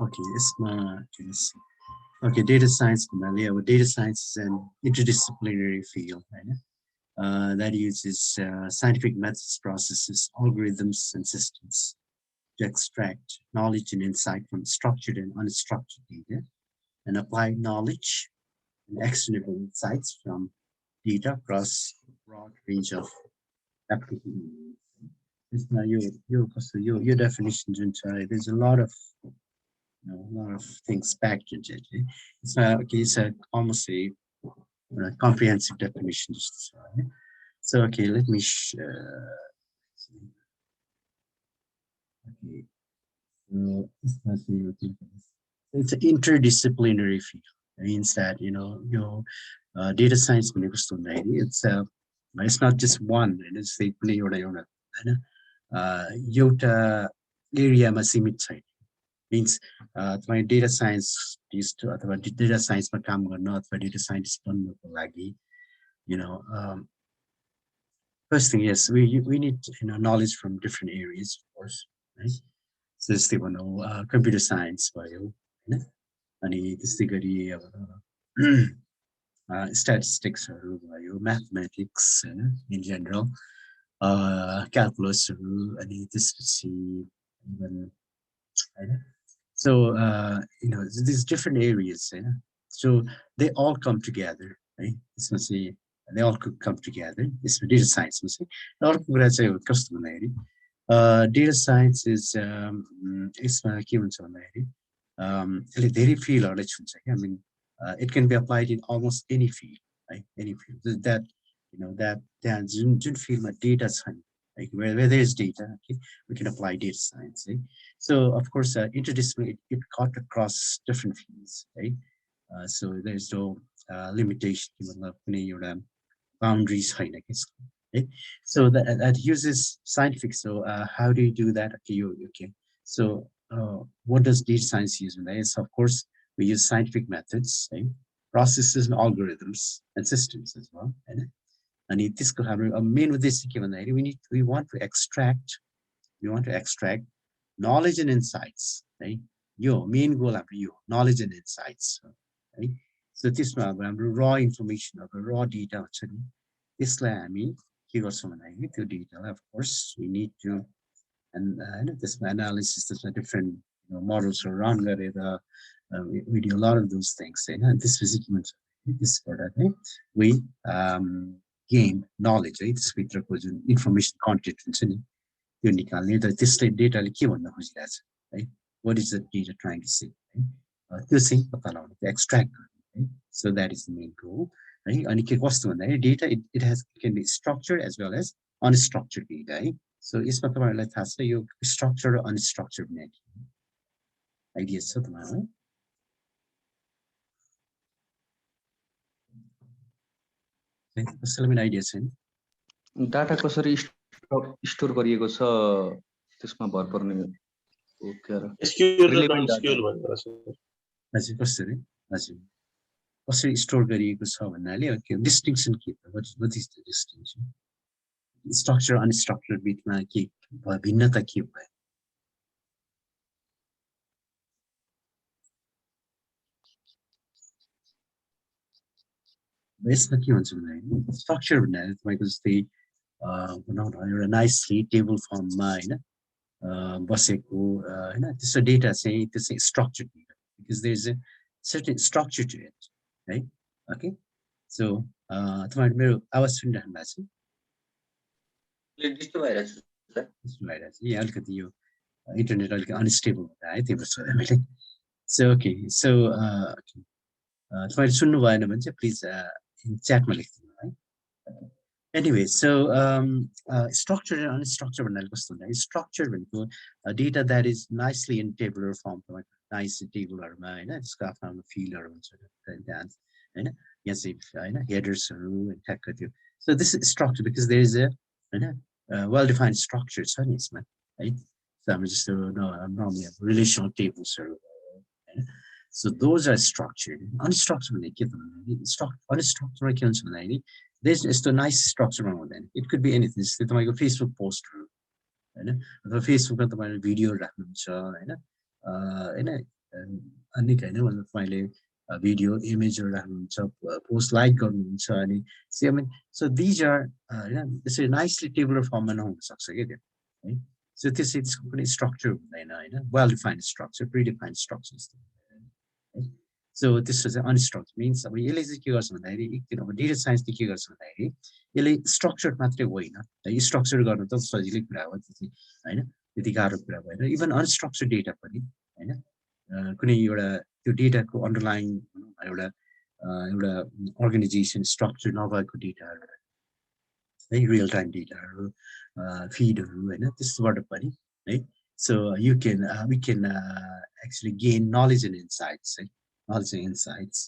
Okay, okay, data science data science is an interdisciplinary field, right? That uses scientific methods, processes, algorithms, and systems to extract knowledge and insight from structured and unstructured data and apply knowledge and actionable insights from data across a broad range of applications. Now, your definition, there's a lot of a lot of things packed into it. It's okay. It's almost a comprehensive definition. So okay, let me. Okay, it's an interdisciplinary field. It means that your data science it's not just one. It's the area means my data science is to data science ma काम गर्न अथवा data scientist बन्नको लागि first thing, yes, we need knowledge from different areas, of course, right? So जस्तै भनौँ computer science भयो हैन अनि त्यस्तै गरी अब statisticsहरू भयो mathematics in general calculusहरू अनि त्यसपछि so these different areas so they all come together, right? They all could come together. It's data science. Data science is very field. I mean, it can be applied in almost any field, right? Any field that that field my data science, like where there is data, okay, we can apply data science. Right? So of course, interdisciplinary, it cut across different fields, right? So there's no limitation boundaries, right? So that uses scientific. So how do you do that? Okay. So what does data science use? So of course we use scientific methods, right? Processes and algorithms and systems as well. And त्यसको हाम्रो main उद्देश्य के भन्दाखेरि we want to extract knowledge and insights, right? Your main goal हाम्रो यो knowledge and insights, right? So त्यसमा अब हाम्रो raw information of raw data हुन्छ नि त्यसलाई हामी के गर्छौँ भन्दाखेरि त्यो data of course we need to and त्यसमा analysis त्यसमा different models run गरेर we do a lot of those things and this product we gain knowledge है त्यसभित्रको जुन information content हुन्छ नि त्यो निकाल्ने र त्यसले डेटाले के भन्न खोजिरहेछ है what is the data trying to say है त्यो चाहिँ पत्ता लगाउने extract गर्ने है so that is the main goal है अनि के कस्तो भन्दाखेरि data it can be structured as well as unstructured data है so यसमा तपाईहरुलाई थाहा छ यो structured र unstructured idea छ तपाईहरुलाई कसैलाई पनि आइडिया छैन डाटा कसरी स्टोर गरिएको छ त्यसमा भर पर्ने हो के र रिलेभेन्ट स्केल भनेर सर हजुर कसरी कसरी स्टोर गरिएको छ भन्नाले के डिस्टिंक्सन के what is the distinction structure unstructured बिटमा के भिन्नता के भयो यसमा के भन्छ भन्दाखेरि स्ट्रक्चर भन्नाले तपाईको जस्तै भनौँ न एउटा नाइसली टेबल फर्ममा हैन बसेको हैन त्यसको डेटा चाहिँ त्यो चाहिँ structured data because there is a certain structure to it, right? Okay, so तपाईहरु मेरो आवाज सुनिरहनु भएको छ डिस्टर्ब भइरहेछ सर यहाँ अलिकति यो इन्टरनेट अलिकति अनस्टेबल हुँदा है त्यही भएर मैले so okay so तपाईहरु सुन्नु भएन भने चाहिँ प्लिज च्याटमा लेख्दिनु है anyway so structure and unstructured भन्नाले कस्तो हुन्छ structure भनेको data that is nicely in tabular form nice टेबलहरुमा हैन त्यसको आफ्नो फिल्डहरु हुन्छ हैन यहाँ चाहिँ हैन हेडर्सहरु and ट्याग त्यो so this is structure because there is a well defined structure छ नि यसमा है so हामी जस्तो normally relational tablesहरु हैन so those are structured unstructured भन्ने के भन्नुहुन्छ unstructured के हुन्छ भन्दाखेरि this is the nice structure then it could be anything जस्तै तपाईको फेसबुक पोस्टहरु हैन अथवा फेसबुकमा तपाईले भिडियो राख्नुहुन्छ हैन हैन अनेक हैन मतलब तपाईले भिडियो इमेजहरु राख्नुहुन्छ पोस्ट लाइक गर्नुहुन्छ अनि so these are यसरी नाइसली टेबुलर फर्ममा नहुन सक्छ के त्यो है सो त्यसको कुनै स्ट्रक्चर हुँदैन हैन well defined structure predefined structures so त्यसको चाहिँ अनस्ट्रक्चर मिन्स अब यसले चाहिँ के गर्छ भन्दाखेरि एकदिन अब डेटा साइन्सले के गर्छ भन्दाखेरि यसले स्ट्रक्चर मात्रै होइन स्ट्रक्चर गर्न त सजिलै कुरा हो त्यो चाहिँ हैन त्यति गाह्रो कुरा भएन इभन अनस्ट्रक्चर डेटा पनि हैन कुनै एउटा त्यो डेटाको अन्डरलाइन एउटा एउटा अर्गनाइजेसन स्ट्रक्चर नभएको डेटाहरु है रियल टाइम डेटाहरु फिडहरु हैन त्यसबाट पनि है so you can we can actually gain knowledge and insights है knowledge and insights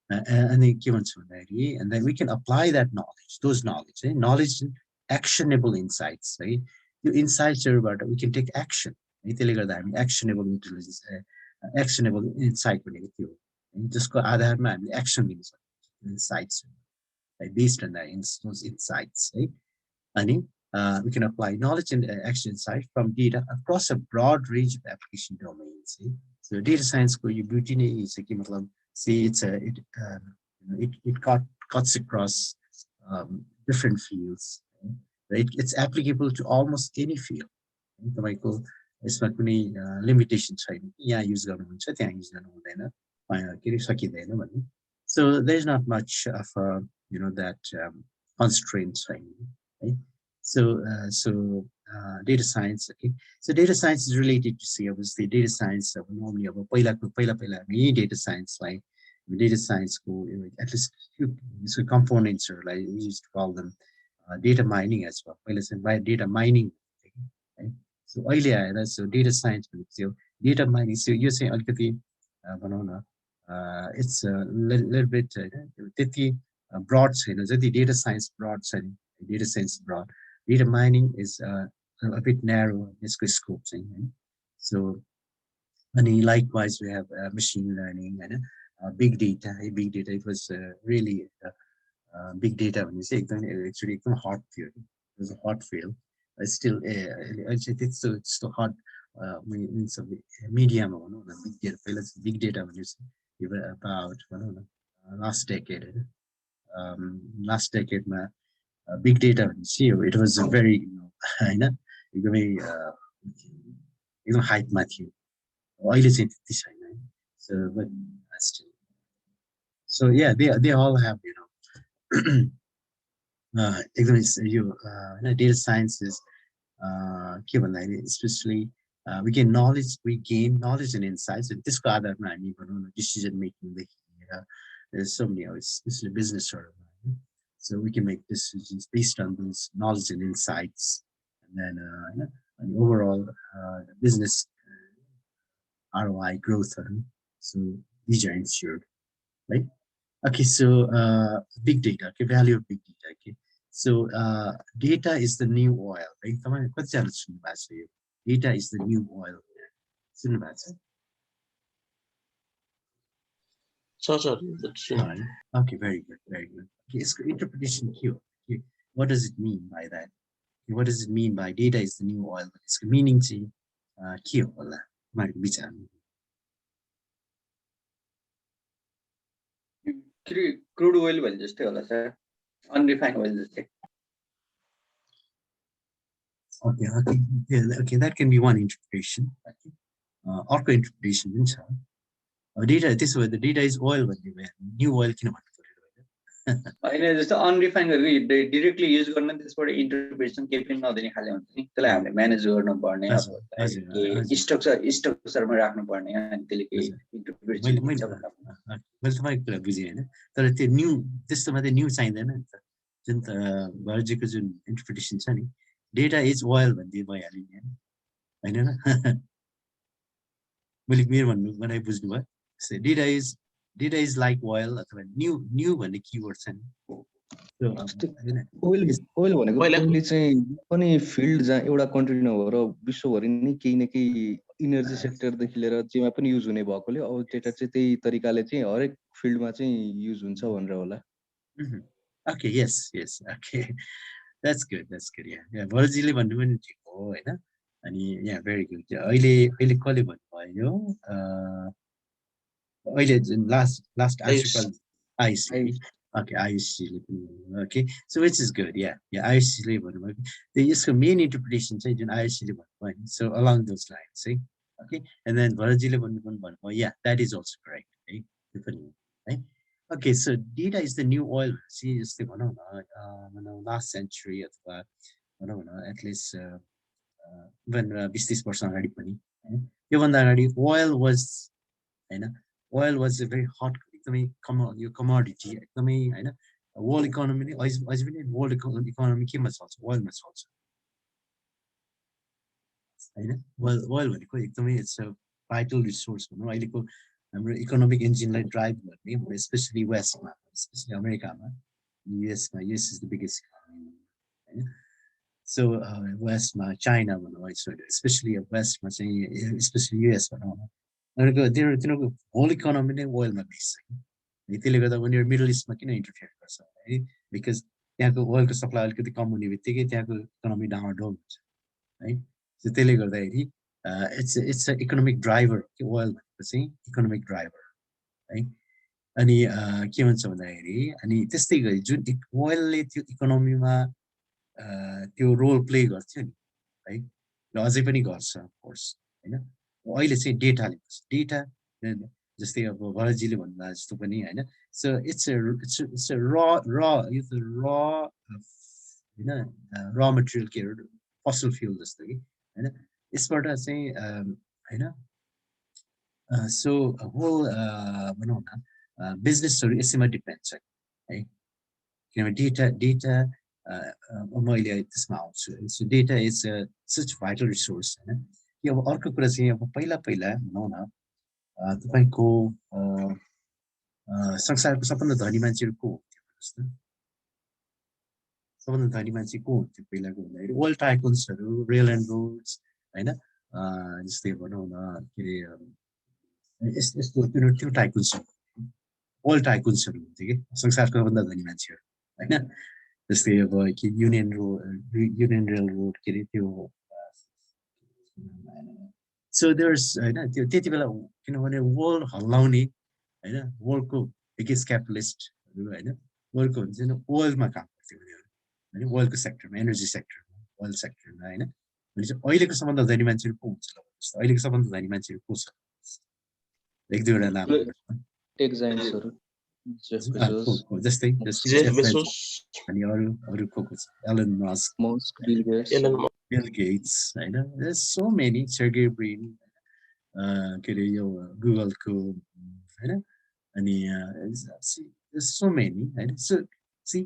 and then के भन्छ भन्दाखेरि and then we can apply that knowledge those knowledge knowledge and actionable insights है यो इन्साइट्सहरुबाट we can take action है त्यसले गर्दा हामी actionable intelligence actionable insight भनेको त्यो हो जसको आधारमा हामीले एक्सन लिन सक्छौं insights based on those insights है अनि we can apply knowledge and action insight from data across a broad range of application domains so data science ko yo beauty ne is ki matlab see it cuts across different fields right it's applicable to almost any field तपाईको यसमा कुनै limitation छैन यहाँ use गर्नुहुन्छ त्यहाँ use गर्नु हुँदैन के सकिदैन भन्ने so there's not much of that constraint right so data science okay so data science is related to see obviously data science normally अब पहिला हामी data science like data science को at least few components are like we used to call them data mining as well पहिला चाहिँ by data mining right so अहिले आएर so data science भनेको data mining so यो चाहिँ अलिकति भनौं न it's a little bit त्यति broad छैन जति data science broad छैन data science broad data mining is a bit narrow in its scope so and likewise we have machine learning and big data it was really big data when you say actually it's a hot field it was a hot field it's still it's still hot means of medium big data when you say even about last decade big data it was a very एकदमै हाइटमा थियो अहिले चाहिँ त्यति छैन so but still so yeah they all have एकदमै यो data science is के भन्दाखेरि especially we gain knowledge and insights and त्यसको आधारमा हामी भनौं न decision making देखि लिएर there's so many especially business so we can make decisions based on those knowledge and insights and then and overall business ROI growth so these are ensured right okay so big data okay value of big data okay so data is the new oil right तपाईले कति जना सुन्नु भएको छ यो data is the new oil सुन्नु भएको छ Sir, that's fine. Okay, very good. Okay, so interpretation here. Okay, what does it mean by that? Okay, what does it mean by data is the new oil? It's meaning to के होला तपाईहरुको विचारमा crude oil भने जस्तै होला sir अनरिफाइन्ड oil जस्तै okay that can be one interpretation okay अर्को interpretation पनि छ data त्यसो भए data is oil भन्ने भयो new oil किन भन्नु हैन जस्तो अनरिफाइन गरेको डाइरेक्टली युज गर्न त्यसबाट इन्टरप्रिटेसन केही पनि नदिने खाले हुन्छ नि त्यसलाई हामीले म्यानेज गर्नु पर्ने अब स्ट्रक्चरमा राख्नु पर्ने अनि त्यसले के इन्टरप्रिटेसन मैले तपाईको कुरा बुझे हैन तर त्यो न्यू त्यस्तो मात्रै न्यू चाहिँदैन नि त जुन त भर्जीको जुन इन्टरप्रिटेसन छ नि डेटा इज ओइल भन्ने भइहाल्यो नि हैन मैले मेरो भन्नु बनाइ बुझ्नु भयो data is like oil अथवा new भन्ने कीवर्ड छ नि ओइल भनेको पहिले चाहिँ पनि फिल्ड जहाँ एउटा कन्ट्री नभएर विश्वभरि नै केही न केही इनर्जी सेक्टर देखि लिएर जेमा पनि युज हुने भएकोले अब डेटा चाहिँ त्यही तरिकाले चाहिँ हरेक फिल्डमा चाहिँ युज हुन्छ भनेर होला okay yes okay that's good yeah भर्जीले भन्नु पनि ठिक हो हैन अनि yeah, very good. अहिले अहिले कसले भन्नुभयो अहिले last answer Ice. IC है okay IC ले पनि भन्नुभयो okay so which is good yeah IC ले भन्नुभयो त्यो यसको मेन इन्टरप्रिटेसन चाहिँ जुन IC ले भन्नुभयो नि so along those lines है okay and then भरतजीले भन्नुभयो yeah that is also correct है त्यो पनि हो है okay so data is the new oil see जस्तै भनौँ न last century अथवा भनौँ न at least even 20-30 वर्ष अगाडि पनि हैन योभन्दा अगाडि oil was a very hot एकदमै commodity एकदमै हैन वर्ल्ड इकोनोमी नै अझै पनि वर्ल्ड इकोनोमी केमा चल्छ ओइलमा चल्छ हैन ओइल भनेको एकदमै इट्स अ भाइटल रिसोर्स भनौँ अहिलेको हाम्रो इकोनोमिक इन्जिनलाई ड्राइभ गर्ने स्पेसली वेस्टमा स्पेसली अमेरिकामा युएसमा US is the biggest economy हैन सो वेस्टमा चाइना भनौँ स्पेसली वेस्टमा चाहिँ स्पेसली युएस भनौँ तिनीहरूको होल इकोनोमी नै ओइलमा बेस छ त्यसले गर्दा उनीहरू मिडल इस्टमा किन इन्टरफियर गर्छ है बिकज त्यहाँको ओइलको सप्लाई अलिकति कम हुने बित्तिकै त्यहाँको इकोनोमी डाउन हुन्छ है सो त्यसले गर्दाखेरि इट्स अ इकोनोमिक ड्राइभर कि ओइल भनेको चाहिँ इकोनोमिक ड्राइभर है अनि के भन्छ भन्दाखेरि अनि त्यस्तै गरी जुन ओइलले त्यो इकोनोमीमा त्यो रोल प्ले गर्थ्यो नि है र अझै पनि गर्छ अफकोर्स होइन अहिले चाहिँ डेटाले गर्छ डेटा जस्तै अब भरतजीले भन्नुभयो जस्तो पनि होइन सो इट्स यो त होइन र मटेरियल के अरे फसल फ्युल जस्तो कि होइन यसबाट चाहिँ होइन सो होल भनौँ न बिजनेसहरू यसैमा डिपेन्ड छ है किनभने डेटा म अहिले त्यसमा आउँछु so data is such vital resource होइन कि अब अर्को कुरा चाहिँ अब पहिला भनौँ न तपाईँको संसारको सबभन्दा धनी मान्छेहरू को हुन्थ्यो जस्तो सबभन्दा धनी मान्छे को हुन्थ्यो पहिलाको भन्दाखेरि ओइल टाइकुन्सहरू रेल एन्ड रोड्स होइन जस्तै भनौँ न के अरे यस्तो त्यो टाइकुन्सहरू ओइल टाइकुन्सहरू हुन्थ्यो कि संसारको सबभन्दा धनी मान्छेहरू होइन जस्तै अब के युनियन रेल रोड के अरे त्यो सो देयर्स होइन त्यो त्यति बेला किनभने वर्ल्ड हल्लाउने होइन वर्ल्डको बिगेस्ट क्यापिटलिस्टहरू होइन वर्ल्डको हुन्छ नि ओइलमा काम गर्थ्यो उनीहरू होइन ओइलको सेक्टरमा एनर्जी सेक्टरमा ओइल सेक्टरमा होइन भनेपछि अहिलेको सबभन्दा धनी मान्छेहरू को हुन्छ ल अहिलेको सबभन्दा धनी मान्छेहरू को छ एक दुईवटा नाम टेक जायन्ट्सहरू जस्तै Jeff Bezos. अनि अरू को छ एलन मस्क बिल गेट्स होइन सो मेनी सर्गे ब्रिन के अरे यो गुगलको होइन अनि सो मेनी होइन सो सी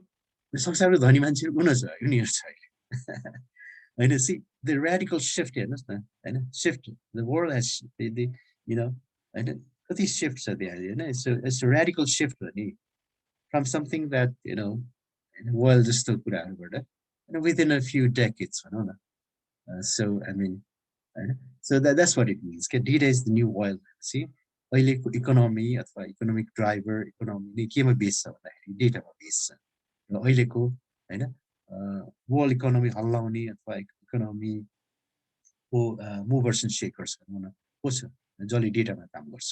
संसारको धनी मान्छेहरू उनीहरू छ अहिले होइन सी द रेडिकल सिफ्ट हेर्नुहोस् न होइन shift the world has you know होइन कति सिफ्ट छ त्यहाँ होइन इट्स रेडिकल सिफ्ट हो नि from something that you know world जस्तो कुराहरूबाट विदिन अ फ्यु डेकेड्स भनौँ न so I mean so that's what it means data is the new oil see अहिलेको इकोनोमी अथवा इकोनोमिक ड्राइभर इकोनोमी केमा base छ भन्दाखेरि डेटामा बेस छ र अहिलेको होइन वर्ल्ड इकोनोमी हल्लाउने अथवा इकोनोमीको मुभर्स एन्ड शेकर्स भनौँ न को छ जसले डेटामा काम गर्छ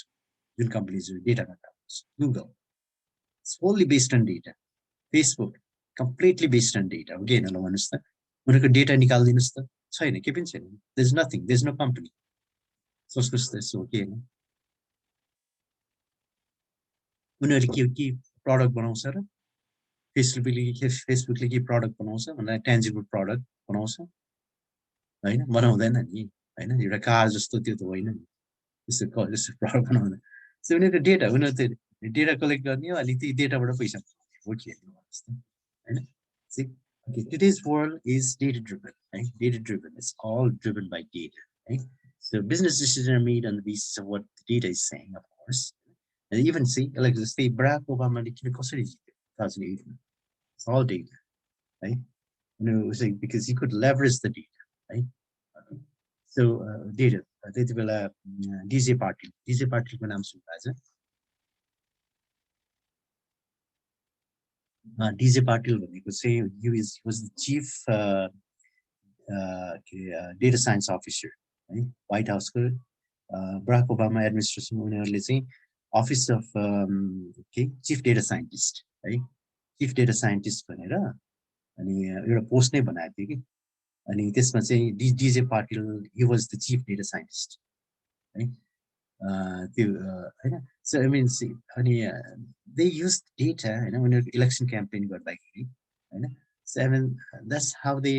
जुन कम्पनीजहरू डेटामा काम गर्छ Google it's only based on data Facebook completely based on data हो कि होइन ल भन्नुहोस् त उनीहरूको डेटा निकालिदिनुहोस् त छैन के पनि छैन there is nothing there is no company सोच्नुहोस् त यसो हो कि होइन उनीहरू के प्रडक्ट बनाउँछ र फेसबुकले के प्रडक्ट बनाउँछ भन्दा टेन्जिबल प्रडक्ट बनाउँछ होइन बनाउँदैन नि होइन एउटा कार जस्तो त्यो त होइन नि त्यस्तो प्रडक्ट बनाउँदैन सो उनीहरूको डेटा उनीहरू त डेटा कलेक्ट गर्ने हो अलिक त्यही डेटाबाट पैसा हो कि होइन Okay, today's world is data driven, right? Data driven. It's all driven by data, right? So business decisions are made on the basis of what the data is saying, of course. And even see, like the state Barack Obama, 2008, it's all data, right? You know, because he could leverage the data, right? Okay. So data. त्यति बेला DJ पाटिलको नाम सुन्नुभएको छ DJ Patil भनेको चाहिँ he was the chief data science officer है white हाउसको Barack Obama administration उनीहरूले चाहिँ अफिस अफ के चिफ डेटा साइन्टिस्ट है चिफ डेटा साइन्टिस्ट भनेर अनि एउटा पोस्ट नै बनाएको थियो कि अनि त्यसमा चाहिँ DJ Patil he was the chief data scientist है त्यो होइन सो आई मिन अनि दे युज डेटा होइन उनीहरूको इलेक्सन क्याम्पेन गर्दाखेरि होइन so I mean that's how they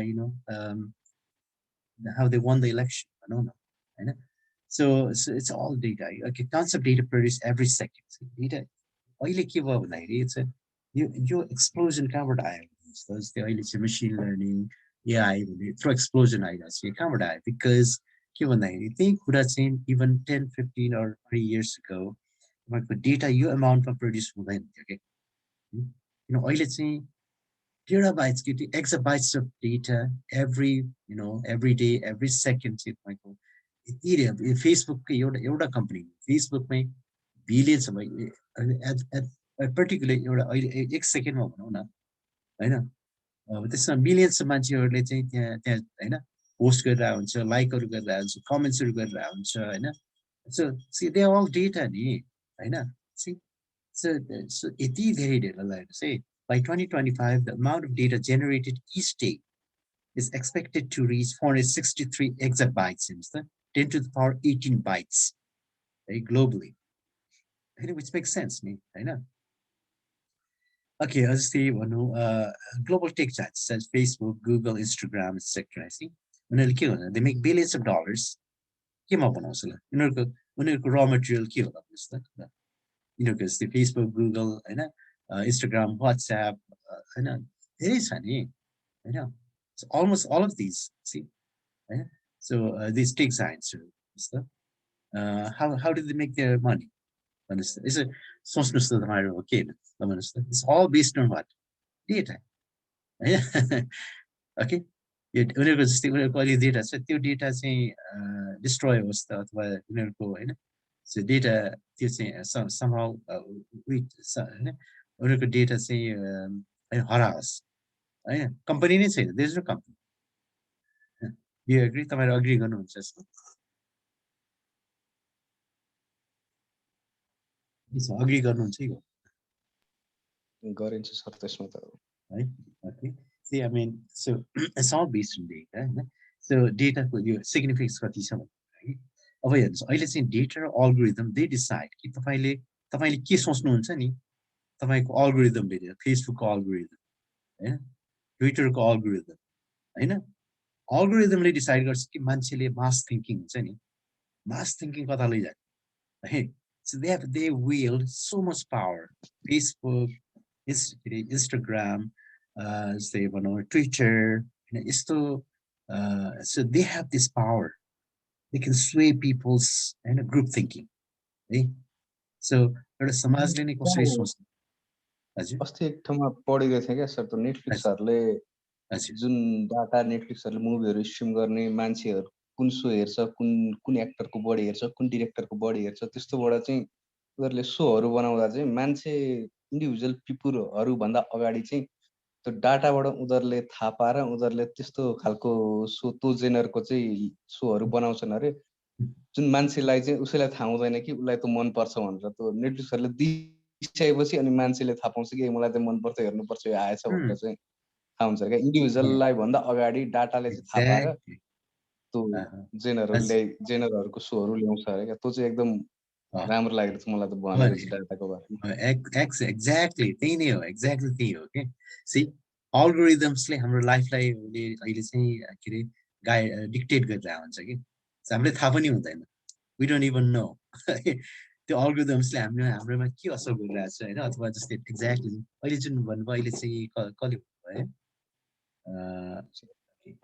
you know how they won the election. I don't know. Right? So it's all data. Okay, tons of data produced every second. So data. अहिले के भयो भन्दाखेरि यो explosion कहाँबाट आयो जस्तै अहिले चाहिँ मेसिन लर्निङ एआई भन्ने थ्रो एक्सप्लोजन आइरहेको छ कहाँबाट आयो बिकज के भन्दाखेरि त्यही कुरा चाहिँ इभन 10, 15 or 3 years ago तपाईँको डेटा यो एमाउन्टमा प्रड्युस हुँदैन थियो कि किन अहिले चाहिँ terabytes, exabytes of data every day, every second. Facebook एउटा company, Facebook में billions of at particularly एक सेकेन्डमा भनौँ न हैन त्यसमा मिलियन्स मान्छेहरूले चाहिँ त्यहाँ हैन पोस्ट गरिरहेको हुन्छ लाइकहरु गरिरहेको हुन्छ कमेन्ट्सहरु गरिरहेको हुन्छ हैन so see they are all data नि हैन see so यति धेरै डेटा लागेको चाहिँ by 2025 the amount of data generated each day is expected to reach 463 exabytes in 10 to the power 18 bytes globally which makes sense ni हैन okay जस्तै भनौं global tech giants such as Facebook Google Instagram etc see उनीहरुले के गर्छ they make billions of dollars केमा बनाउँछ ल उनीहरुको raw material के होला भन्नुस् त उनीहरुको जस्तै Facebook Google हैन Instagram WhatsApp हैन धेरै छ नि हैन so almost all of these see हैन so these tech giants how do they make their money भन्नुस् त यसो सोच्नुस् त तपाईहरु के भन्नुस् त it's all based on what data हैन okay यो उनीहरुको जस्तै उनीहरुको अलि डेटा छ त्यो डेटा चाहिँ डिस्ट्रोय होस् त अथवा उनीहरुको हैन so data त्यो चाहिँ somehow हैन उनीहरुको डेटा चाहिँ हराओस् हैन कम्पनी नै छैन there is no company you agree तपाईहरु अग्री गर्नुहुन्छ यसमा यसो अग्री गर्नुहुन्छ गरिन्छ सर त्यसमा त है okay see I mean so it's all based on data हैन so data को यो सिग्निफिकेन्स कति छ है अब हेर्नुस् अहिले चाहिँ डेटा र अल्गोरिदम दे डिसाइड कि तपाईले के सोच्नुहुन्छ नि तपाईको अल्गोरिदमले दिन्छ फेसबुकको अल्गोरिदम हैन ट्विटरको अल्गोरिदम हैन अल्गोरिदमले डिसाइड गर्छ कि मान्छेले मास थिंकिङ हुन्छ नि मास थिंकिङ कता लैजाने है so they wield so much power Facebook Instagram say Twitter यस्तो so they have this power they can sway people's group thinking है so एउटा समाजले नै कसरी सोच्छ हजुर अस्ति एक ठाउँमा पढेको थिएँ क्या सर त नेटफ्लिक्सहरुले जुन डाटा नेटफ्लिक्सहरुले मुभीहरु स्ट्रिम गर्ने मान्छेहरु कुन शो हेर्छ कुन एक्टरको बढी हेर्छ कुन डाइरेक्टरको बढी हेर्छ त्यस्तोबाट चाहिँ उनीहरुले शोहरु बनाउँदा चाहिँ मान्छे इन्डिभिजुअल पिपुलहरु भन्दा अगाडि चाहिँ त्यो डाटाबाट उनीहरुले थाहा पाएर उनीहरुले त्यस्तो खालको शो त्यो जेनरको चाहिँ शोहरु बनाउँछन् अरे जुन मान्छेलाई चाहिँ उसैलाई थाहा हुँदैन कि उलाई त मन पर्छ भनेर त्यो नेटफ्लिक्सहरुले दिइसकेपछि अनि मान्छेले थाहा पाउँछ कि मलाई त मन पर्छ हेर्नु पर्छ यो आएछ भनेर चाहिँ थाहा हुन्छ क्या इन्डिभिजुअललाई भन्दा अगाडि डाटाले चाहिँ थाहा पाएर त्यो जेनरहरुको शोहरु ल्याउँछ अरे क्या त्यो चाहिँ एकदम राम्रो लागेको छ मलाई त भनेपछि डाटाको बारेमा एक्ज्याक्टली त्यही नै हो एक्ज्याक्टली त्यही हो के सी अल्गोरिदम्सले हाम्रो लाइफलाई अहिले चाहिँ के रे डिक्टेट गरिरहेको हुन्छ कि हामीले थाहा पनि हुँदैन वी डोन्ट इभन नो त्यो अल्गोरिदम्सले हाम्रोमा के असर गरिरहेको छ हैन अथवा जस्तै एक्ज्याक्टली अहिले जुन भन्नुभयो अहिले चाहिँ कसले भन्नुभयो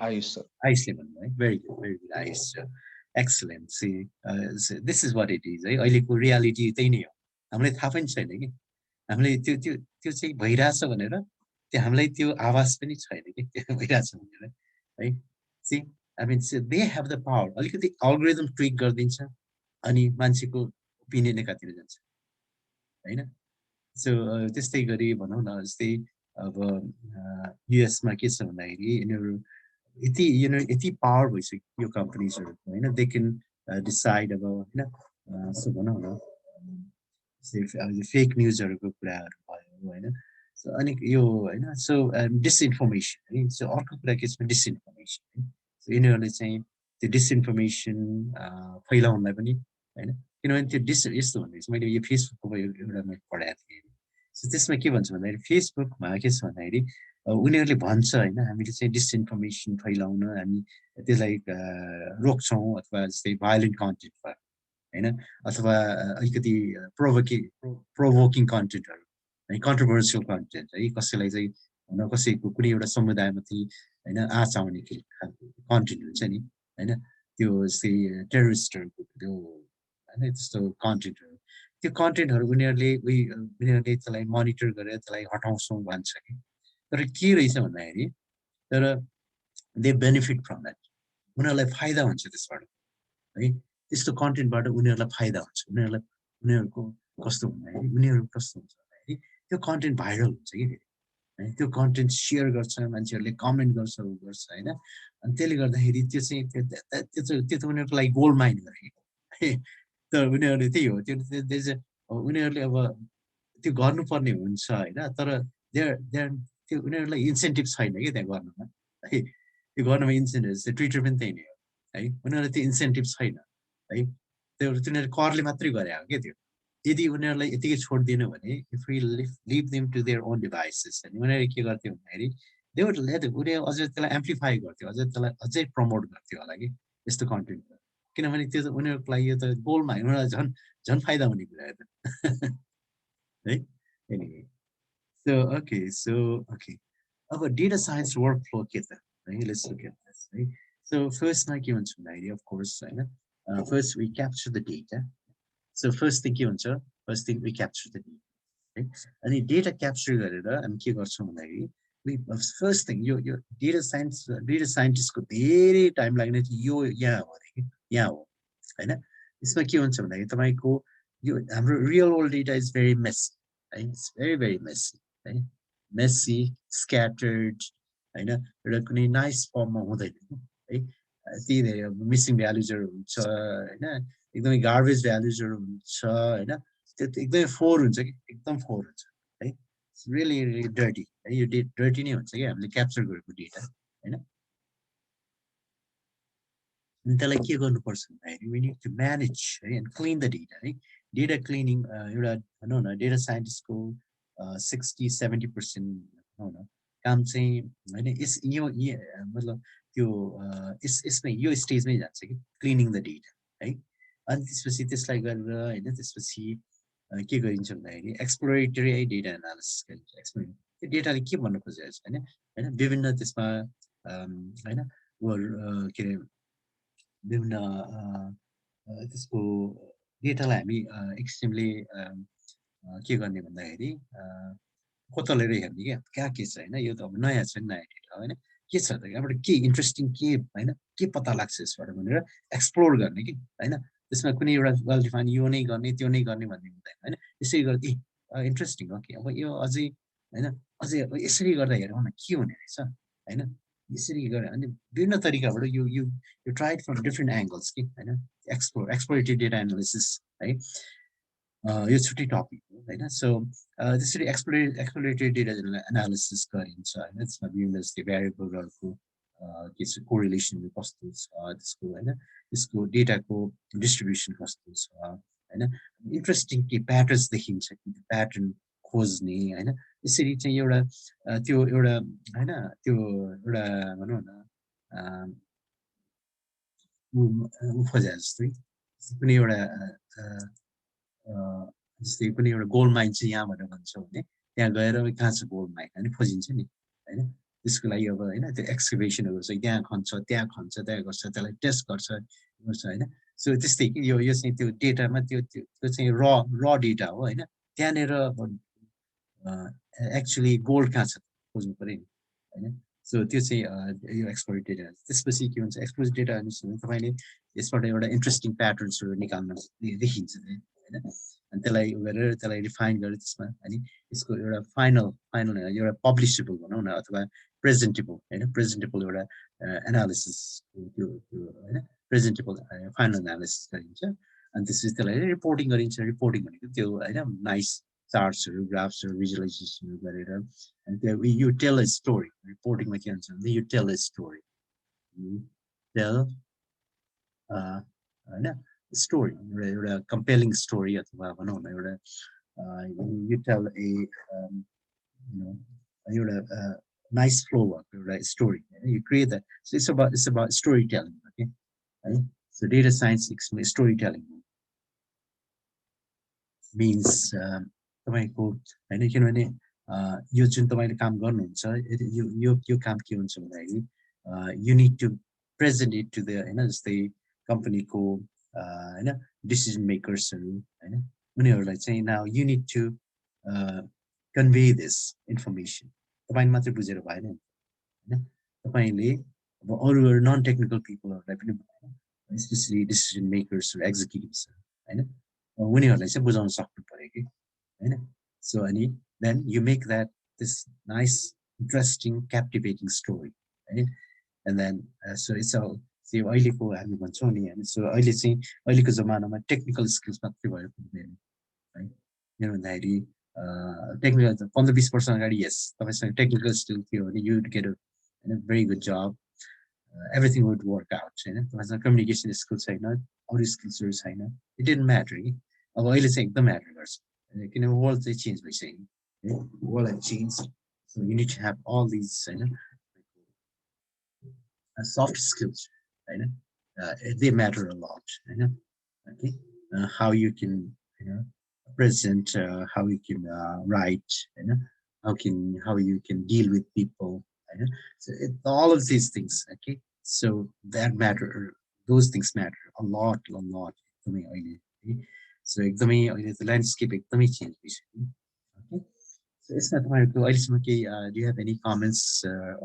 आयुषले भन्नुभयो है very good Ayush excellent see this is what it is है अहिलेको रियालिटी त्यही नै हो हामीलाई थाहा पनि छैन कि हामीले त्यो चाहिँ भइराछ भनेर त्यो हामीलाई त्यो आवाज पनि छैन कि त्यो भइराछ भनेर है see I mean they have the power अलिकति अल्गोरिदम ट्विक गर्दिन्छ अनि मान्छेको ओपिनियन एकातिर जान्छ हैन सो त्यस्तै गरी भनौं न जस्तै अब युएस मा के छ भन्दाखेरि यिनीहरु यति पावर भइसक्यो यो कम्पनीजहरुको हैन दे क्यान डिसाइड अब हैन सो भनौँ न फेक न्युजहरुको कुराहरु भयो हैन सो अनि यो हैन सो डिसइन्फर्मेसन है सो अर्को कुरा के छ डिसइन्फर्मेसन है सो यिनीहरुले चाहिँ त्यो डिसइन्फर्मेसन फैलाउनलाई पनि हैन किनभने त्यो यस्तो भन्दैछ मैले यो फेसबुकको एउटा मैले पढाएको थिएँ सो त्यसमा के भन्छ भन्दाखेरि फेसबुकमा के छ भन्दाखेरि उनीहरूले भन्छ हैन हामीले चाहिँ डिसइन्फर्मेसन फैलाउन हामी त्यसलाई रोक्छौँ अथवा जस्तै भायोलेन्ट कन्टेन्ट हैन अथवा अलिकति प्रोभोकिङ कन्टेन्टहरु है कन्ट्रोभर्सियल कन्टेन्ट है कसैलाई चाहिँ कसैको कुनै एउटा समुदायमाथि हैन आँच आउने कन्टेन्ट हुन्छ नि हैन त्यो जस्तै टेररिस्टहरुको त्यो हैन त्यस्तो कन्टेन्टहरु त्यो कन्टेन्टहरु उनीहरूले त्यसलाई मोनिटर गरेर त्यसलाई हटाउँछौँ भन्छ कि तर के रहेछ भन्दाखेरि तर दे बेनिफिट फ्रम द्याट उनीहरूलाई फाइदा हुन्छ त्यसबाट है त्यस्तो कन्टेन्टबाट उनीहरूलाई फाइदा हुन्छ उनीहरूको कस्तो भन्दाखेरि उनीहरू कस्तो हुन्छ भन्दाखेरि त्यो कन्टेन्ट भाइरल हुन्छ कि है त्यो कन्टेन्ट सेयर गर्छ मान्छेहरूले कमेन्ट गर्छ हैन अनि त्यसले गर्दाखेरि त्यो चाहिँ त्यो त उनीहरूको लागि गोल्ड माइन गरे है तर उनीहरूले त्यही हो त्यो उनीहरूले अब त्यो गर्नुपर्ने हुन्छ हैन तर त्यो उनीहरूलाई इन्सेन्टिभ छैन कि त्यहाँ गर्नमा है त्यो गर्नमा इन्सेन्टिभ ट्विटर पनि त्यही नै हो है उनीहरूलाई त्यो इन्सेन्टिभ छैन है तिनीहरूले करले मात्रै गरे हो क्या त्यो यदि उनीहरूलाई यतिकै छोडिदिनु भने if we leave them to their own devices अनि उनीहरूले के गर्थ्यो भन्दाखेरि उनीहरूले अझै त्यसलाई एम्प्लिफाई गर्थ्यो अझै त्यसलाई अझै प्रमोट गर्थ्यो होला कि यस्तो कन्टेन्ट किनभने त्यो त उनीहरूको लागि यो त गोलमा उनीहरूलाई झन् फाइदा हुने कुरा हो त है एनिवे so okay अब डेटा साइन्स वर्क फ्लो के त है लेट्स लुक एट दिस है सो फर्स्टमा के हुन्छ भन्दाखेरि अफ कोर्स हैन first we capture the data so first thing के हुन्छ first thing we capture the data है अनि डेटा क्याप्चर गरेर हामी के गर्छौँ भन्दाखेरि फर्स्ट थिङ यो डेटा साइन्टिस्टको धेरै टाइम लाग्ने यो यहाँ हो अरे कि यहाँ हो हैन यसमा के हुन्छ भन्दाखेरि तपाईँको यो हाम्रो real world data is very messy है इट्स भेरी मेसी है मेसी स्क्याटर्ड हैन एउटा कुनै नाइस फर्ममा हुँदैन है त्यही धेरै मिसिङ भ्यालुजहरू हुन्छ हैन एकदमै गार्बेज भ्यालुजहरू हुन्छ हैन त्यो एकदमै फोर हुन्छ कि एकदम फोर हुन्छ है इट्स रियली रियली डर्टी है यो डर्टी नै हुन्छ कि हामीले क्याप्चर गरेको डेटा हैन अनि त्यसलाई के गर्नुपर्छ भन्दाखेरि वी निड टु म्यानेज है एन्ड क्लिन द डेटा है डेटा क्लिनिङ एउटा भनौँ न डेटा साइन्टिस्टको 60-70% भनौँ न काम चाहिँ होइन यो मतलब त्यो यसमै यो स्टेजमै जान्छ कि क्लिनिङ द डेटा है अनि त्यसपछि त्यसलाई गरेर होइन त्यसपछि के गरिन्छ भन्दाखेरि एक्सप्लोरेटरी डेटा एनालिसिस गरिन्छ त्यो डेटाले के भन्नु खोजेको छ होइन विभिन्न त्यसमा होइन के अरे विभिन्न त्यसको डेटालाई हामी एक किसिमले के गर्ने भन्दाखेरि कोतलेर हेर्ने क्या के छ होइन यो त अब नयाँ छ नि नयाँ डेटा होइन के छ त यहाँबाट के इन्ट्रेस्टिङ के होइन के पत्ता लाग्छ यसबाट भनेर एक्सप्लोर गर्ने कि होइन त्यसमा कुनै एउटा वेल डिफाइन यो नै गर्ने त्यो नै गर्ने भन्ने हुँदैन होइन यसरी गर्दा इन्ट्रेस्टिङ हो कि अब यो अझै होइन अझै अब यसरी गर्दा हेरौँ न के हुने रहेछ होइन यसरी गरेर अनि विभिन्न तरिकाबाट यो ट्राइड फ्रम डिफ्रेन्ट एङ्गल्स कि होइन एक्सप्लोरेटिभ डेटा एनालिसिस है यो छुट्टै टपिक हो होइन सो त्यसरी एक्सप्लोरेटिभ डेटा एनालिसिस गरिन्छ होइन त्यसमा विभिन्न जस्तै भ्यारिएबलहरूको के छ कोरिलेसन कस्तो छ त्यसको होइन त्यसको डेटाको डिस्ट्रिब्युसन कस्तो छ होइन इन्ट्रेस्टिङ के प्याटर्न्स देखिन्छ कि त्यो प्याटर्न खोज्ने होइन यसरी चाहिँ एउटा त्यो एउटा होइन त्यो एउटा भनौँ न खोजे जस्तै कुनै एउटा जस्तै कुनै एउटा गोल्ड माइन चाहिँ यहाँबाट भन्छ भने त्यहाँ गएर कहाँ छ गोल्ड माइन होइन खोजिन्छ नि होइन त्यसको लागि अब होइन त्यो एक्सकभेसनहरू चाहिँ त्यहाँ खन्छ त्यहाँ गर्छ त्यसलाई टेस्ट गर्छ होइन सो त्यस्तै कि यो चाहिँ त्यो डेटामा त्यो चाहिँ र डेटा हो होइन त्यहाँनिर एक्चुली गोल्ड कहाँ छ खोज्नु पऱ्यो नि होइन सो त्यो चाहिँ यो एक्सप्लोरेट डेटा त्यसपछि के हुन्छ एक्सप्लोरेट डेटा अनुसार तपाईँले यसबाट एउटा इन्ट्रेस्टिङ प्याटर्न्सहरू निकाल्न देखिन्छ होइन अनि त्यसलाई गरेर त्यसलाई रिफाइन गरेर त्यसमा अनि यसको एउटा फाइनल एउटा पब्लिसेबल भनौँ न अथवा presentable presentable एउटा एनालिसिस त्यो presentable final analysis गरिन्छ अनि त्यसपछि त्यसलाई रिपोर्टिङ गरिन्छ रिपोर्टिङ भनेको त्यो नाइस चार्ट्सहरु ग्राफ्सहरु भिजुअलाइजेसनहरु गरेर अनि त्यो you tell a story रिपोर्टिङमा के हुन्छ भने you tell a story you tell story एउटा compelling story अथवा भनौं न एउटा you tell a एउटा nice flow of right story you create that so it's about storytelling okay right? So data science storytelling means तपाईको हैन किनभने यो जुन तपाईले काम गर्नुहुन्छ यो काम के हुन्छ भन्दाखेरि you need to present it to the जस्तै कम्पनीको decision makers हैन उनीहरुलाई चाहिँ now you need to convey this information तपाईले मात्र बुझेर भएन हैन तपाईले अब अरु नन टेक्निकल पिपलहरुलाई पनि स्पेशली डिसिजन मेकर्स र एक्जिक्युटिभ्स हैन उनीहरुलाई चाहिँ बुझाउन सक्नु पर्यो के हैन सो अनि then you make that this nice interesting captivating story right and then so it's all see अहिलेको हामी भन्छौं नि हैन सो अहिले चाहिँ अहिलेको जमानामा टेक्निकल स्किल्स मात्रै भयो पुग्दैन है किन भन्दाखेरि टेक्निकल 15-20 वर्ष अगाडि यस तपाईसँग टेक्निकल स्किल थियो भने you would get a very good job everything would work out हैन तपाईसँग कम्युनिकेसन स्किल छैन अरु स्किल्सहरु छैन it didn't matter अब अहिले चाहिँ एकदम म्याटर गर्छ किन वर्ल्ड चाहिँ चेन्ज भइसक्यो world has changed so you need to have all these soft skills they matter a lot okay how you can present how you can write how you can deal with people so all of these things okay so that matter those things matter a lot to me so एकदमै अहिले त landscape एकदमै change भइसक्यो okay so यसमा तपाईहरुको अहिलेसम्म के do you have any comments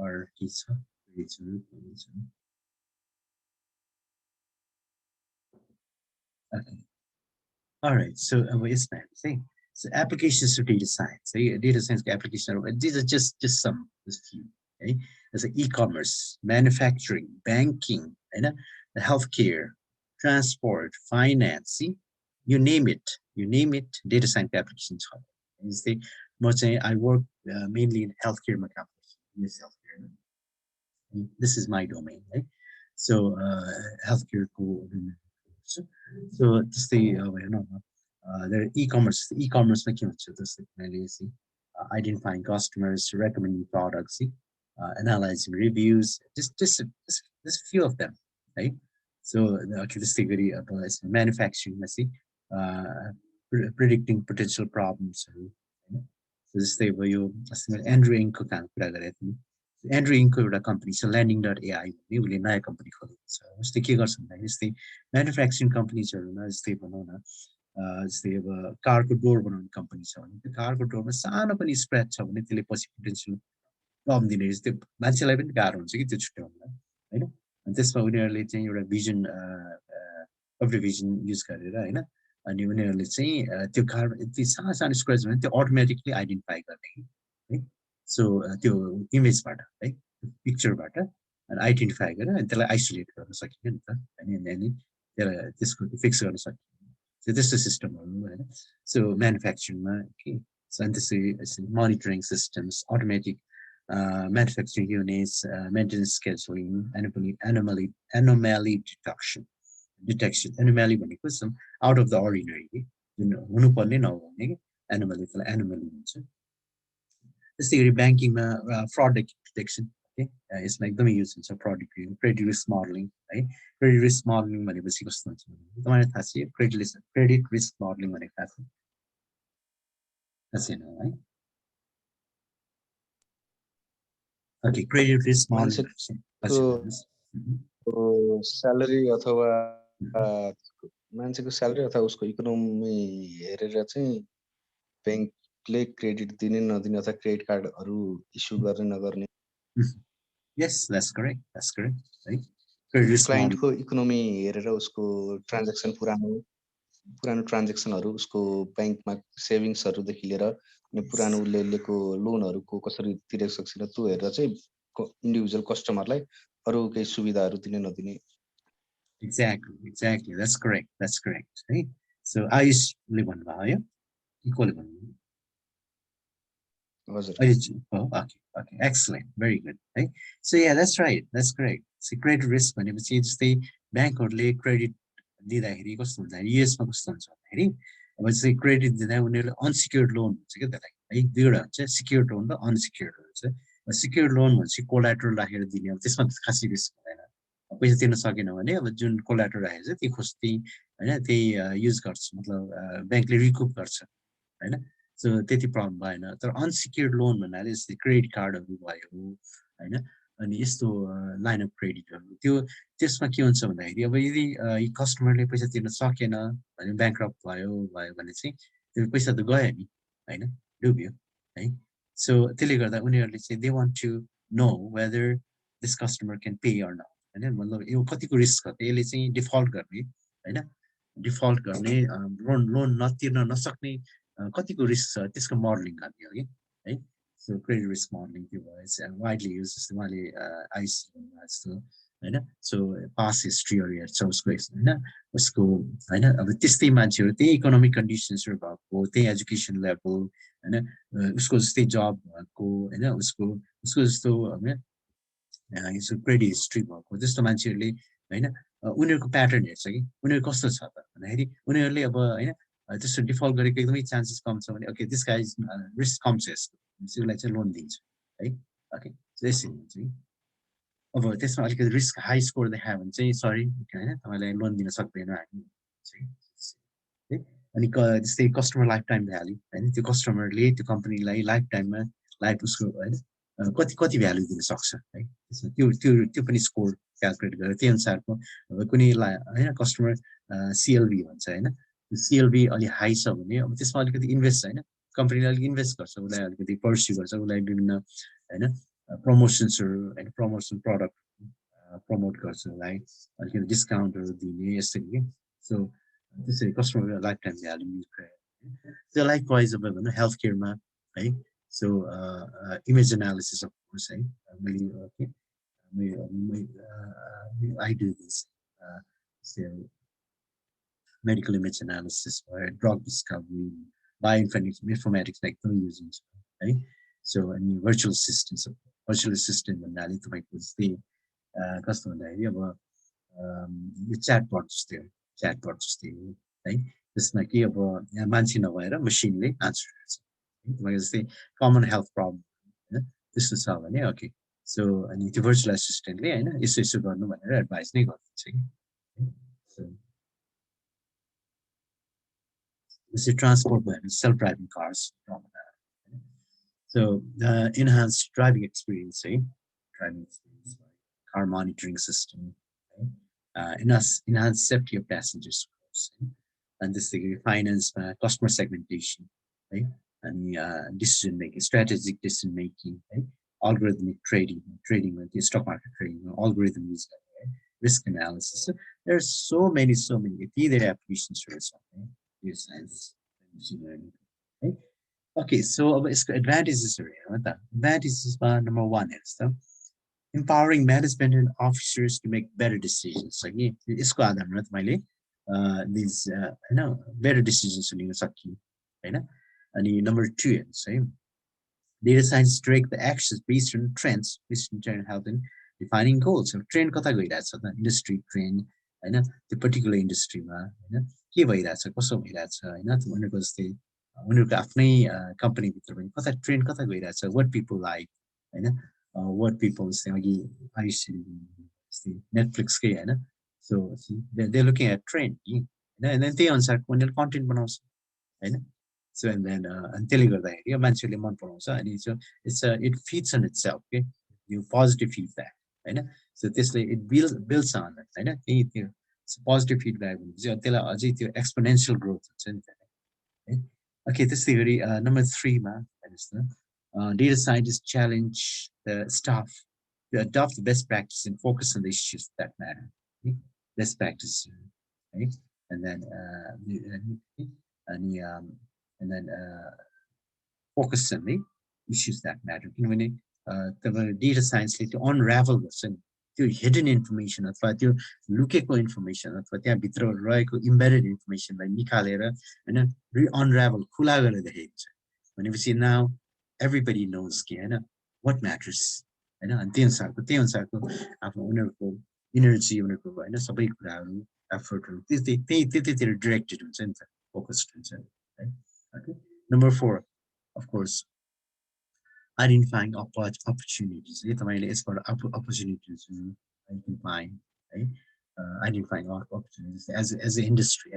or के छ okay all right so यसमा चाहिँ so applications of data science data science application these are just some few okay as e-commerce manufacturing banking healthcare transport finance you name it data science applications is the most I work mainly in healthcare yes healthcare this is my domain right so healthcare so this the there e-commerce making this identifying customers recommending products analyzing reviews just few of them right so okay this theory about manufacturing predicting potential problems so this thing where you Andrew Inc काम कुरा गरेको थिएँ Andrew Inc एउटा company छ landing.ai भन्ने उले नयाँ company खोलेको छ जस्तै के गर्छ भन्दाखेरि जस्तै म्यानुफ्याक्चरिङ कम्पनीजहरुमा जस्तै भनौं न जस्तै अब कारको डोर बनाउने कम्पनी छ भने त्यो कारको डोरमा सानो पनि स्क्रैच छ भने त्यसले पछि पोटेन्शियल प्रब्लम दिने जस्तै मान्छेलाई पनि गाह्रो हुन्छ कि त्यो छुट्याउन हैन अनि त्यसमा उनीहरुले चाहिँ एउटा भिजन कम्प्युटर भिजन युज गरेर हैन अनि उनीहरुले चाहिँ त्यो कार यति सानो स्क्रैच भने त्यो अटोमेटिकली आइडेन्टिफाई गर्ने है सो त्यो इमेजबाट है पिक्चरबाट अनि आइडेन्टिफाई गरेर अनि त्यसलाई आइसोलेट गर्न सकिन्छ नि त अनि त्यसलाई त्यसको फिक्स गर्न सकिन्छ so त्यस्तो सिस्टमहरु हैन सो म्यानुफ्याक्चरिङमा के so त्यसै monitoring systems automatic manufacturing units maintenance scheduling anomaly detection anomaly भनेको some out of the ordinary जुन हुनुपर्ने नहुने anomaly त्यसलाई anomaly भन्छ त्यस्तै गरी ब्याङ्किङमा fraud detection okay यसमा एकदमै युज हुन्छ fraud detection credit risk modeling है credit risk modeling भनेपछि कस्तो हुन्छ तपाईलाई थाहा छ credit risk modeling भनेको थाहा छ छैन है okay credit risk modeling salary अथवा मान्छेको salary अथवा उसको इकोनोमी हेरेर चाहिँ बैंकले क्रेडिट दिने नदिने अथवा क्रेडिट कार्डहरु इस्यु गर्ने नगर्ने yes that's correct right क्लाइन्टको इकोनोमी हेरेर उसको ट्रान्ज्याक्सन पुरानो ट्रान्ज्याक्सनहरु उसको बैंकमा सेभिङ्सहरु देखि लिएर अनि पुरानो उले लिएको लोनहरुको कसरी तिर्न सक्छ त्यो हेरेर चाहिँ इन्डिभिजुअल कस्टमरलाई अरु केही सुविधाहरु दिने नदिने Exactly. That's correct. Right? So Ayush भन्नुभयो equally भन्नुभयो हजुर Okay, excellent, very good. Right? So yeah, that's right, that's correct. So credit risk भनेपछि जस्तै ब्याङ्कहरुले क्रेडिट दिँदाखेरि कस्तो हुन्छ युएसमा कस्तो हुन्छ भन्दाखेरि अब चाहिँ क्रेडिट दिँदा उनीहरुले अनसिक्योर्ड लोन हुन्छ के त्यसलाई है दुईवटा हुन्छ सिक्योर्ड लोन र अनसिक्योर्ड हुन्छ सिक्योर्ड लोन भनेपछि कोलाटरल राखेर दिने अब त्यसमा खासै रिस्क हुँदैन पैसा तिर्न सकेन भने अब जुन कोलाटरल राखेको छ त्यो खोज्दै हैन त्यही युज गर्छ मतलब ब्याङ्कले रिकुप गर्छ हैन सो त्यति प्रब्लम भएन तर अनसिक्योर्ड लोन भन्नाले जस्तै क्रेडिट कार्डहरु भयो हैन अनि यस्तो लाइन अफ क्रेडिटहरु त्यसमा के हुन्छ भन्दाखेरि अब यदि कस्टमरले पैसा तिर्न सकेन भने ब्याङ्क्रप्ट भयो भने चाहिँ त्यो पैसा त गयो नि हैन डुब्यो है सो त्यसले गर्दा उनीहरुले चाहिँ they want to know whether this customer can pay or not हैन मतलब यो कतिको रिस्क हो त्यसले चाहिँ डिफल्ट गर्ने हैन डिफल्ट गर्ने लोन नतिर्न नसक्ने कतिको रिस्क छ त्यसको मोडलिङ गर्ने हो कि है सो क्रेडिट रिस्क मोडलिङ त्यो भयो वाइडली युज जस्तो उहाँले आइस जस्तो हैन सो पास हिस्ट्रीहरु हेर्छ उसको हैन उसको हैन अब त्यस्तै मान्छेहरु त्यही इकोनोमिक कन्डिसन्सहरु भएको त्यही एजुकेसन लेभल हैन उसको जस्तै जब भएको हैन उसको जस्तो हैन यसो क्रेडिट हिस्ट्री भएको त्यस्तो मान्छेहरुले हैन उनीहरुको प्याटर्न हेर्छ कि उनीहरु कस्तो छ त भन्दाखेरि उनीहरुले अब हैन त्यस्तो डिफल्ट गरेको एकदमै चान्सेस कम छ भने ओके दिस गाइज रिस्क कम छ यसको उसलाई चाहिँ लोन दिन्छ है ओके त्यसै हुन्छ कि अब त्यसमा अलिकति रिस्क हाई स्कोर देखायो भने चाहिँ सरी हैन तपाईलाई लोन दिन सक्दैन हामी है अनि जस्तै कस्टमर लाइफ टाइम भ्याल्यु हैन त्यो कस्टमरले त्यो कम्पनीलाई लाइफ टाइममा लाइफ उसको हैन कति भ्यालु दिन सक्छ है त्यो पनि स्कोर क्याल्कुलेट गरेर त्यही अनुसारको अब कुनै हैन कस्टमर सीएलभी भन्छ हैन सीएलभी अलि हाई छ भने अब त्यसमा अलिकति इन्भेस्ट हैन कम्पनीले अलिक इन्भेस्ट गर्छ उसलाई अलिकति पर्स्यु गर्छ उसलाई विभिन्न हैन प्रमोसन्सहरु हैन प्रमोसन प्रडक्ट प्रमोट गर्छ उसलाई अलिकति डिस्काउन्टहरु दिने यसरी के सो त्यसरी कस्टमर लाइफ टाइम भ्यालु त्यो लाइक वाइज अब भन्नु हेल्थ केयरमा है so image analysis of course है मैले I do this medical image analysis or drug discovery, bioinformatics like using right. So any virtual assistant भन्नाले तपाईको जस्तै कस्तो भन्दाखेरि अब यो च्याटबट जस्तै हो है त्यसमा के अब यहाँ मान्छे नभएर मसिनले आन्सर गर्छ तपाईको जस्तै कमन हेल्थ प्रब्लम हैन त्यस्तो छ भने ओके सो अनि त्यो भर्चुअल एसिस्टेन्टले हैन यसो गर्नु भनेर एडभाइस नै गरिदिन्छ कि this is transport by self-driving cars. So enhanced driving experience, car monitoring system, enhanced safety of passengers, of course, and this thing finance, customer segmentation, right? And decision making, strategic decision making, right? Algorithmic trading with the stock market trading, algorithms, risk analysis. So there's so many either applications for something. Science, machine learning. Okay, okay, so advantages are advantages number one is empowering management and officers to make better decisions. Like these better decisions in and number two is data science direct the actions based on trends, which in turn help in defining goals. So trend kata गइरहेछ त industry trend हैन त्यो particular इन्डस्ट्रीमा हैन के भइरहेछ कसो भइरहेछ हैन उनीहरुको जस्तै उनीहरुको आफ्नै कम्पनीभित्र पनि कता ट्रेन्ड कता गइरहेछ व्हाट पिपल लाइक हैन व्हाट पिपल जस्तै अघि जस्तै नेटफ्लिक्सकै हैन so they looking at trend हैन त्यही अनुसारको उनीहरुले कन्टेन्ट बनाउँछ हैन सो एन्ड देन अनि त्यसले गर्दाखेरि मान्छेले मन पराउँछ अनि so it feeds on itself के यो पोजिटिभ फिडब्याक हैन सो त्यसले इट बिल्ड्स अन हैन त्यही त्यो पोजिटिभ फिडब्याक भनेपछि त्यसलाई अझै त्यो एक्सपोनेन्शियल ग्रोथ हुन्छ नि त है ओके त्यस्तै गरी नम्बर 3 मा हेर्नुस् न data scientists challenge the staff to adopt the best practice and focus on the issues that matter. Okay? Best practice, right? And then focus on the issues that matter. किनभने data science ले त्यो unravel गर्छ नि त्यो hidden information अथवा त्यो लुकेको information अथवा त्यहाँ भित्र रहेको embedded information लाई निकालेर हैन unravel खुला गरेर देखाएको छ भनेपछि now everybody knows कि हैन what matters हैन अनि त्यही अनुसारको आफ्नो उनीहरुको इनर्जी उनीहरुको हैन सबै कुराहरु एफर्टहरु त्यतिर डाइरेक्टेड हुन्छ नि त फोकस्ड हुन्छ है okay number 4 of course identifying opportunities है तपाईले यसबाट opportunities you can find right identifying opportunities as an industry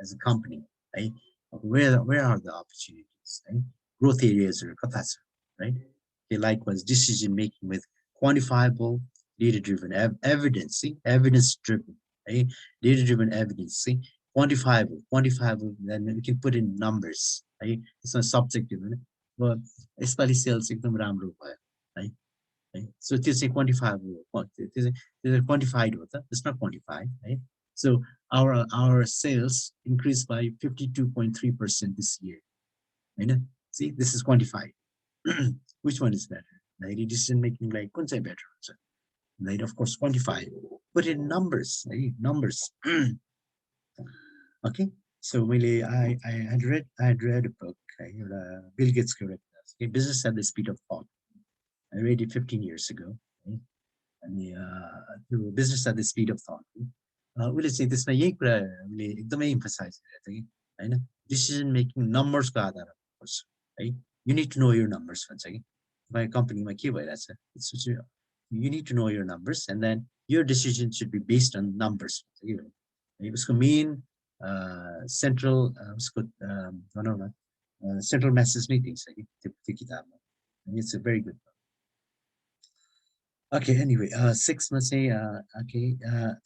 as a company right where are the opportunities right growth areas are kata cha right okay likewise decision making with quantifiable data driven evidence driven right data driven evidence see quantifiable then we can put in numbers right it's not subjective right? But यसपालि sales एकदम राम्रो भयो है so त्यो चाहिँ quantifiable त्यो चाहिँ quantified हो त it's not quantified right so our sales increased by 52.3% this year हैन see this is quantified which one is better the decision making like कुन चाहिँ better हुन्छ right of course quantified put in numbers right numbers okay so really I had read a book Bill Gates correct okay business at the speed of thought I read it 15 years ago okay? And business at the speed of thought उसले चाहिँ त्यसमा यही कुरा उसले एकदमै emphasize गरेको थियो कि हैन decision making numbers को आधारमा गर्छ है you need to know your numbers भन्छ कि तपाईको कम्पनीमा के भइराछ you need to know your numbers and then your decision should be based on numbers उसको main central उसको भनौं न central message नै त्यही छ कि त्यो किताबमा it's a very good book okay anyway 6 मा चाहिँ okay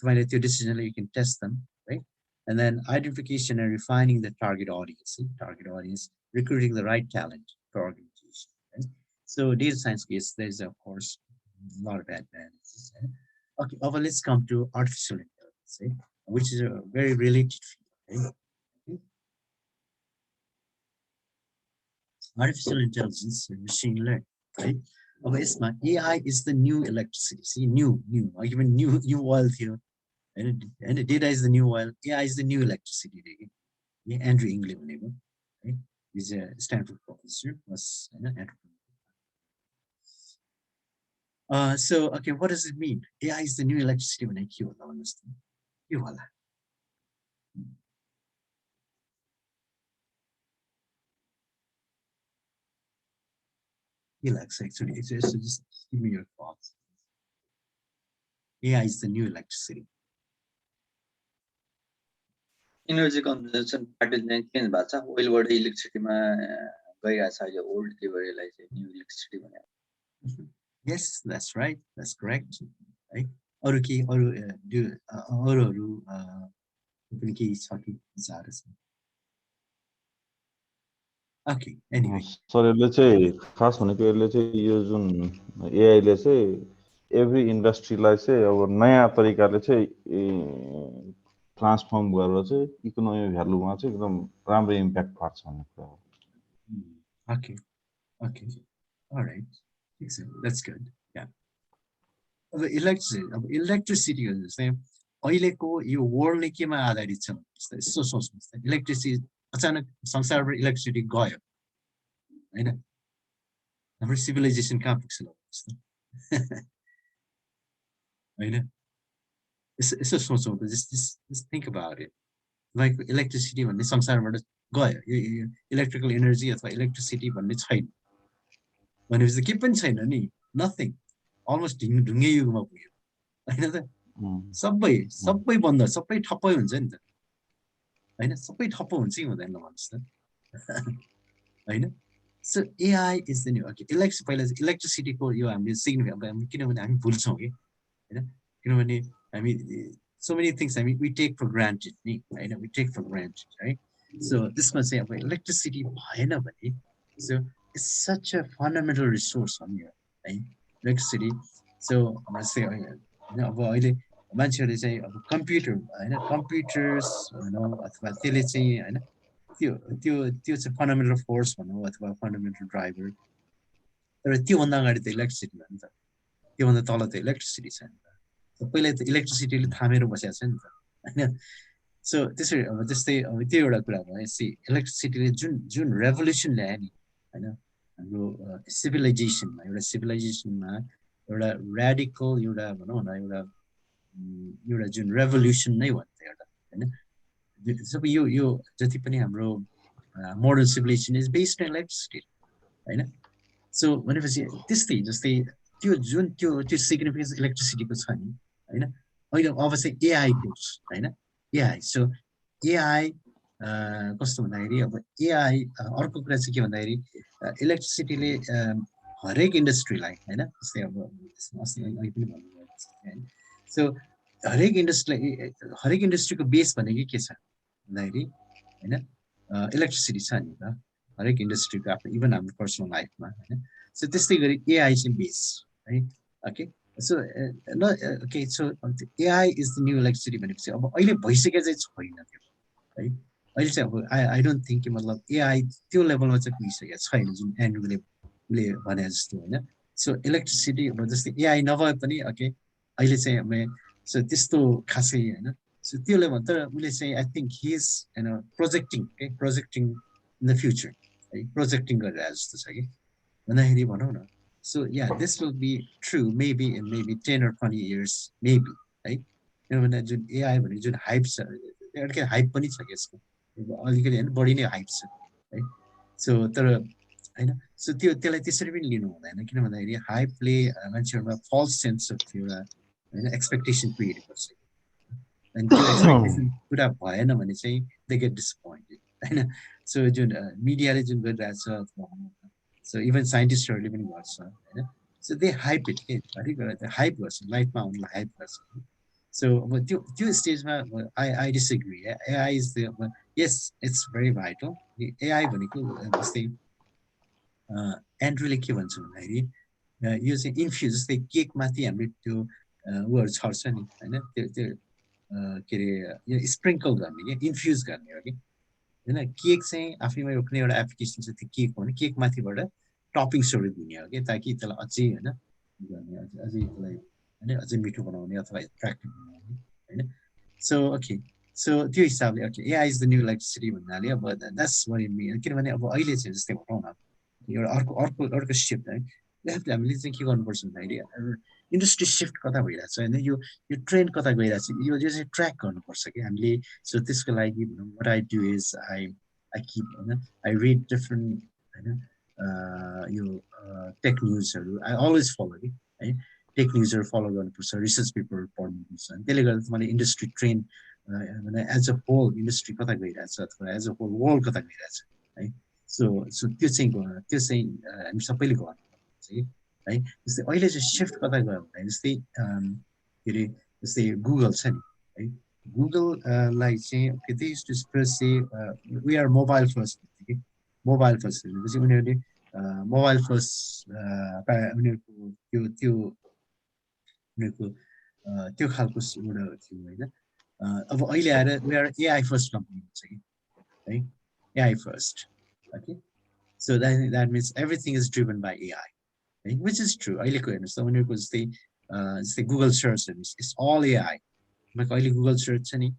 तपाईले त्यो decision you can test them right and then identification and refining the target audience recruiting the right talent for organization right? So data science case there's of course a lot of advantages right? Okay let's come to artificial intelligence right? Which is a very related field right? Okay. Artificial intelligence and machine learning right AI is the new electricity see new even new oil here and data is the new oil AI is the new electricity Andrew England right he's a Stanford professor was so okay what does it mean AI is the new electricity when I kill understand you wala actually just give me your thoughts AI is the new electricity energy consumption pattern change भएको छ ओइलबाट इलेक्ट्रिसिटीमा गइरहेको छ अहिले old के भएर यसलाई चाहिँ new electricity भनेको yes that's right that's correct right अरु के अरुहरु पनि के छ कि विचार छ okay anyway सर यसले चाहिँ खास भनेको यसले चाहिँ यो जुन एआई ले चाहिँ एभ्री इन्डस्ट्रीलाई चाहिँ अब नयाँ तरिकाले चाहिँ ट्रान्सफर्म गरेर चाहिँ इकोनोमिक भ्यालुमा चाहिँ एकदम राम्रो इम्प्याक्ट पार्छ भन्ने कुरा हो okay all right that's good yeah अब इलेक्ट्रिसिटी चाहिँ अहिलेको यो वर्ल्डले केमा आधारित छ यसो सोच्नुस् त इलेक्ट्रिसिटी अचानक संसारबाट इलेक्ट्रिसिटी गयो हैन हाम्रो सिभिलाइजेसन कहाँ पुग्छ हैन यसो सोचौँ त just think about it like electricity भन्ने संसारबाट गयो यो इलेक्ट्रिकल एनर्जी अथवा इलेक्ट्रिसिटी भन्ने छैन भनेपछि के पनि छैन नि नथिङ अलमोस्ट ढुङ्गे युगमा पुग्यो हैन त सबै बन्द सबै ठप्पै हुन्छ नि त हैन सबै ठप्प हुन्छ कि हुँदैन भन्नुस् त हैन so AI is the new okay electricity को यो हामीले सिग्निफिकेन्ट किनभने हामी भुल्छौँ के हैन किनभने हामी so many things I mean we take for granted right we take for granted right so this must say electricity bhayena bhane so it's such a fundamental resource on here right electricity so I must say अब अहिले मान्छेहरुले चाहिँ अब computer हैन computers भनौं अथवा त्यसले चाहिँ हैन त्यो चाहिँ फन्डामेन्टल फोर्स भनौं अथवा फन्डामेन्टल ड्राइभर तर त्योभन्दा अगाडि त इलेक्ट्रिसिटी हो नि त, त्योभन्दा तल त इलेक्ट्रिसिटी छ नि त, पहिला त इलेक्ट्रिसिटीले थामेर बसेको छ नि त होइन। सो त्यसरी अब जस्तै अब त्यो एउटा कुरा भयो, इलेक्ट्रिसिटीले जुन जुन रेभोल्युसन ल्यायो नि होइन हाम्रो सिभिलाइजेसनमा, एउटा ऱ्याडिकल एउटा भनौँ न एउटा जुन रेभोल्युसन नै हो नि त एउटा होइन। सबै यो जति पनि हाम्रो modern civilisation is based on electricity होइन। सो भनेपछि त्यस्तै जस्तै त्यो सिग्निफिकेन्स इलेक्ट्रिसिटीको छ नि होइन। अहिले अब चाहिँ एआईको होइन, एआई। सो एआई कस्तो भन्दाखेरि अब एआई अर्को कुरा चाहिँ के भन्दाखेरि इलेक्ट्रिसिटीले हरेक इन्डस्ट्रीलाई होइन, जस्तै अब अस्ति पनि भन्नुभयो होइन। सो हरेक इन्डस्ट्रीको बेस भनेको के छ भन्दाखेरि होइन इलेक्ट्रिसिटी छ नि त हरेक इन्डस्ट्रीको आफ्नो, इभन हाम्रो पर्सनल लाइफमा होइन। सो त्यस्तै गरी एआई चाहिँ बेस है। Okay so okay so AI is the new electricity भनेपछि अब अहिले भइसकेको चाहिँ छैन त्यो है। अहिले चाहिँ अब आई डोन्ट थिङ्क कि मतलब एआई त्यो लेभलमा चाहिँ पुगिसकेको छैन जुन एन्ड्रुले भने जस्तो होइन। सो इलेक्ट्रिसिटी अब जस्तै एआई नभए पनि ओके अहिले चाहिँ सो त्यस्तो खासै होइन। सो त्यो लेभल तर उसले चाहिँ I think he is projecting in the future है, प्रोजेक्टिङ गरिरहेको जस्तो छ कि भन्दाखेरि भनौँ न। So yeah this will be true maybe in maybe 10 or 20 years maybe है। किनभने जुन एआई भने जुन हाइप छ एउटा हाइप पनि छ यसको अलिकति होइन बढी नै हाइप छ है। सो तर होइन सो त्यसलाई त्यसरी पनि लिनु हुँदैन, किन भन्दाखेरि हाइपले मान्छेहरूमा फल्स सेन्स अफ एउटा होइन एक्सपेक्टेसन क्रिएट गर्छ। अनि त्यो एक्सपेक्टेसन पुरा भएन भने चाहिँ दे गेट डिसपोइन्टेड होइन। सो जुन मिडियाले जुन गरिरहेछ अथवा सो इभन साइन्टिस्टहरूले पनि गर्छ होइन। सो दे हाइप इट के हरेक कुरा हाइप गर्छ, लाइफमा आउनुलाई हाइप गर्छ। सो अब त्यो स्टेजमा I disagree. AI is the yes it's very vital. AI भनेको जस्तै एन्ड्रुले के भन्छ भन्दाखेरि यो चाहिँ इन्फ्युज जस्तै केकमाथि हामीले त्यो उयोहरू छर्छ नि होइन, त्यो के अरे यो स्प्रिङ्कल गर्ने क्या, इन्फ्युज गर्ने हो कि होइन। केक चाहिँ आफैमा कुनै एउटा एप्लिकेसन छ त्यो केक हो भने केक माथिबाट टपिङ्सहरू दिने हो कि ताकि त्यसलाई अझै होइन गर्ने अझै त्यसलाई होइन अझै मिठो बनाउने अथवा एट्र्याक्टिभ बनाउने होइन। सो ओके सो त्यो हिसाबले okay AI is the new electricity भन्नाले अब द्याट्स वाट इट मिन। किनभने अब अहिले चाहिँ जस्तै भनौँ न एउटा अर्को सिफ्ट है हामीले चाहिँ के गर्नुपर्छ भन्दाखेरि इन्डस्ट्री सिफ्ट कता भइरहेको छ होइन, यो ट्रेन्ड कता गइरहेको छ यो चाहिँ ट्र्याक गर्नुपर्छ कि हामीले। सो त्यसको लागि भनौँ what I do is I keep होइन आई रिड डिफ्रेन्ट होइन यो टेक न्युजहरू आई अलवेज फलो कि है। टेक न्युजहरू फलो गर्नुपर्छ, रिसर्च पेपरहरू पढ्नुपर्छ। त्यसले गर्दा मैले industry trend as a whole industry कता गइरहेछ अथवा एज अ होल वर्ल्ड कता गइरहेछ है। सो त्यो चाहिँ हामी सबैले गर्नुपर्छ कि है। जस्तै अहिले चाहिँ सिफ्ट कता गयो भने जस्तै के अरे जस्तै गुगल छ नि है, गुगललाई चाहिँ वी आर मोबाइल फर्स्ट कि मोबाइल फर्स्ट भनेपछि उनीहरूले मोबाइल फर्स्ट उनीहरूको त्यो खालको एउटा थियो होइन। अब अहिले आएर we are AI first company हुन्छ कि है, AI first okay. So that means everything is driven by AI है, विच इज ट्रु। अहिलेको हेर्नुहोस् त उनीहरूको जस्तै गुगल सर्चहरू इट्स अल एआई। तपाईँको अहिले गुगल सर्च छ नि,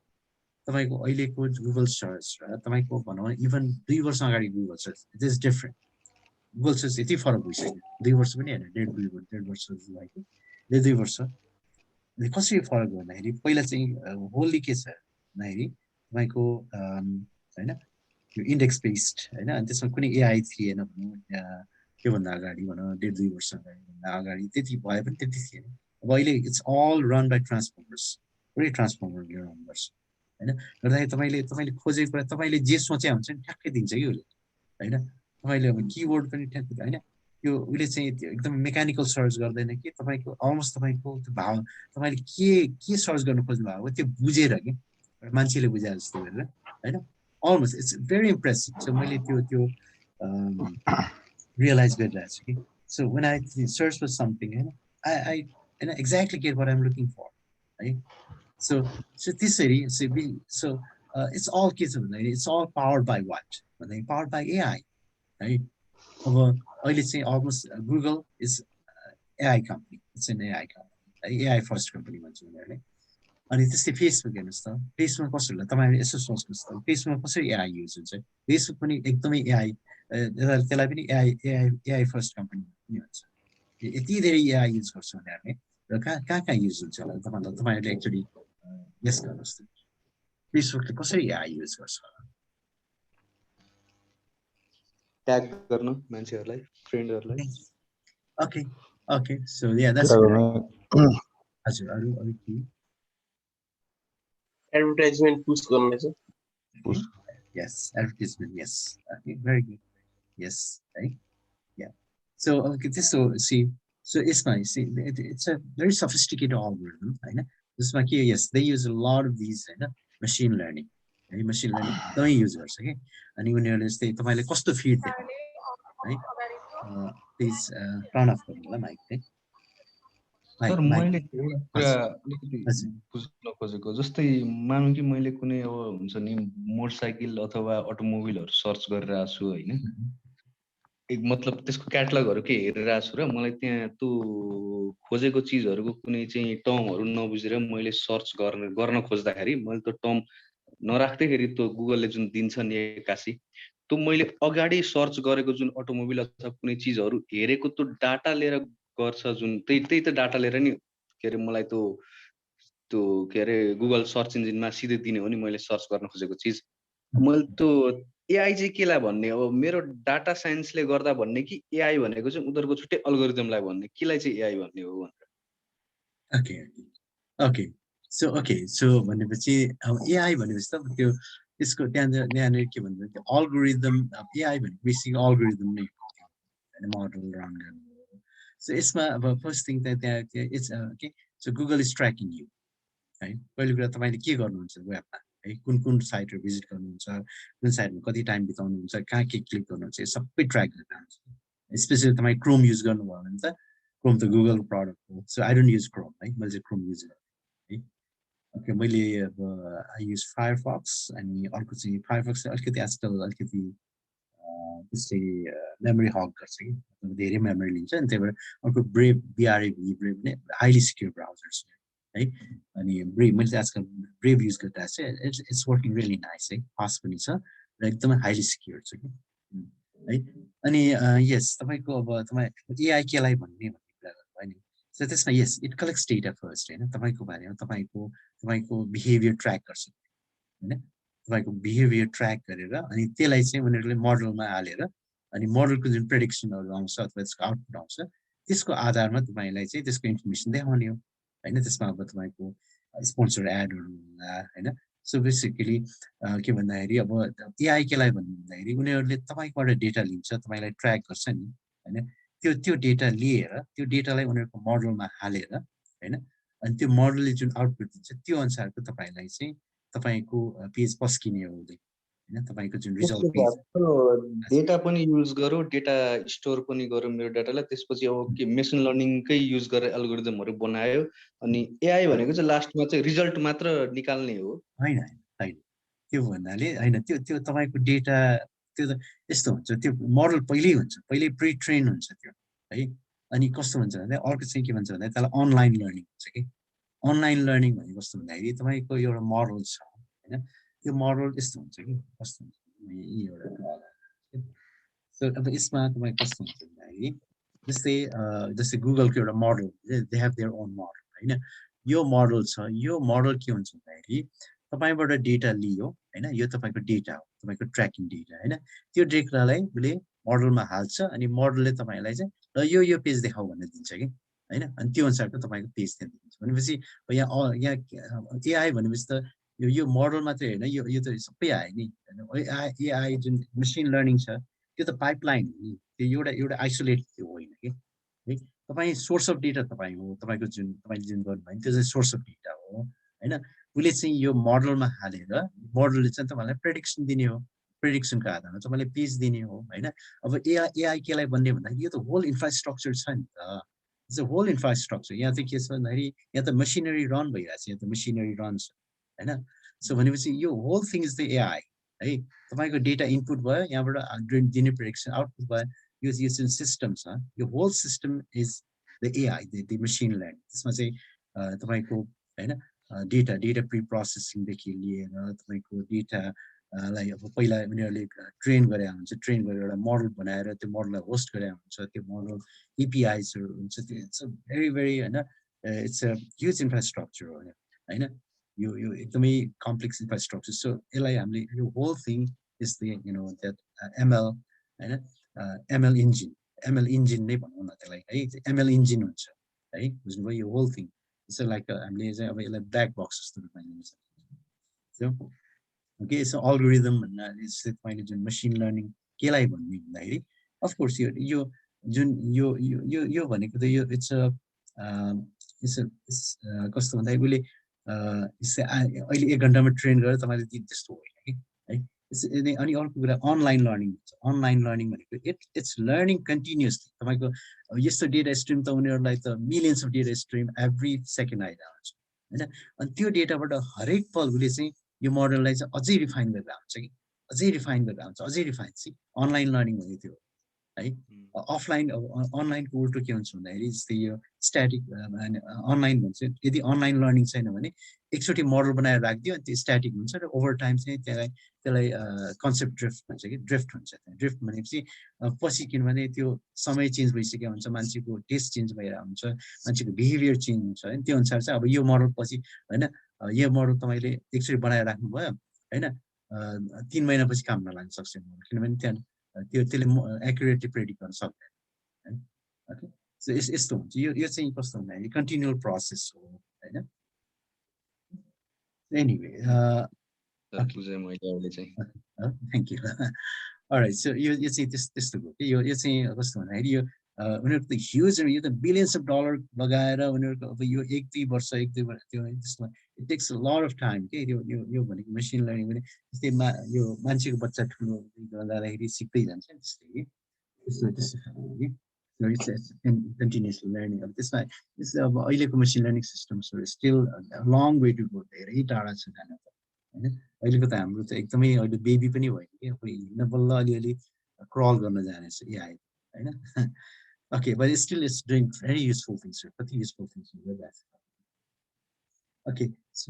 तपाईँको अहिलेको गुगल सर्च र तपाईँको भनौँ न इभन 2 वर्ष अगाडि Google search it is different. Google search यति फरक भइसक्यो, 2 वर्ष पनि होइन, 1.5 वर्ष भएको 2 वर्ष। कसरी फरक भन्दाखेरि पहिला चाहिँ होल्ली के छ भन्दाखेरि तपाईँको होइन यो इन्डेक्स बेस्ड होइन, अनि त्यसमा कुनै एआई थिएन भनौँ त्योभन्दा अगाडि भनौँ 1.5 वर्ष अगाडि त्यति भए पनि त्यति थिएन। अब अहिले इट्स अल रन बाई ट्रान्सफर्मर्स, पुरै ट्रान्सफर्मरले रन गर्छ होइन। गर्दाखेरि तपाईँले खोजेको कुरा तपाईँले जे सोचे हुन्छ नि ठ्याक्कै दिन्छ कि उसले होइन। तपाईँले अब किबोर्ड पनि ठ्याक्कै होइन, यो उसले चाहिँ एकदम मेकानिकल सर्च गर्दैन कि तपाईँको अलमोस्ट तपाईँको त्यो भाव तपाईँले के सर्च गर्नु खोज्नु भएको त्यो बुझेर कि मान्छेले बुझाए जस्तो गरेर होइन। Almost it's very impressive. So मैले त्यो रियलाइज गरिरहेको छु कि so when I search for something होइन आई होइन exactly get what I'm looking for है। सो त्यसरी सो इट्स अल के छ भन्दाखेरि it's all powered by what भन्दाखेरि पावर्ड बाई एआई है। अब अहिले चाहिँ almost Google is AI company. It's an AI company. AI first company भन्छ उनीहरूले। अनि त्यस्तै फेसबुक हेर्नुहोस् त, फेसबुकमा कसरी होला तपाईँहरूले यसो सोच्नुहोस् त, फेसबुकमा कसरी AI युज हुन्छ? फेसबुक पनि एकदमै AI, त्यसलाई पनि AI फर्स्ट कम्पनी पनि भन्छ। यति धेरै AI युज गर्छ उनीहरूले र कहाँ युज हुन्छ होला तपाईँहरूले एक्चुअली गेस गर्नुहोस् त, फेसबुकले कसरी AI युज गर्छ होला? ट्याग गर्न मान्छेहरूलाई, फ्रेन्डहरूलाई। Okay, so yeah, that's हजुर अरु के एडभर्टाइजमेन्ट पुश गर्ने चाहिँ yes, advertisement, yes. Okay, very good. Yes, right? Yeah. So okay, so it's a very sophisticated algorithm, right? Yes, they use a lot of these, machine learning. Machine learning don't use it, okay? And even here is the cost of feed, right? Please turn off the mic. Sir मैले एउटा कुरा अलिकति बुझ्न खोजेको, जस्तै मानौँ कि मैले कुनै अब हुन्छ नि मोटरसाइकल अथवा अटोमोबिलहरू सर्च गरिरहेको छु होइन, एक मतलब त्यसको क्याटलगहरू के हेरिरहेको छु र मलाई त्यहाँ त्यो खोजेको चिजहरूको कुनै चाहिँ टर्महरू नबुझेर मैले सर्च गर्न खोज्दाखेरि मैले त्यो टर्म नराख्दैखेरि त्यो गुगलले जुन दिन्छ नि एक्कासी, त्यो मैले अगाडि सर्च गरेको जुन अटोमोबिल अथवा कुनै चिजहरू हेरेको त्यो डाटा लिएर गर्छ, जुन त्यही त डाटा लिएर नि के अरे मलाई त्यो के अरे गुगल सर्च इन्जिनमा सिधै दिने हो नि मैले सर्च गर्न खोजेको चिज। मैले त्यो एआई चाहिँ केलाई भन्ने हो, मेरो डाटा साइन्सले गर्दा भन्ने कि एआई भनेको चाहिँ उनीहरूको छुट्टै अल्गोरिदमलाई भन्ने, केलाई चाहिँ एआई भन्ने हो भनेर? Okay. So भनेपछि एआई भनेपछि त त्यो त्यसको त्यहाँनिर के भन्छ त्यो अल्गोरिदम, एआई भनेको बेसिक अल्गोरिदम नै हो, मोडल रन गर्नु। सो यसमा अब फर्स्ट थिङ त त्यहाँ it's okay, so Google is tracking you, है। पहिलो कुरा तपाईँले के गर्नुहुन्छ वेबमा, है, कुन साइटहरू भिजिट गर्नुहुन्छ, कुन साइटमा कति टाइम बिताउनुहुन्छ, कहाँ के क्लिक गर्नुहुन्छ, यो सबै ट्र्याक गरेर आउँछ। स्पेसली तपाईँ क्रोम युज गर्नुभयो भने त क्रोम त गुगलको प्रडक्ट हो, so I don't use Chrome, है, मैले चाहिँ क्रोम युज गर्छु, है। ओके, मैले अब आई युज फायरफक्स, अनि अर्को चाहिँ फायरफक्स अलिकति आजकल अलिकति त्यस्तै मेमोरी हग गर्छ कि, धेरै मेमोरी लिन्छ, अनि त्यही भएर अर्को ब्रेभ, ब्रेभ भने हाइली सिक्योर ब्राउजर्स, है। अनि ब्रेभ मैले चाहिँ आजकल ब्रेभ युज गर्दा चाहिँ इट्स वर्किङ रियली नाइस, है, फास्ट पनि छ र एकदमै हाइली सिक्योर छ कि, है। अनि यस, तपाईँको अब तपाईँ एआई केलाई भन्ने कुरा गर्नुभयो नि, सो त्यसमा यस इट कलेक्ट्स डेटा फर्स्ट, होइन, तपाईँको बारेमा तपाईँको बिहेभियर ट्र्याक गर्छ, होइन, तपाईँको बिहेभियर ट्र्याक गरेर अनि त्यसलाई चाहिँ उनीहरूले मोडलमा हालेर अनि मोडलको जुन प्रेडिक्सनहरू आउँछ अथवा त्यसको आउटपुट आउँछ त्यसको आधारमा तपाईँलाई चाहिँ त्यसको इन्फर्मेसन देखाउने हो, होइन। त्यसमा अब तपाईँको स्पोन्सर एडहरू होला, होइन। सो बेसिकली के भन्दाखेरि अब एआई केलाई भन्दाखेरि उनीहरूले तपाईँकोबाट डेटा लिन्छ, तपाईँलाई ट्र्याक गर्छ नि, होइन। त्यो डेटा लिएर त्यो डेटालाई उनीहरूको मोडलमा हालेर, होइन, अनि त्यो मोडलले जुन आउटपुट दिन्छ त्यो अनुसारको तपाईँलाई चाहिँ तपाईँको पेज पस्किने हो, होइन, तपाईँको जुन रिजल्ट पेज। डेटा पनि युज गरौँ, डेटा स्टोर पनि गरौँ मेरो डाटालाई, त्यसपछि अब के मेसिन लर्निङकै युज गरेर एल्गोरिदमहरू बनायो, अनि एआई भनेको चाहिँ लास्टमा चाहिँ रिजल्ट मात्र निकाल्ने हो। होइन, त्यो भन्नाले होइन, त्यो तपाईँको डेटा त्यो त यस्तो हुन्छ, त्यो मोडल पहिल्यै हुन्छ, पहिल्यै प्रि ट्रेन हुन्छ त्यो, है। अनि कस्तो हुन्छ भने अर्को चाहिँ के भन्छ भन्दा त्यसलाई अनलाइन लर्निङ हुन्छ कि। अनलाइन लर्निङ भनेको कस्तो भन्दाखेरि तपाईँको एउटा मोडल छ, होइन, त्यो मोडल यस्तो हुन्छ कि, कस्तो हुन्छ अब यसमा तपाईँ कस्तो हुन्छ भन्दाखेरि जस्तै गुगलको एउटा model, they have their own model, होइन। यो मोडल छ, यो मोडल के हुन्छ भन्दाखेरि तपाईँबाट डेटा लियो, होइन, यो तपाईँको डेटा हो, तपाईँको ट्र्याकिङ डेटा, होइन। त्यो डेटालाई उसले मोडलमा हाल्छ अनि मोडलले तपाईँलाई चाहिँ ल यो पेज देखाऊ भनेर दिन्छ कि, होइन। अनि त्यो अनुसारको तपाईँको पेज त्यहाँ दिन्छ भनेपछि यहाँ एआई भनेपछि त यो मोडल मात्रै होइन, यो त सबै आयो नि, एआई जुन मेसिन लर्निङ छ त्यो त पाइपलाइन हो नि, त्यो एउटा आइसोलेट त्यो होइन कि, है। तपाईँ सोर्स अफ डेटा तपाईँ हो, तपाईँको तपाईँले जुन गर्नुभयो नि त्यो चाहिँ सोर्स अफ डेटा हो, होइन। उसले चाहिँ यो मोडलमा हालेर मोडलले चाहिँ तपाईँलाई प्रेडिक्सन दिने हो, प्रेडिक्सनको आधारमा तपाईँलाई पेज दिने हो, होइन। अब एआई केलाई भन्ने भन्दाखेरि यो त होल इन्फ्रास्ट्रक्चर छ नि त, इट्स अ होल इन्फ्रास्ट्रक्चर। यहाँ चाहिँ के छ भन्दाखेरि यहाँ त मसिनरी रन भइरहेको छ, यहाँ त मसिनरी रन छ, होइन। सो भनेपछि यो whole thing is the AI, है। तपाईँको डेटा इनपुट भयो, यहाँबाट दिने प्रेडिक्सन आउटपुट भयो, जुन सिस्टम छ यो whole system is the AI the machine learning त्यसमा चाहिँ तपाईको हैन डेटा प्री प्रोसेसिङदेखि लिएर तपाईको डेटा लाई अब पहिला उनीहरूले ट्रेन गरे हुन्छ ट्रेन गरेर एउटा मोडल बनाएर त्यो मोडललाई होस्ट गरे हुन्छ त्यो मोडल एपिआईसहरु हुन्छ त्यो इट्स भेरी भेरी हैन इट्स अ ह्युज इन्फ्रास्ट्रक्चर हो हैन यो एकदमै कम्प्लेक्स इन्फ्रास्ट्रक्चर सो यसलाई हामीले यो whole thing is the that ML हैन एमएल इन्जिन नै भनौँ न त्यसलाई है एमएल इन्जिन हुन्छ है बुझ्नुभयो यो होल थिङ इट्स लाइक हामीले चाहिँ अब यसलाई ब्ल्याक बक्स जस्तो रूपमा लिन सक्छौँ okay so algorithm is तपाईँले जुन मसिन लर्निङ केलाई भन्ने भन्दाखेरि अफ कोर्स यो जुन यो भनेको त यो इट्स कस्तो भन्दा उसले अहिले 1 घण्टामा ट्रेन गरेर तपाईले दिन त्यस्तो होइन कि है अनि अर्को कुरा अनलाइन लर्निङ हुन्छ अनलाइन लर्निङ भनेको इट्स लर्निङ कन्टिन्युअसली तपाईको यस्तो डेटा स्ट्रिम त उनीहरूलाई त millions of data stream every second आइरहन्छ हैन अनि त्यो डेटाबाट हरेक पल उसले चाहिँ यो मोडललाई चाहिँ अझै रिफाइन गरेर आउँछ कि अझै रिफाइन चाहिँ अनलाइन लर्निङ हो त्यो है अफलाइन अनलाइनको उल्टो के हुन्छ भन्दाखेरि जस्तै यो स्ट्याटिक अनलाइन भन्छ यदि अनलाइन लर्निङ छैन भने एकचोटि मोडल बनाएर राखिदियो अनि त्यो स्ट्याटिक हुन्छ र ओभर टाइम चाहिँ त्यसलाई कन्सेप्ट ड्रिफ्ट भन्छ कि ड्रिफ्ट हुन्छ ड्रिफ्ट भनेपछि पछि किनभने त्यो समय चेन्ज भइसकेको हुन्छ मान्छेको टेस्ट चेन्ज भएर हुन्छ मान्छेको बिहेभियर चेन्ज हुन्छ हैन त्यो अनुसार चाहिँ अब यो मोडल पछि हैन यो मोडल तपाईले एकचोटि बनाएर राख्नुभयो हैन 3 महिनापछि काम नलाग्न सक्छ किनभने त्यहाँ त्यसले एक्युरेटली प्रेडिक्ट गर्न सक्दैन हैन ओके सो यस्तो हुन्छ यो चाहिँ कस्तो भन्दाखेरि कन्टिन्युअल प्रोसेस हो हैन anyway thank you all right so यो चाहिँ त्यस्तो हो कि यो चाहिँ कस्तो भन्दाखेरि यो उनीहरूको त ह्युज यो त बिलियन्स अफ डलर लगाएर उनीहरूको अब यो 1-2 वर्ष त्यो त्यसमा it takes a lot of time के यो भनेको मसिन लर्निङ भने जस्तै यो मान्छेको बच्चा ठुलो गर्दाखेरि सिक्दै जान्छ त्यस्तै कन्टिन्युअस लर्निङ अब त्यसमा अब अहिलेको मसिन लर्निङ सिस्टम्सहरू still long way to go धेरै टाढा छ जान त हैन अहिलेको त हाम्रो त एकदमै अहिले बेबी पनि होइन कि अब हिँड्न बल्ल अलिअलि क्रल गर्न जानेछ एआई हैन okay but still it's doing very useful things pretty useful things with that okay so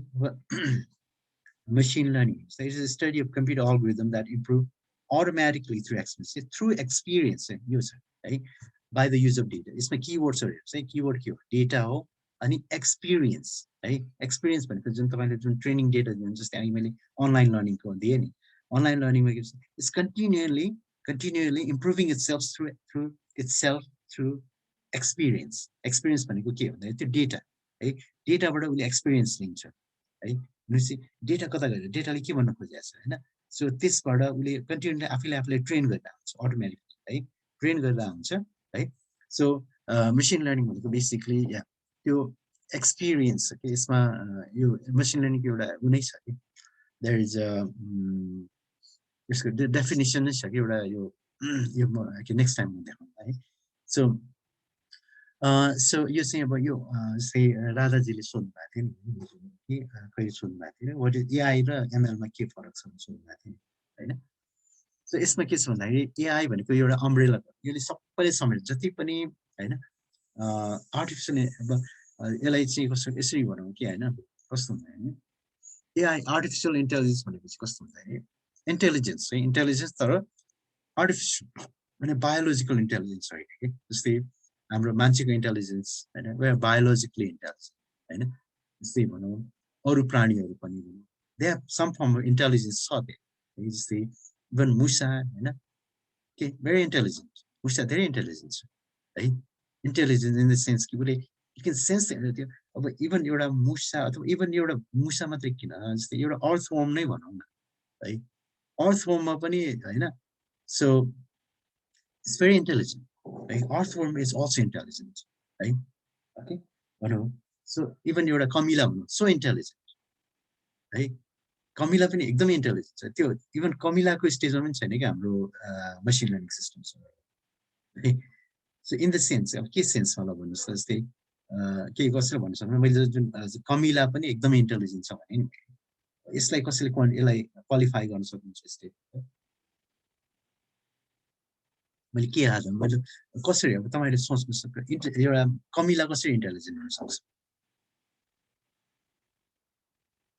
machine learning so it is a study of computer algorithm that improve automatically through experience user right by the use of data it's my keywords are say keyword data ho ani experience right experience भनेको जुन तपाईले जुन training data जुन जस्तै हामी मैले online learning को दिए नि अनलाइन लर्निङ मा it's continually improving itself through experience भनेको के भन्दा त्यो डेटा है डेटाबाट उले एक्सपिरियन्स लिन्छ है भनेपछि डेटा कता गएर डेटाले के भन्न खोजेको छ हैन सो त्यसबाट उले कन्टिन्युअली आफैले ट्रेन गर्दा हुन्छ अटोमेटिकली है ट्रेन गर्दा हुन्छ है सो मसिन लर्निङ भनेको बेसिकली त्यो एक्सपिरियन्स के यसमा यो मसिन लर्निङ एउटा उनै छ कि देयर इज अ यसको डेफिनेसन नै छ कि एउटा यो नेक्स्ट टाइम देखाउँदा है सो यो चाहिँ अब यो जस्तै राधाजीले सोध्नु भएको थियो नि कि कहिले सोध्नु भएको थियो वाट इज एआई र एमएलमा के फरक छ सोध्नु भएको थियो हैन सो यसमा के छ भन्दाखेरि एआई भनेको एउटा अम्ब्रेला यसले सबैले समेट जति पनि हैन आर्टिफिसियल अब यसलाई चाहिँ कस्तो यसरी भनौँ कि हैन कस्तो भन्दाखेरि एआई आर्टिफिसियल इन्टेलिजेन्स भनेपछि कस्तो भन्दाखेरि इन्टेलिजेन्स तर आर्टिफिसियल भने बायोलोजिकल इन्टेलिजेन्स होइन कि जस्तै हाम्रो मान्छेको इन्टेलिजेन्स हैन बायोलोजिकली इन्टेलिजेन्स हैन जस्तै भनौँ अरू प्राणीहरू पनि भनौँ they have some form of intelligence छ त्यहाँ जस्तै इभन मुसा हैन के भेरी इन्टेलिजेन्ट मुसा धेरै इन्टेलिजेन्ट छ है इन्टेलिजेन्स इन द सेन्स कि उसले यु क्यान सेन्स त्यो अब इभन एउटा मुसा अथवा इभन एउटा मुसा मात्रै किन जस्तै एउटा अर्थवर्म नै भनौँ न है अर्थवर्ममा पनि हैन so it's very intelligent right? Earthworm is also intelligent, right? Okay, so even एउटा कमिला भनौँ so intelligent, right? कमिला पनि एकदमै इन्टेलिजेन्ट छ त्यो इभन कमिलाको स्टेजमा पनि छैन कि हाम्रो मसिन लर्निङ सिस्टम छ सो इन द सेन्स अब के सेन्समा ल भन्नुहोस् त जस्तै के कसरी भन्न सक्नु मैले जुन कमिला पनि एकदमै इन्टेलिजेन्ट छ भने नि यसलाई कसैले यसलाई क्वालिफाई गर्न सक्नुहुन्छ स्टेट मैले के आज मैले कसरी अब तपाईले सोच्नुस् एउटा कमिला कसरी इन्टेलिजेन्ट हुन सक्छ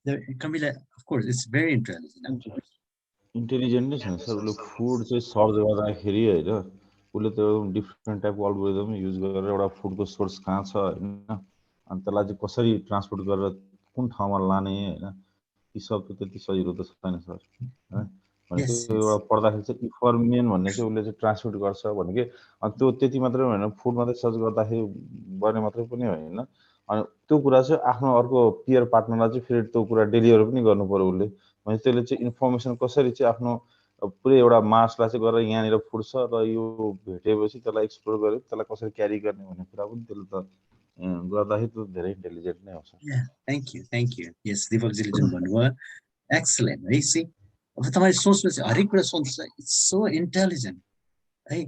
कमिला of course it's very intelligent intelligent नै छैन सर उसले फुड चाहिँ सर्च गर्दाखेरि होइन उसले त्यो डिफ्रेन्ट टाइपको अल्गोरिदम युज गरेर एउटा फुडको सोर्स कहाँ छ होइन अनि त्यसलाई चाहिँ कसरी ट्रान्सपोर्ट गरेर कुन ठाउँमा लाने होइन ती सब त्यति सजिलो त छैन सर भनेको एउटा पढ्दाखेरि चाहिँ इन्फर्मेन भन्ने चाहिँ उसले चाहिँ ट्रान्समिट गर्छ भनेकै अनि त्यो त्यति मात्रै होइन फुड मात्रै सर्च गर्दाखेरि गर्ने मात्रै पनि होइन अनि त्यो कुरा चाहिँ आफ्नो अर्को पियर पार्टनरलाई चाहिँ फेरि त्यो कुरा डेलिभर पनि गर्नु पर्यो उसले भने त्यसले चाहिँ इन्फर्मेसन कसरी चाहिँ आफ्नो पुरै एउटा मासलाई चाहिँ गरेर यहाँनिर फुड छ र यो भेटेपछि त्यसलाई एक्सप्लोर गर्यो त्यसलाई कसरी क्यारी गर्ने भन्ने कुरा पनि त्यसले त गर्दाखेरि त्यो धेरै इन्टेलिजेन्ट नै हो सर थ्याङ्क यू यस दिपकजीले जुन भन्नुभयो एक्सलेन्ट है सी अब तपाईँ सोच्नुहोस् हरेक कुरा सोच्नुहोस् इट्स सो इन्टेलिजेन्ट है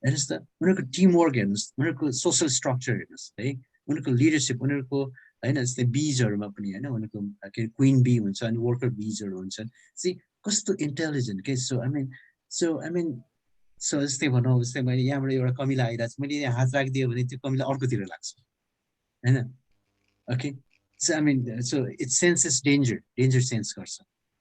हेर्नुहोस् त उनीहरूको टिमवर्क हेर्नुहोस् उनीहरूको सोसल स्ट्रक्चर हेर्नुहोस् है उनीहरूको लिडरसिप उनीहरूको होइन जस्तै बीजहरूमा पनि होइन उनीहरूको के अरे क्विन बी हुन्छ अनि वर्कर बीजहरू हुन्छन् सी कस्तो इन्टेलिजेन्ट के सो आई मिन सो जस्तै भनौँ जस्तै मैले यहाँबाट एउटा कमिला आइरहेको छ मैले यहाँ हात राखिदियो भने त्यो कमिला अर्कोतिर लाग्छ होइन okay so I mean so it's senses danger sense गर्छ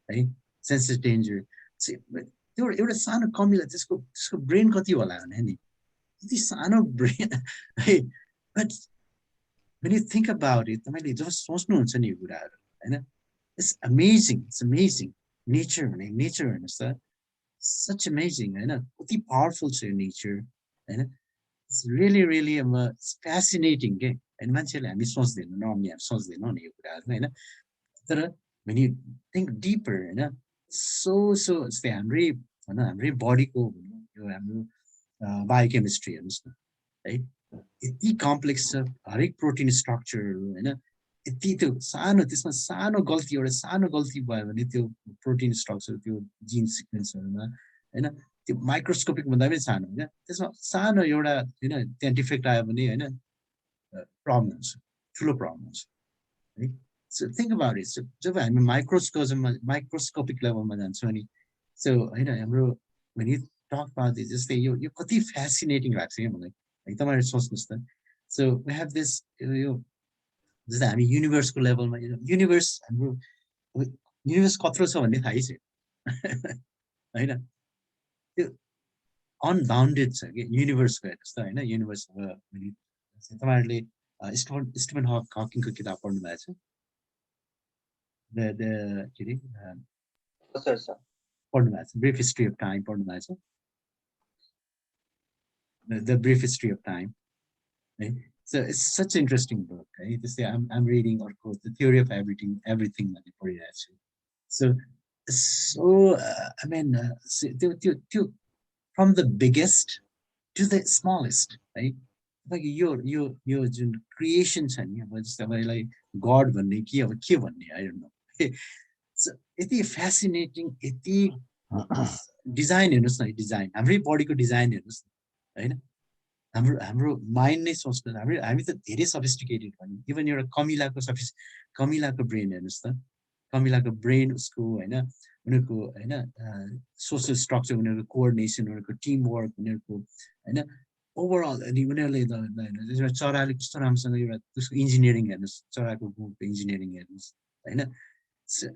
है सेन्सेस डेन्जर त्यो एउटा सानो कमिला त्यसको ब्रेन कति होला भने नि त्यति सानो ब्रेन है but when you think about it तपाईले जब सोच्नुहुन्छ नि यो कुराहरू हैन इट्स अमेजिङ नेचर हेर्नुहोस् त सच अमेजिङ हैन कति पावरफुल छ यो नेचर हैन इट्स रियली फ्यासिनेटिङ के हैन मान्छेले हामी सोच्दैनौँ नर्मली हामी सोच्दैनौँ नि यो कुराहरू हैन तर when you think deeper हैन सो जस्तै हाम्रै बडीको यो हाम्रो बायोकेमिस्ट्री हेर्नुहोस् न है यति कम्प्लेक्स छ हरेक प्रोटिन स्ट्रक्चरहरू होइन यति त्यो सानो त्यसमा सानो गल्ती भयो भने त्यो प्रोटिन स्ट्रक्चर त्यो जिन सिक्वेन्सहरूमा होइन त्यो माइक्रोस्कोपिक भन्दा पनि सानो होइन त्यसमा सानो एउटा होइन त्यहाँ डिफेक्ट आयो भने होइन प्रब्लम हुन्छ ठुलो प्रब्लम हुन्छ है so think about it so जब हामी माइक्रोस्कोपिक लेभलमा जान्छौँ नि सो होइन हाम्रो भने टक अबाउट दिस जस्तै यो कति फ्यासिनेटिङ लाग्छ क्या मलाई तपाईँहरू सोच्नुहोस् त सो वी हेभ दिस यो जस्तै हामी युनिभर्सको लेभलमा युनिभर्स हाम्रो युनिभर्स कत्रो छ भन्ने थाहै छैन होइन त्यो अनबाउन्डेड छ कि युनिभर्सको हेर्नुहोस् त होइन युनिभर्स तपाईँहरूले स्टिफन हकिङको किताब पढ्नु भएको छ के अरे पढ्नु भएको छ ब्रिफ हिस्ट्री अफ टाइम पढ्नु भएको छ The Brief History of Time. Right? So it's such an interesting book. Right? I'm reading or quote The Theory of Everything that they put it actually. So I mean, from the biggest to the smallest, right? Like your creation छ नि अब जस्तै तपाईँलाई God भन्ने कि अब के भन्ने I don't know. So यति fascinating यति डिजाइन हेर्नुहोस् न डिजाइन हाम्रै बडीको डिजाइन हेर्नुहोस् होइन हाम्रो माइन्ड नै सोच्नु हामी त धेरै सफिस्टिकेटेड भनौँ इभन एउटा कमिलाको ब्रेन हेर्नुहोस् त कमिलाको ब्रेन उसको होइन उनीहरूको होइन सोसल स्ट्रक्चर उनीहरूको कोअर्डिनेसन उनीहरूको टिमवर्क उनीहरूको होइन ओभरअल अनि उनीहरूले चराले कस्तो राम्रोसँग एउटा त्यसको इन्जिनियरिङ हेर्नुहोस् चराको गुणको इन्जिनियरिङ हेर्नुहोस् होइन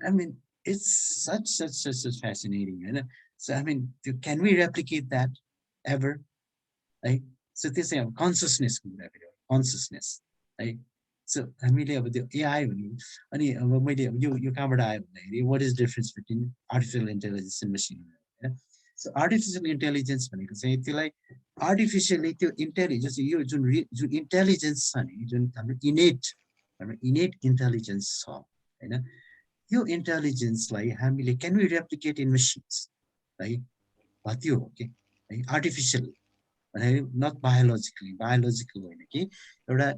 I mean it's such fascinating होइन सो आई मिन त्यो can we replicate that ever है सो त्यो चाहिँ अब कन्सियसनेसको कुरा फेरि कन्सियसनेस है सो हामीले अब त्यो एआई भन्ने अनि अब मैले अब यो कहाँबाट आयो भन्दाखेरि what is difference between artificial intelligence and machine होइन सो आर्टिफिसियल इन्टेलिजेन्स भनेको चाहिँ त्यसलाई आर्टिफिसियली त्यो इन्टेलिजेन्स यो जुन इन्टेलिजेन्स छ नि जुन हाम्रो इनेट इन्टेलिजेन्स छ होइन त्यो इन्टेलिजेन्सलाई हामीले can we replicate in machines है त्यो हो कि है आर्टिफिसियली नट बायोलोजिकल होइन कि एउटा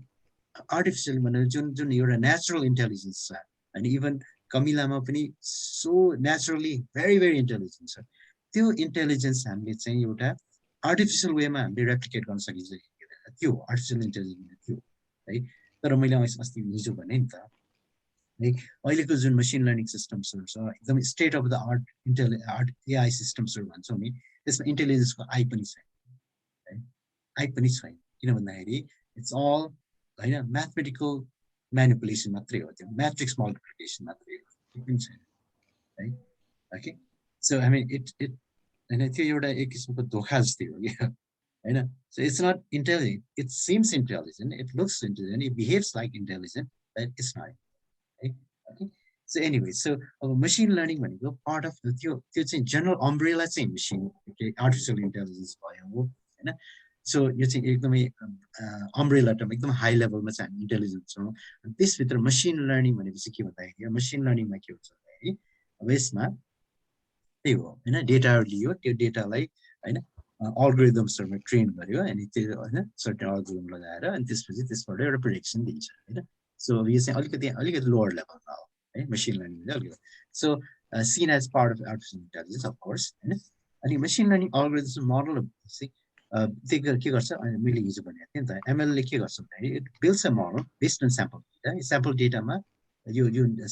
आर्टिफिसियल भने जुन एउटा नेचुरल इन्टेलिजेन्स छ होइन इभन कमिलामा पनि सो नेचुरली भेरी इन्टेलिजेन्स छ त्यो इन्टेलिजेन्स हामीले चाहिँ एउटा आर्टिफिसियल वेमा हामीले रेप्लिकेट गर्न सकिन्छ त्यो आर्टिफिसियल इन्टेलिजेन्स त्यो है तर मैले अस्ति हिजो भने नि त है अहिलेको जुन मसिन लर्निङ सिस्टम्सहरू छ एकदम state of the art AI सिस्टम्सहरू भन्छौँ नि त्यसमा इन्टेलिजेन्सको आई पनि छ आइ पनि छैन किन भन्दाखेरि इट्स अल हैन म्याथमेटिकल म्यानिपुलेसन मात्रै हो त्यो म्याट्रिक्स मल्टिप्लिकेसन मात्रै हो त्यो पनि छैन है okay so I mean it हैन त्यो एउटा एक किसिमको धोखा जस्तै हो क्या हैन so it's not intelligent it seems intelligent it looks intelligent it behaves like intelligent but it's not है ओके सो एनीवे सो अब मसिन लर्निङ भनेको पार्ट अफ त्यो चाहिँ जनरल अम्ब्रेला चाहिँ मसिन आर्टिफिसियल इन्टेलिजेन्स भयो हैन सो यो चाहिँ एकदमै अम्ब्रेला टर्म एकदम हाई लेभलमा चाहिँ हामी इन्टेलिजेन्स छौँ त्यसभित्र मसिन लर्निङ भनेपछि के भन्दाखेरि मसिन लर्निङमा के हुन्छ भन्दाखेरि अब यसमा त्यही हो हैन डेटाहरू लियो त्यो डेटालाई हैन अल्गोरिदम्सहरुमा ट्रेन गर्यो अनि त्यो हैन सर्टेन अल्गोरिदम लगाएर अनि त्यसपछि त्यसबाट एउटा प्रेडिक्सन दिन्छ हैन सो यो चाहिँ अलिकति लोअर लेभलमा हो है मसिन लर्निङ चाहिँ अलिकति so seen as part of artificial intelligence of course हैन अनि मसिन लर्निङ अल्गोरिदम्स मोडल चाहिँ के गर्छ मैले हिजो भनेको थिएँ नि त एमएल ले के गर्छ भन्दाखेरि it builds a model based on sample data sample डेटामा यो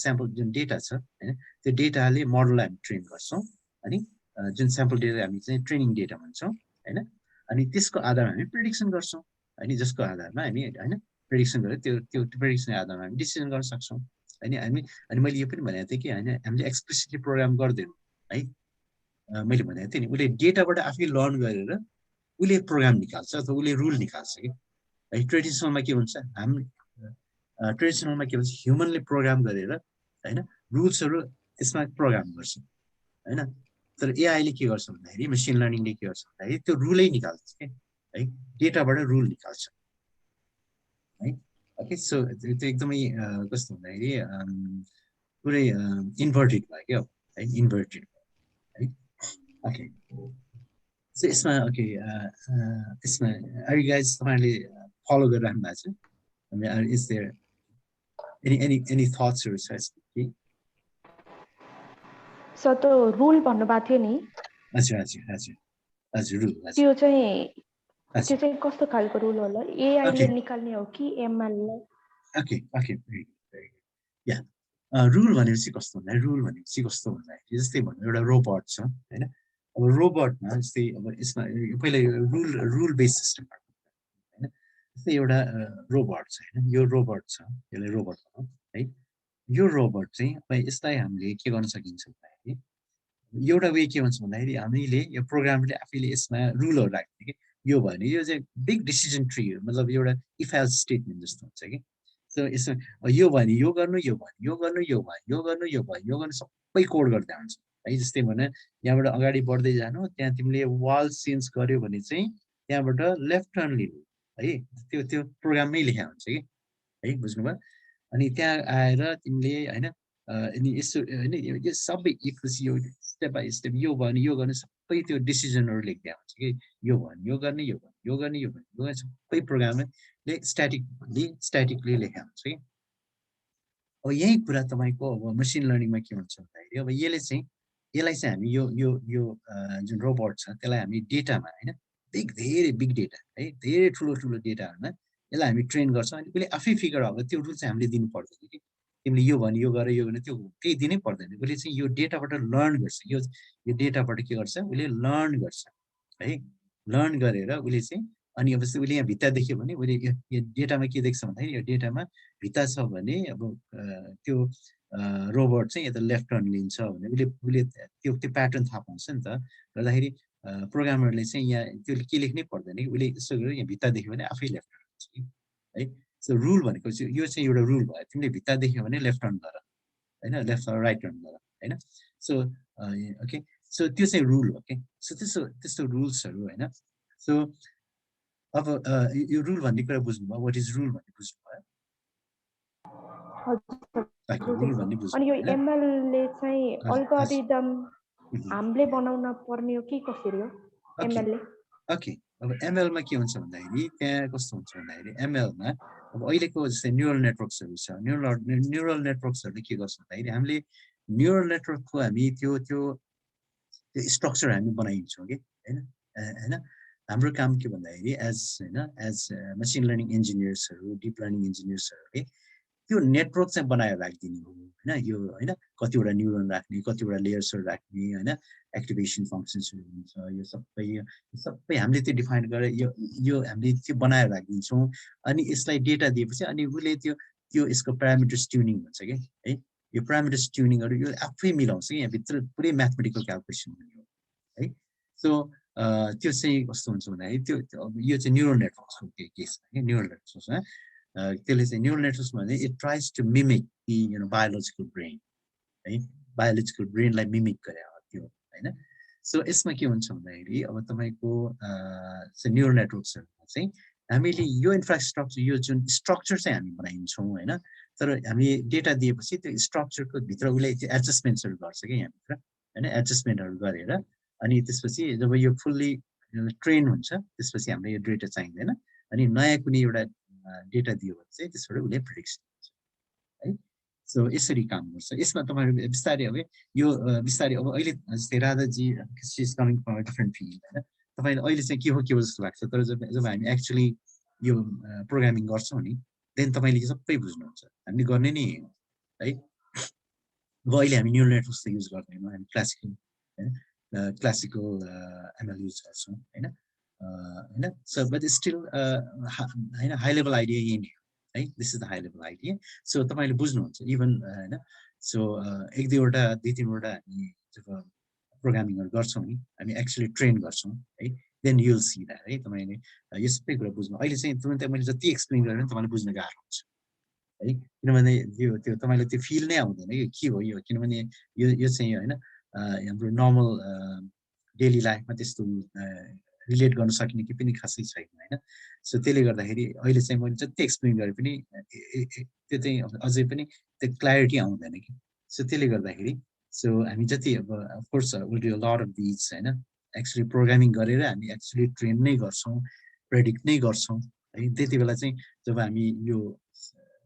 स्याम्पल जुन डेटा छ हैन त्यो डेटाले मोडललाई हामी ट्रेन गर्छौँ अनि जुन स्याम्पल डेटा हामी चाहिँ ट्रेनिङ डेटा भन्छौँ हैन अनि त्यसको आधारमा हामी प्रेडिक्सन गर्छौँ अनि जसको आधारमा हामी हैन प्रेडिक्सन गरेर त्यो प्रेडिक्सनको आधारमा हामी डिसिजन गर्न सक्छौँ अनि मैले यो पनि भनेको थिएँ कि हैन हामीले एक्सप्लिसिटली प्रोग्राम गर्दैनौँ है मैले भनेको थिएँ नि उसले डेटाबाट आफै लर्न गरेर उसले प्रोग्राम निकाल्छ अथवा उसले रुल निकाल्छ कि है ट्रेडिसनलमा के हुन्छ हामी ट्रेडिसनलमा के भन्छ ह्युमनले प्रोग्राम गरेर हैन रुल्सहरू त्यसमा प्रोग्राम गर्छ हैन तर एआईले के गर्छ भन्दाखेरि मसिन लर्निङले के गर्छ भन्दाखेरि त्यो रुलै निकाल्छ के है डेटाबाट रुल निकाल्छ है ओके सो त्यो एकदमै कस्तो भन्दाखेरि पुरै इन्भर्टेड भयो क्या है इन्भर्टेड है ओके सो यसमा ओके यसमा आर यु गाइज तपाईँहरूले फलो गरिराख्नु भएको छ इज देयर any thoughtsहरू छ कि सो त्यो रुल भन्नुभएको थियो नि हजुर हजुर हजुर हजुर रुल त्यो चाहिँ कस्तो खालको रुल होला एआई ले निकाल्ने हो कि एमएल ले ओके ओके या रुल भनेपछि कस्तो भन्दाखेरि जस्तै भन्नु एउटा रोबोट छ हैन अब रोबोटमा जस्तै अब यसमा पहिला रुल बेस्ड सिस्टम हैन जस्तै एउटा रोबोट छ हैन यो रोबोट छ यसलाई रोबोट भनौँ है यो रोबोट चाहिँ अब यसलाई हामीले के गर्न सकिन्छ भन्दाखेरि एउटा वे के भन्छ भन्दाखेरि हामीले यो प्रोग्रामले आफैले यसमा रुलहरू राख्ने कि यो भने यो चाहिँ बिग डिसिजन ट्री हो मतलब एउटा इफ एल्स स्टेटमेन्ट जस्तो हुन्छ कि सो यसमा यो भने यो गर्नु यो भने यो गर्नु यो भने यो गर्नु यो भने यो गर्नु सबै कोड गर्दै हुन्छ है जस्तै भने यहाँबाट अगाडि बढ्दै जानु त्यहाँ तिमीले वाल चेन्ज गर्यो भने चाहिँ त्यहाँबाट लेफ्ट टर्न लिनु है त्यो प्रोग्राममै लेखा हुन्छ कि है बुझ्नुभयो अनि त्यहाँ आएर तिमीले हैन अनि यसो हैन यो सबै यो स्टेप बाइ स्टेप यो भने यो गर्ने सबै त्यो डिसिजनहरू लेख्दै हुन्छ कि यो भने यो गर्ने यो भने यो गर्ने यो भने यो गर्ने सबै प्रोग्रामले स्ट्याटिकली लेखा हुन्छ कि अब यही कुरा तपाईँको अब मसिन लर्निङमा के हुन्छ भन्दाखेरि अब यसलाई चाहिँ हामी यो जुन रोबोट छ त्यसलाई हामी डेटामा हैन धेरै बिग डेटा है धेरै ठुलो डेटाहरूमा यसलाई हामी ट्रेन गर्छौँ अनि उसले आफै फिगर अब त्यो रुल चाहिँ हामीले दिनु पर्दैन कि तिमीले यो भने यो गर यो गर्ने त्यो केही दिनै पर्दैन उसले चाहिँ यो डेटाबाट लर्न गर्छ यो डेटाबाट के गर्छ उसले लर्न गर्छ है लर्न गरेर उसले चाहिँ अनि अब उसले यहाँ भित्ता देख्यो भने उसले यो डेटामा के देख्छ भन्दाखेरि यो डेटामा भित्ता छ भने अब त्यो रोबोट चाहिँ यता लेफ्ट टर्न लिन्छ भने उसले त्यो प्याटर्न थाहा पाउँछ नि त गर्दाखेरि प्रोग्रामरले चाहिँ यहाँ त्यो के लेख्नै पर्दैन कि उसले यसो गरेर यहाँ भित्ता देख्यो भने आफै लेफ्ट टर्न हुन्छ है सो रुल भनेको चाहिँ यो चाहिँ एउटा रुल भयो तिमीले भित्ता देख्यो भने लेफ्ट टर्न गर हैन लेफ्ट राइट टर्न गर हैन सो ओके सो त्यो चाहिँ रुल हो के सो त्यस्तो रुल्सहरू हैन सो अब यो रुल भन्ने कुरा बुझ्नुभयो व्हाट इज रुल भन्ने बुझ्नुभयो रुल भन्ने बुझ्नु अनि यो एमएल ले चाहिँ अल्गोरिदम हामीले बनाउन पर्ने हो कि कसरी हो एमएल ले ओके अब एमएल मा के हुन्छ भन्दाखेरि त्यहाँ कस्तो हुन्छ भन्दाखेरि एमएल मा अब अहिलेको जस्तै न्युरल नेटवर्क्सहरू छ न्युरल नेटवर्क्सहरूले के गर्छ भन्दाखेरि हामीले न्युरल नेटवर्कको हामी त्यो स्ट्रक्चर हामी बनाइन्छौँ कि हैन हाम्रो काम के भन्दाखेरि एज मसिन लर्निङ इन्जिनियर्सहरू डिप लर्निङ इन्जिनियर्सहरूले त्यो नेटवर्क चाहिँ बनाएर राखिदिने हो हैन यो हैन कतिवटा न्युरोन राख्ने कतिवटा लेयर्सहरु राख्ने हैन एक्टिभेसन फंक्सन्सहरु हुन्छ यो सबै हामीले त्यो डिफाइन गरेर यो हामीले त्यो बनाएर राखिदिन्छौँ अनि यसलाई डेटा दिएपछि अनि उले त्यो यसको प्यारामिटर्स ट्युनिङ भन्छ के है यो प्यारामिटर्स ट्युनिङहरु यो आफै मिलाउँछ के यहाँ भित्र पुरै म्याथमेटिकल क्याल्कुलेसन हुने हो है सो त्यो चाहिँ कस्तो हुन्छ भन्दाखेरि त्यो यो चाहिँ न्युरल नेटवर्क्सको केस है न्युरल नेटवर्क्स है त्यसले चाहिँ न्युरल नेटवर्क्स भने it tries to mimic the biological brain है बायोलोजिकल ब्रेनलाई मिमिक गरे त्यो हैन सो यसमा के हुन्छ भन्दाखेरि अब तपाईको न्युरल नेटवर्क्सहरुमा चाहिँ हामीले यो इन्फ्रास्ट्रक्चर यो जुन स्ट्रक्चर चाहिँ हामी बनाइन्छौँ हैन तर हामी डेटा दिएपछि त्यो स्ट्रक्चरको भित्र उले त्यो एडजस्टमेन्ट्सहरु गर्छ के यहाँ भित्र हैन एडजस्टमेन्टहरु गरेर अनि त्यसपछि जब यो फुल्ली ट्रेन हुन्छ त्यसपछि हामीलाई यो डेटा चाहिँदैन अनि नयाँ कुनै एउटा डेटा दियो भने चाहिँ त्यसबाट उले प्रेडिक्सन गर्छ है सो यसरी काम गर्छ यसमा तपाईहरु बिस्तारै अब यो बिस्तारै अब अहिले जस्तै Radhaji she is coming from a different field हैन तपाईले अहिले चाहिँ के हो जस्तो लाग्छ तर जब हामी एक्चुअली यो प्रोग्रामिङ गर्छौं नि देन तपाईले सबै बुझ्नुहुन्छ हामीले गर्ने नि है अब अहिले हामी न्युरल नेटवर्क्स युज गर्दैनौँ हामी क्लासिकल एमएल युज गर्छौं हैन हैन सो बट स्टिल हैन हाई लेभल आइडिया यही नै है this is the high level idea so तपाईले बुझ्नुहुन्छ इभन हैन सो एक दुईवटा दुई तीनवटा हामी जब प्रोग्रामिङहरु गर्छौं नि हामी एक्चुअली ट्रेन गर्छौं है then you will see that है तपाईले यो सबै कुरा बुझ्नु अहिले चाहिँ तुरुन्तै मैले जति एक्सप्लेन गरेँ पनि तपाईलाई बुझ्न गाह्रो हुन्छ है किनभने त्यो तपाईलाई त्यो फिल नै आउँदैन के हो यो किनभने यो चाहिँ हैन हाम्रो नर्मल डेली लाइफमा त्यस्तो रिलेट गर्न सकिने के पनि खासै छैन हैन सो त्यसले गर्दाखेरि अहिले चाहिँ मैले जति एक्सप्लेन गरे पनि त्यो चाहिँ अझै पनि त्यो क्ल्यारिटी आउँदैन कि सो त्यसले गर्दाखेरि सो हामी जति अब of course will do a lot of this हैन एक्चुअली प्रोग्रामिङ गरेर हामी एक्चुअली ट्रेन नै गर्छौं प्रेडिक्ट नै गर्छौं है त्यति बेला चाहिँ जब हामी यो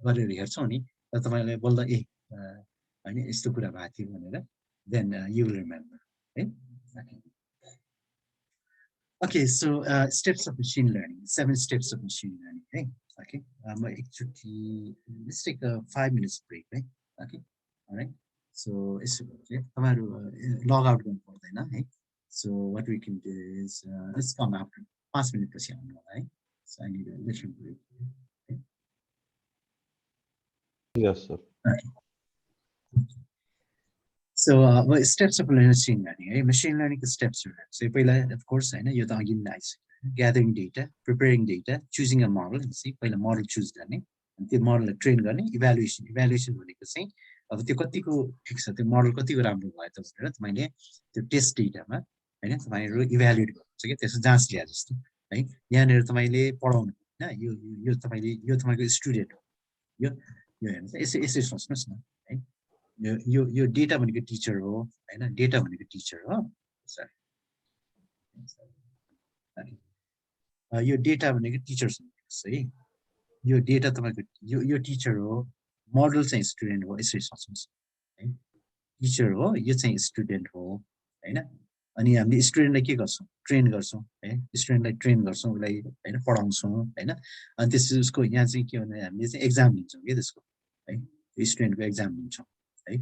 गरेर हेर्छौं नि त तपाईलाई बोल्दा हैन यस्तो कुरा भएको थियो भनेर देन यु विल रिमेम्बर है Okay, so steps of machine learning, 7 steps of machine learning. Hey, okay. Let's take a 5 minutes break, right? Okay, all right. So it's okay. Log out going for right? So what we can do is let's come after 5 minutes, right? So I need a little break. Okay? Yes, sir. Okay. So steps of machine learning, machine learning steps. So of course, I know you're talking nice. Gathering data, preparing data, choosing a model. See, a model choose learning, and the model train learning, evaluation. Evaluation भनेको चाहिँ अब त्यो कतिको ठीक छ त्यो model कतिको राम्रो भयो त भनेर तपाईले त्यो टेस्ट डेटामा हैन तपाईहरु इभ्यालुएट गर्नुहुन्छ के त्यसको जाँच लिया जस्तो है यहाँनेर तपाईले पढाउनु हैन यो तपाईको स्टुडेन्ट हो यो हेर्नुस् यसै सोच्नुस् न है यो डेटा भनेको टिचर हो हैन डेटा भनेको टिचर हो सरी यो डेटा भनेको टिचर है यो डेटा तपाईको यो टिचर हो मोडल चाहिँ स्टुडेन्ट हो यसरी सोच्नुस् है टिचर हो यो चाहिँ स्टुडेन्ट हो हैन अनि हामीले स्टुडेन्टलाई के गर्छौं ट्रेन गर्छौं है स्टुडेन्टलाई ट्रेन गर्छौं उसलाई हैन पढाउँछौं हैन अनि त्यसपछि उसको यहाँ चाहिँ के भने हामीले चाहिँ एक्जाम लिन्छौं के त्यसको है स्टुडेन्टको एक्जाम लिन्छौं है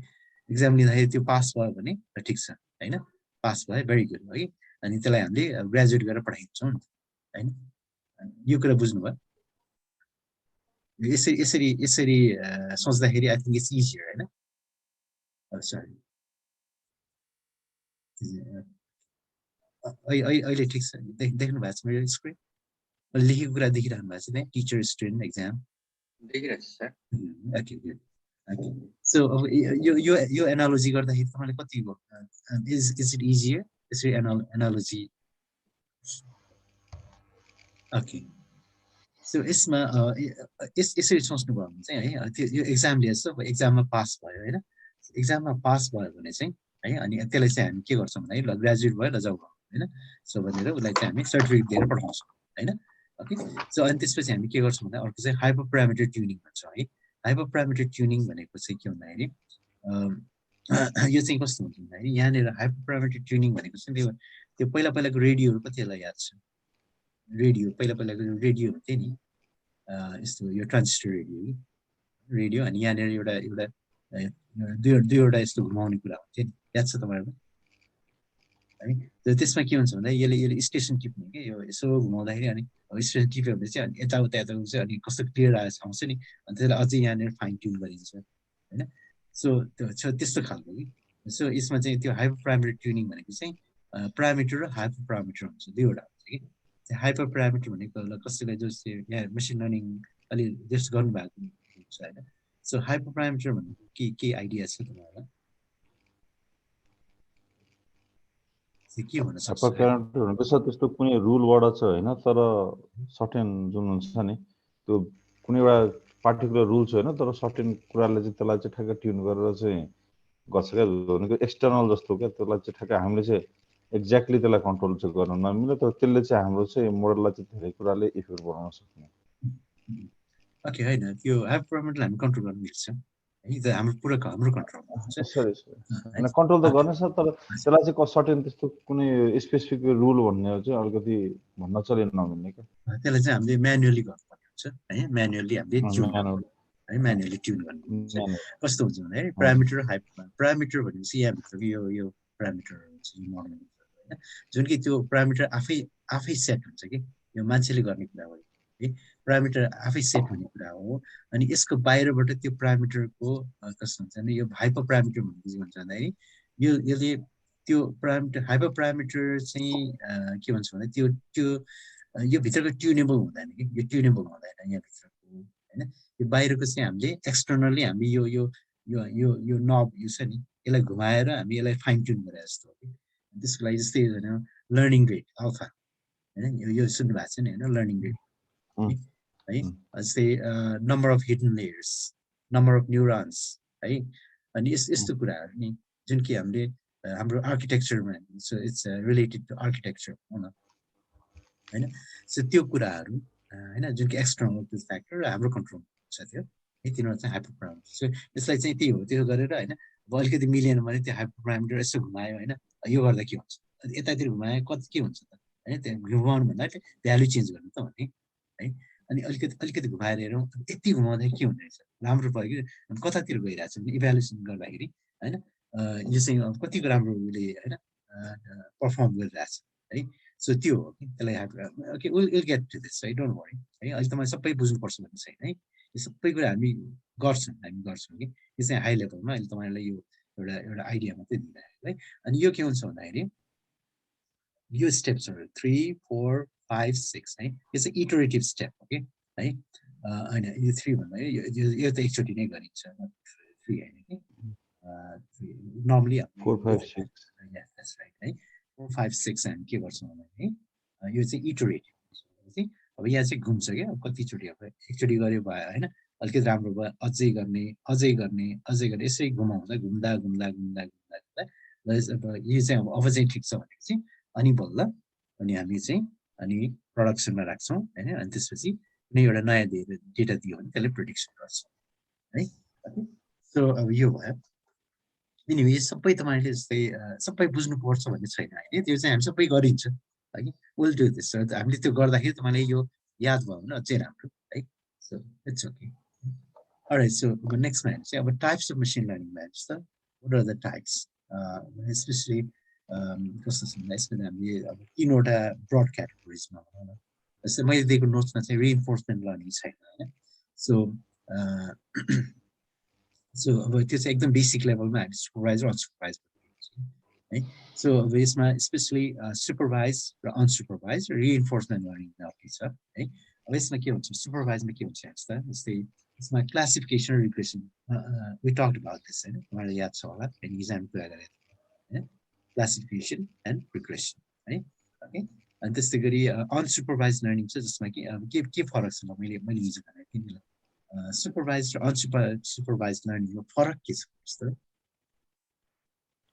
एक्जाम लिँदाखेरि त्यो पास भयो भने ठीक छ हैन पास भयो भेरी गुड है अनि त्यसलाई हामीले ग्रेजुएट गरेर पढाइन्छौं हैन यो कुरा बुझ्नुभयो यसरी सोच्दाखेरि आई थिंक इट्स इजियर हैन सरी अहिले ठीक छ देख्नु भएको छ मेरो स्क्रिन लेखेको कुरा देखिरहनु भएको छ नि टिचर स्टुडेन्ट एक्जाम देखिरहेको छ sir okay good okay so अब यो एनालोजी गर्दाखेरि तपाईले कति गयो इज इट इजियर यसरी एनालोजी ओके सो यसमा यसरी सोच्नु भयो भने चाहिँ है त्यो यो एक्जाम लिएछ एक्जाममा पास भयो हैन एक्जाममा पास भयो भने चाहिँ है अनि त्यसलाई चाहिँ हामी के गर्छौं भने ल ग्रेजुएट भयो ल जाऊ हैन सो भनेर उसलाई चाहिँ हामी सर्टिफिकेट दिएर पठाउँछौं हैन ओके सो अनि त्यसपछि हामी के गर्छौं भने अर्को चाहिँ हाइपर प्यारामिटर ट्युनिङ भन्छ है हाइपर प्यारामिटर ट्युनिङ भनेको चाहिँ के भन्दाखेरि यो चाहिँ कस्तो हुन्छ भन्दाखेरि यहाँनेर हाइपर प्यारामिटर ट्युनिङ भनेको चाहिँ त्यो पहिलाको रेडियोहरु कतिलाई याद छ रेडियो पहिलाको रेडियो हुन्थ्यो नि यस्तो यो ट्रान्जिस्टर रेडियो रेडियो अनि यहाँनिर एउटा एउटा दुईवटा यस्तो घुमाउने कुरा हुन्छ नि याद छ तपाईँहरूको है त्यसमा के हुन्छ भन्दा यसले स्टेसन टिप्ने कि यो यसो घुमाउँदाखेरि अनि स्टेसन टिप्यो भने चाहिँ अनि यताउता चाहिँ अनि कस्तो क्लियर आउँछ नि अनि त्यसलाई अझै यहाँनिर फाइन ट्युन गरिन्छ होइन सो त्यो छ त्यस्तो खालको कि सो यसमा चाहिँ त्यो हाइपर प्राइमेरी ट्युनिङ भनेको चाहिँ प्राइमेटर र हाइपर प्राइमेटर हुन्छ दुईवटा हुन्छ कि हाइपर प्राइमेटर भनेको कसैलाई जस्तो यहाँ मेसिन लर्निङ अलि जस्ट गर्नुभएको हुन्छ होइन सो हाइपर प्राइमेटर भनेको के आइडिया छ तपाईँहरूलाई के हुन सक्छ हाइपर प्यारामिटर भनेको त्यस्तो कुनै रुलबाट चाहिँ होइन तर सर्टेन जुन हुन्छ नि त्यो कुनै एउटा पार्टिकुलर रुल छैन तर सर्टेन कुराले चाहिँ त्यसलाई चाहिँ ठ्याक्कै ट्युन गरेर चाहिँ गर्छ क्या भनेको एक्सटर्नल जस्तो क्या त्यसलाई चाहिँ ठ्याक्कै हामीले चाहिँ एक्ज्याक्टली त्यसलाई कन्ट्रोल चाहिँ गर्न नमिल्ने तर त्यसले चाहिँ हाम्रो चाहिँ मोडललाई चाहिँ धेरै कुराले इफेक्ट बनाउन सक्ने ओके होइन त्यो हाइपर प्राइमेटरलाई हामी कन्ट्रोल गर्न मिल्छ हाम्रो पुरा हाम्रो कन्ट्रोल होइन कन्ट्रोल त गर्नेछ तर त्यसलाई चाहिँ सर्टेन त्यस्तो कुनै स्पेसिफिक रुल भन्ने चाहिँ अलिकति भन्न चलेन नमिल्ने क्या त्यसलाई चाहिँ हामीले म्यानुअली गर्नुपर्ने हुन्छ है म्यानुअली हामीले है म्यानुअली ट्युन गर्नु कस्तो हुन्छ भन्दाखेरि प्यारामिटर हाइपर प्यारामिटर भनेपछि यहाँभित्रको यो प्यारामिटर हुन्छ यो मोडल होइन जुन कि त्यो प्यारामिटर आफै सेट हुन्छ कि यो मान्छेले गर्ने कुरा हो है प्यारामिटर आफै सेट हुने कुरा हो अनि यसको बाहिरबाट त्यो प्यारामिटरको कस्तो हुन्छ भने यो हाइपर प्यारामिटर भनेको के भन्छ भन्दाखेरि यसले त्यो प्यारामिटर हाइपर प्यारामिटर चाहिँ के भन्छ भने त्यो यो भित्रको ट्युनेबल हुँदैन कि यो ट्युनेबल हुँदैन यहाँभित्रको होइन यो बाहिरको चाहिँ हामीले एक्सटर्नल्ली हामी यो नब यो छ नि यसलाई घुमाएर हामी यसलाई फाइन ट्युन गरे जस्तो हो कि त्यसको लागि जस्तै लर्निङ रेट अल्फा होइन यो सुन्नु भएको छ नि होइन लर्निङ रेट है जस्तै number of hidden layers number of neurons है अनि यस्तो कुराहरू नि जुन कि हामीले हाम्रो आर्किटेक्चरमा इट्स रिलेटेड टु आर्किटेक्चर होइन सो त्यो कुराहरू होइन जुन कि एक्सटर्नल त्यो फ्याक्टर र हाम्रो कन्ट्रोल छ त्यो है तिनीहरू चाहिँ हाइपर प्यारामिटर सो यसलाई चाहिँ त्यही हो त्यो गरेर होइन अब अलिकति मिलेन भने त्यो हाइपर प्यारामिटर यसो घुमायो होइन यो गर्दा के हुन्छ यतातिर घुमायो कति के हुन्छ त होइन त्यहाँ घुमाउनु भन्दा भ्यालु चेन्ज गर्नु त भने है अनि अलिकति घुमाएर हेरौँ यति घुमाउँदाखेरि के हुँदो रहेछ राम्रो भयो कि कतातिर गइरहेको छ भने इभ्यालुएसन गर्दाखेरि होइन यो चाहिँ कतिको राम्रो उसले होइन पर्फर्म गरिरहेछ है सो त्यो हो कि त्यसलाई okay will get to this है डोन्ट वरी है अहिले तपाईँ सबै बुझ्नुपर्छ भन्ने छैन है यो सबै कुरा हामी गर्छौँ कि यो चाहिँ हाई लेभलमा अहिले तपाईँलाई यो एउटा आइडिया मात्रै दिइरहेको है अनि यो के हुन्छ भन्दाखेरि यो स्टेप्सहरू 3, 4, 5, 6 है यो चाहिँ इटरेटिभ स्टेप हो कि है होइन यो 3 भन्दा यो त एकचोटि नै गरिन्छ 3 होइन कि नर्मली 4, 5, 6 है 4, 5, 6 हामी के गर्छौँ भन्दाखेरि यो चाहिँ इटरेटिभ अब यहाँ चाहिँ घुम्छ क्या कतिचोटि अब एकचोटि गऱ्यो भयो होइन अलिकति राम्रो भयो अझै गर्ने यसै घुमाउँदा घुम्दा अब यो चाहिँ अब चाहिँ ठिक छ भनेपछि अनि बल्ल अनि हामी चाहिँ अनि प्रडक्सनमा राख्छौँ होइन अनि त्यसपछि कुनै एउटा नयाँ डेटा दियो भने त्यसले प्रेडिक्सन गर्छौँ है सो अब यो भयो एनिवे सबै तपाईँले जस्तै सबै बुझ्नुपर्छ भन्ने छैन होइन त्यो चाहिँ हामी सबै गरिन्छ है विल डु दिस हामीले त्यो गर्दाखेरि तपाईँले यो याद भयो भने अझै राम्रो है so it's okay alright so अब नेक्स्टमा हेर्नु चाहिँ अब types of machine learning maps त what are the types specially कस्तो छ भन्दा यसमा हामीले अब 3वटा ब्रड क्याटेगोरिजमा भनौँ न जस्तै मैले दिएको नोट्समा चाहिँ रिइन्फोर्समेन्ट लर्निङ छैन होइन सो अब त्यो चाहिँ एकदम बेसिक लेभलमा हामी सुपरभाइज र अनसुपरभाइज है सो अब यसमा स्पेसली सुपरभाइज र अनसुपरभाइज र रिइन्फोर्समेन्ट लर्निङ छ है अब यसमा के हुन्छ सुपरभाइजमा के हुन्छ जस्तै यसमा क्लासिफिकेसन र regression we talked about this होइन तपाईँलाई याद छ होला इक्जाम कुरा गरेको होइन क्लासिफिकेसन एन्ड रिग्रेसन है ओके अनि त्यस्तै गरी अनसुपरभाइज लर्निङ छ जसमा कि के फरक छ मैले हिजो भनेको थिएँ नि सुपरभाइज र अनसुपरभाइज लर्निङमा फरक के छ जस्तो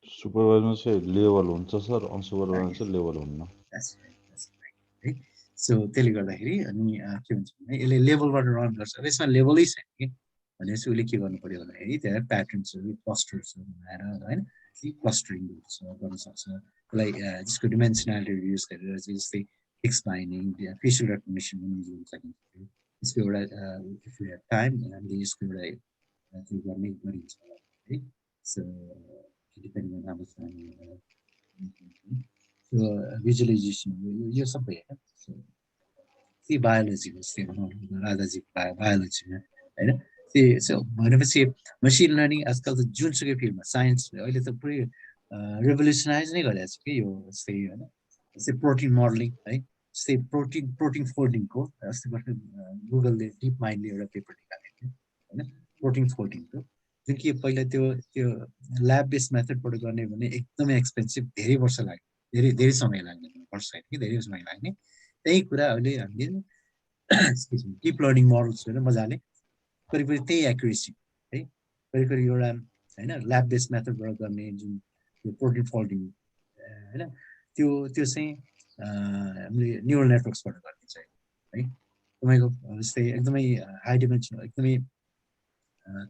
सुपरभाइजमा चाहिँ लेभल हुन्छ सर अनसुपरभाइजमा चाहिँ लेभल हुन्न है सो त्यसले गर्दाखेरि अनि के भन्छ भने यसले लेभलबाट रन गर्छ यसमा लेभलै छैन कि भनेपछि उसले के गर्नु पर्यो भन्दाखेरि त्यहाँ प्याटर्न्सहरू क्लस्टर्सहरू बनाएर होइन क्लस्टरिङ गर्न सक्छ त्यसलाई जसको डिमेन्सनालिटी युज गरेर चाहिँ जस्तै text binding facial recognition use गर्न सकिन्छ यसको एउटा if you have time हामीले यसको एउटा त्यो गर्ने गरिन्छ है so depending on how much time so visualization यो सबै हैन सी बायोलोजी राधाजी बायोलोजी हैन त्यो भनेपछि मसिन लर्निङ आजकल त जुनसुकै फिल्डमा साइन्स अहिले त पुरै रेभोल्युसनाइज नै गरिरहेको छ कि यो जस्तै हैन जस्तै प्रोटिन मोडलिङ है जस्तै प्रोटिन फोल्डिङको अस्ति भर्खर गुगलले डिप माइन्डले एउटा पेपर निकालेको थियो हैन प्रोटिन फोल्डिङको जुन कि पहिला त्यो ल्याब बेस्ड मेथडबाट गर्ने भने एकदमै एक्सपेन्सिभ धेरै वर्ष लाग्यो धेरै समय लाग्ने वर्ष होइन कि धेरै समय लाग्ने त्यही कुरा अहिले हामीले डिप लर्निङ मोडल्स होइन मजाले करिब त्यही एक्युरेसी है करिब एउटा होइन ल्याब बेस्ड मेथडबाट गर्ने जुन त्यो प्रोटिन फोल्डिङ होइन त्यो चाहिँ हामीले न्युरल नेटवर्क्सबाट गर्ने चाहिँ है तपाईँको जस्तै एकदमै हाई डिमेन्सन एकदमै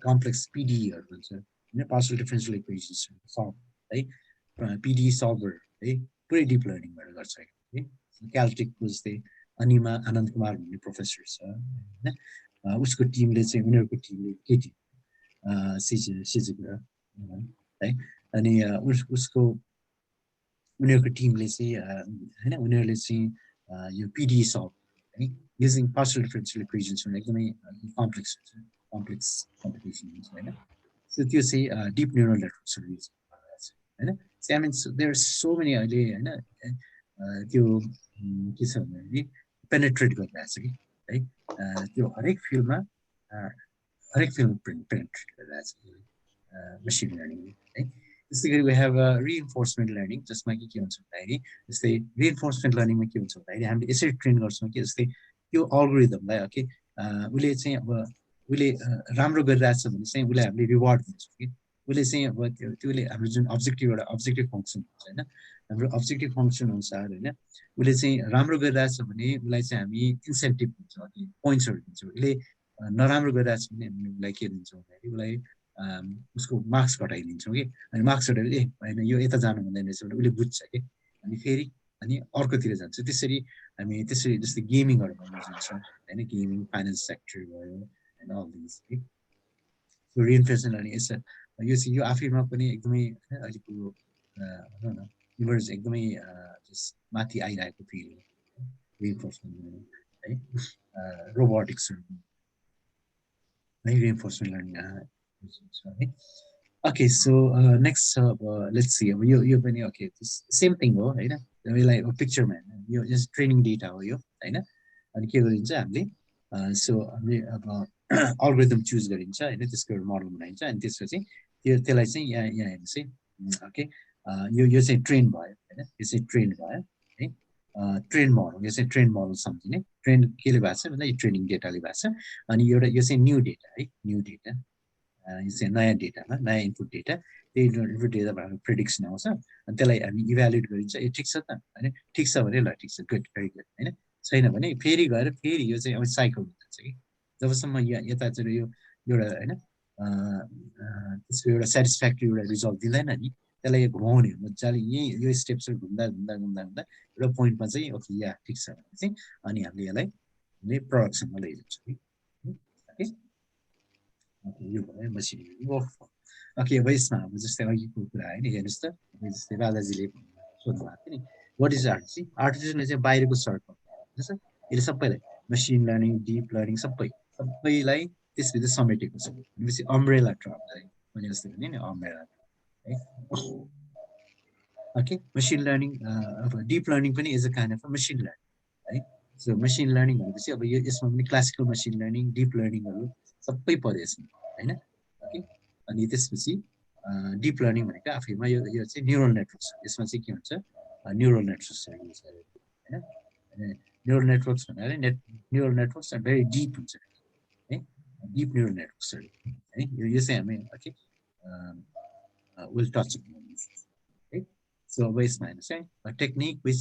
कम्प्लेक्स पिडीहरू हुन्छ होइन पार्शियल डिफरेन्सियल इक्वेसन्स सल्भ है पिडी सल्भर है पुरै डिप लर्निङबाट गर्छ है क्याल्टेकको जस्तै अनिमा आनन्द कुमार भन्ने प्रोफेसर छ होइन उसको टिमले चाहिँ उनीहरूको टिमले केटी सिजुको है अनि उसको उनीहरूको टिमले चाहिँ होइन उनीहरूले चाहिँ यो पिडी सल्भ है युजिङ पार्शियल डिफरेन्सियल इक्वेसन्स एकदमै कम्प्लेक्स हुन्छ कम्प्लेक्स कम्प्युटेसन हुन्छ होइन सो त्यो चाहिँ डिप न्युरल नेटवर्क्सहरू युज गरिरहेको छ होइन I mean there so many अहिले होइन त्यो के छ भन्दाखेरि पेनेट्रेट गरिरहेको छ कि है त्यो हरेक फिल्डमा पेनेट्रेट गरिरहेको छ मसिन लर्निङ है त्यस्तै गरी वी हेभ रिइन्फोर्समेन्ट लर्निङ जसमा के हुन्छ भन्दाखेरि जस्तै रिइन्फोर्समेन्ट लर्निङमा के हुन्छ भन्दाखेरि हामीले यसरी ट्रेन गर्छौँ कि जस्तै त्यो अल्गोरिदमलाई ओके उसले चाहिँ अब उसले राम्रो गरिरहेछ भने चाहिँ उसलाई हामीले रिवार्ड दिन्छौँ कि उसले चाहिँ अब त्यसले हाम्रो जुन एउटा अब्जेक्टिभ फङ्सन हुन्छ होइन हाम्रो अब्जेक्टिभ फङ्सन अनुसार होइन उसले चाहिँ राम्रो गरिरहेछ भने उसलाई चाहिँ हामी इन्सेन्टिभ दिन्छौँ पोइन्ट्सहरू दिन्छौँ उसले नराम्रो गरिरहेछ भने हामी उसलाई के दिन्छौँ भन्दाखेरि उसलाई उसको मार्क्स घटाइदिन्छौँ कि अनि मार्क्स घटाएर होइन यो यता जानु हुँदैन रहेछ भने उसले बुझ्छ कि अनि फेरि अनि अर्कोतिर जान्छ त्यसरी हामी त्यसरी जस्तै गेमिङहरूमा युज गर्छौँ होइन गेमिङ फाइनेन्स सेक्टर भयो होइन अल दिस है रिइन्फोर्समेन्ट लर्निङ यो चाहिँ यो आफैमा पनि एकदमै अहिलेको भनौँ न युनिभर्स एकदमै माथि आइरहेको फिल्ड हो रिइन्फोर्समेन्ट लर्निङ है रोबोटिक्सहरू है रिइन्फोर्समेन्ट लर्निङ है ओके सो नेक्स्ट छ अब लेट्स सी अब यो पनि ओके सेम थिङ हो होइन यसलाई पिक्चरमा हेर्नु यो ट्रेनिङ डेटा हो यो होइन अनि के गरिन्छ हामीले सो हामीले अब अल्गोरिदम चुज गरिन्छ होइन त्यसको एउटा मोडल बनाइन्छ अनि त्यसपछि त्यसलाई चाहिँ यहाँ हेर्नु चाहिँ ओके यो चाहिँ ट्रेन भयो होइन यो चाहिँ ट्रेन भयो है ट्रेन मोडल यो चाहिँ ट्रेन मोडल सम्झिने ट्रेन केले भएको छ भन्दा यो ट्रेनिङ डेटाले भएको छ अनि एउटा यो चाहिँ न्यू डेटा है न्यू डेटा यो चाहिँ नयाँ डेटामा नयाँ इनपुट डेटा त्यही इनपुट डेटाबाट प्रेडिक्सन आउँछ अनि त्यसलाई हामी इभ्यालुएट गरिन्छ ए ठिक छ त होइन ठिक छ भने ल ठिक छ गुड भेरी गुड होइन छैन भने फेरि गएर फेरि यो चाहिँ अब साइकल हुन्छ कि जबसम्म यता चाहिँ यो एउटा होइन त्यसको एउटा सेटिस्फ्याक्ट्री एउटा रिजल्ट दिँदैन नि त्यसलाई घुमाउने मजाले यही यो स्टेप्सहरू घुम्दा एउटा पोइन्टमा चाहिँ ओके या ठिक छ भने चाहिँ अनि हामीले यसलाई प्रडक्सनमा लैजान्छौँ कि यो भयो मसिन ओके अब यसमा अब जस्तै अघिको कुरा होइन हेर्नुहोस् त जस्तै राधाजीले सोध्नु भएको थियो नि वाट इज आर्टिफिसियल चाहिँ बाहिरको सर्ट यसले सबैलाई मसिन लर्निङ डिप लर्निङ सबैलाई त्यसभित्र समेटेको छ भनेपछि अम्ब्रेला टर्म मैले जस्तै भने नि अम्ब्रेला है ओके मसिन लर्निङ अब डिप लर्निङ पनि is a kind of machine learning है सो मसिन लर्निङ भनेपछि अब यसमा पनि क्लासिकल मसिन लर्निङ डिप लर्निङहरू सबै पर्यो यसमा होइन ओके अनि त्यसपछि डिप लर्निङ भनेको आफैमा यो चाहिँ न्युरल नेटवर्क्स यसमा चाहिँ के हुन्छ न्युरल नेटवर्क्सहरू युज गरेर होइन न्युरल नेटवर्क्स भनेर न्युरल नेटवर्क्स भेरी डिप हुन्छ है डिप न्युरल नेटवर्क्सहरू है यो चाहिँ हामी ओके विल टच है सो अब यसमा हेर्नुहोस् है technique which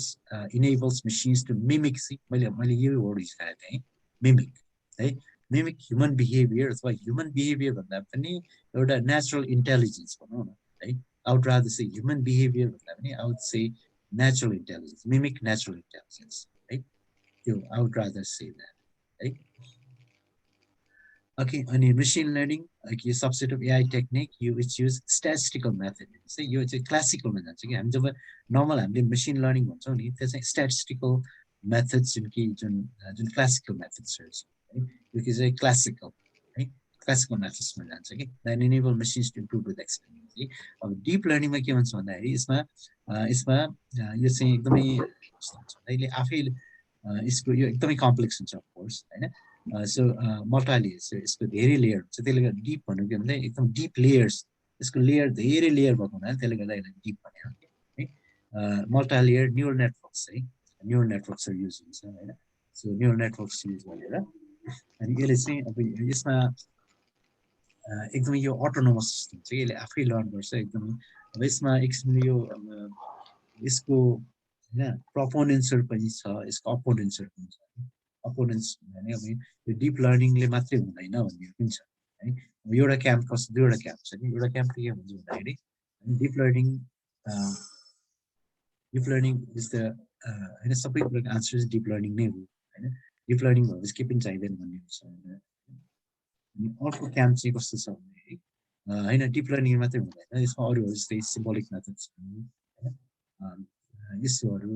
enables machines to mimic मैले यो वर्ड युज गरेको थिएँ है मिमिक है मिमिक ह्युमन बिहेभियर अथवा ह्युमन बिहेभियर भन्दा पनि एउटा नेचुरल इन्टेलिजेन्स भनौँ न है I'd rather say human behaviour भन्दा पनि I'd say natural intelligence mimic natural intelligence है त्यो आउट रादर से द्याट है Okay, अनि machine learning, like यो subset of AI technique, you which use statistical method. So यो चाहिँ classical मा जान्छ कि हामी जब normal हामीले machine learning भन्छौँ नि त्यो चाहिँ statistical methods जुन कि जुन classical methods छ है यो चाहिँ classical है classical methods मा जान्छ कि that enable machines to improve with experience है अब deep learning मा के भन्छ भन्दाखेरि यसमा यो चाहिँ एकदमै अहिले आफै यसको यो एकदमै complex हुन्छ of course हैन so multi-layer यसको धेरै लेयर हुन्छ त्यसले गर्दा डिप भन्नु के भन्दा एकदम डिप लेयर्स यसको लेयर धेरै लेयर भएको हुनाले त्यसले गर्दा यसलाई डिप भन्यो है मल्टी-लेयर न्युरल नेटवर्क्स है न्युरल नेटवर्क्सहरू युज हुन्छ हैन सो न्युरल नेटवर्क्स युज गरेर अनि यसले चाहिँ अब यसमा एकदमै यो अटोनोमस सिस्टम चाहिँ यसले आफै लर्न गर्छ एकदमै अब यसमा एकछिन यो यसको हैन प्रोपोनेन्ट्सहरू पनि छ यसको अपोनेन्ट्सहरू पनि छ अपोनेन्ट्स भने अब यो डिप लर्निङले मात्रै हुँदैन भन्ने पनि छ है एउटा क्याम्प कस्तो दुईवटा क्याम्प छ नि एउटा क्याम्प के भन्छ भन्दाखेरि डिप लर्निङ इज द हैन सबै कुराको आन्सर चाहिँ डिप लर्निङ नै हो हैन डिप लर्निङ भएपछि के पनि चाहिँदैन भन्ने हुन्छ अनि अर्को क्याम्प चाहिँ कस्तो छ भने हैन डिप लर्निङ मात्रै हुँदैन यसमा अरूहरू जस्तै सिम्बोलिक मेथड्स हैन यस्तोहरू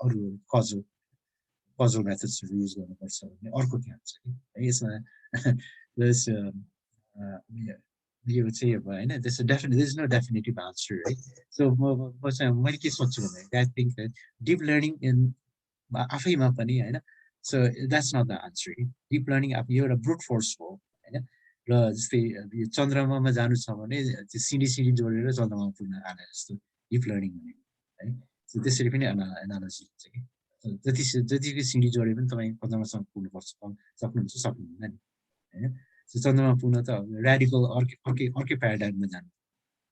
अरू कजल मेथड्सहरू युज गर्नुपर्छ भन्ने अर्को क्याम्प छ कि है यसमा यो चाहिँ अब होइन त्यसो there is no definitive answer है सो म चाहिँ मैले के सोच्छु भन्दाखेरि I think that deep learning in आफैमा पनि होइन so that's not the answer deep learning अब यो एउटा ब्रुट फोर्स हो होइन र जस्तै यो चन्द्रमामा जानु छ भने त्यो सिडी जोडेर चन्द्रमामा पुग्न आने जस्तो डिप लर्निङ भनेको है सो त्यसरी पनि एनालोजी हुन्छ कि जतिको सिडी जोडे पनि तपाईँ चन्द्रमासम्म पुग्नुपर्छ सक्नुहुन्छ सक्नुहुन्न नि होइन सो चन्द्रमा पुग्न त ऱ्याडिकल अर्कै प्याराडाइममा जानु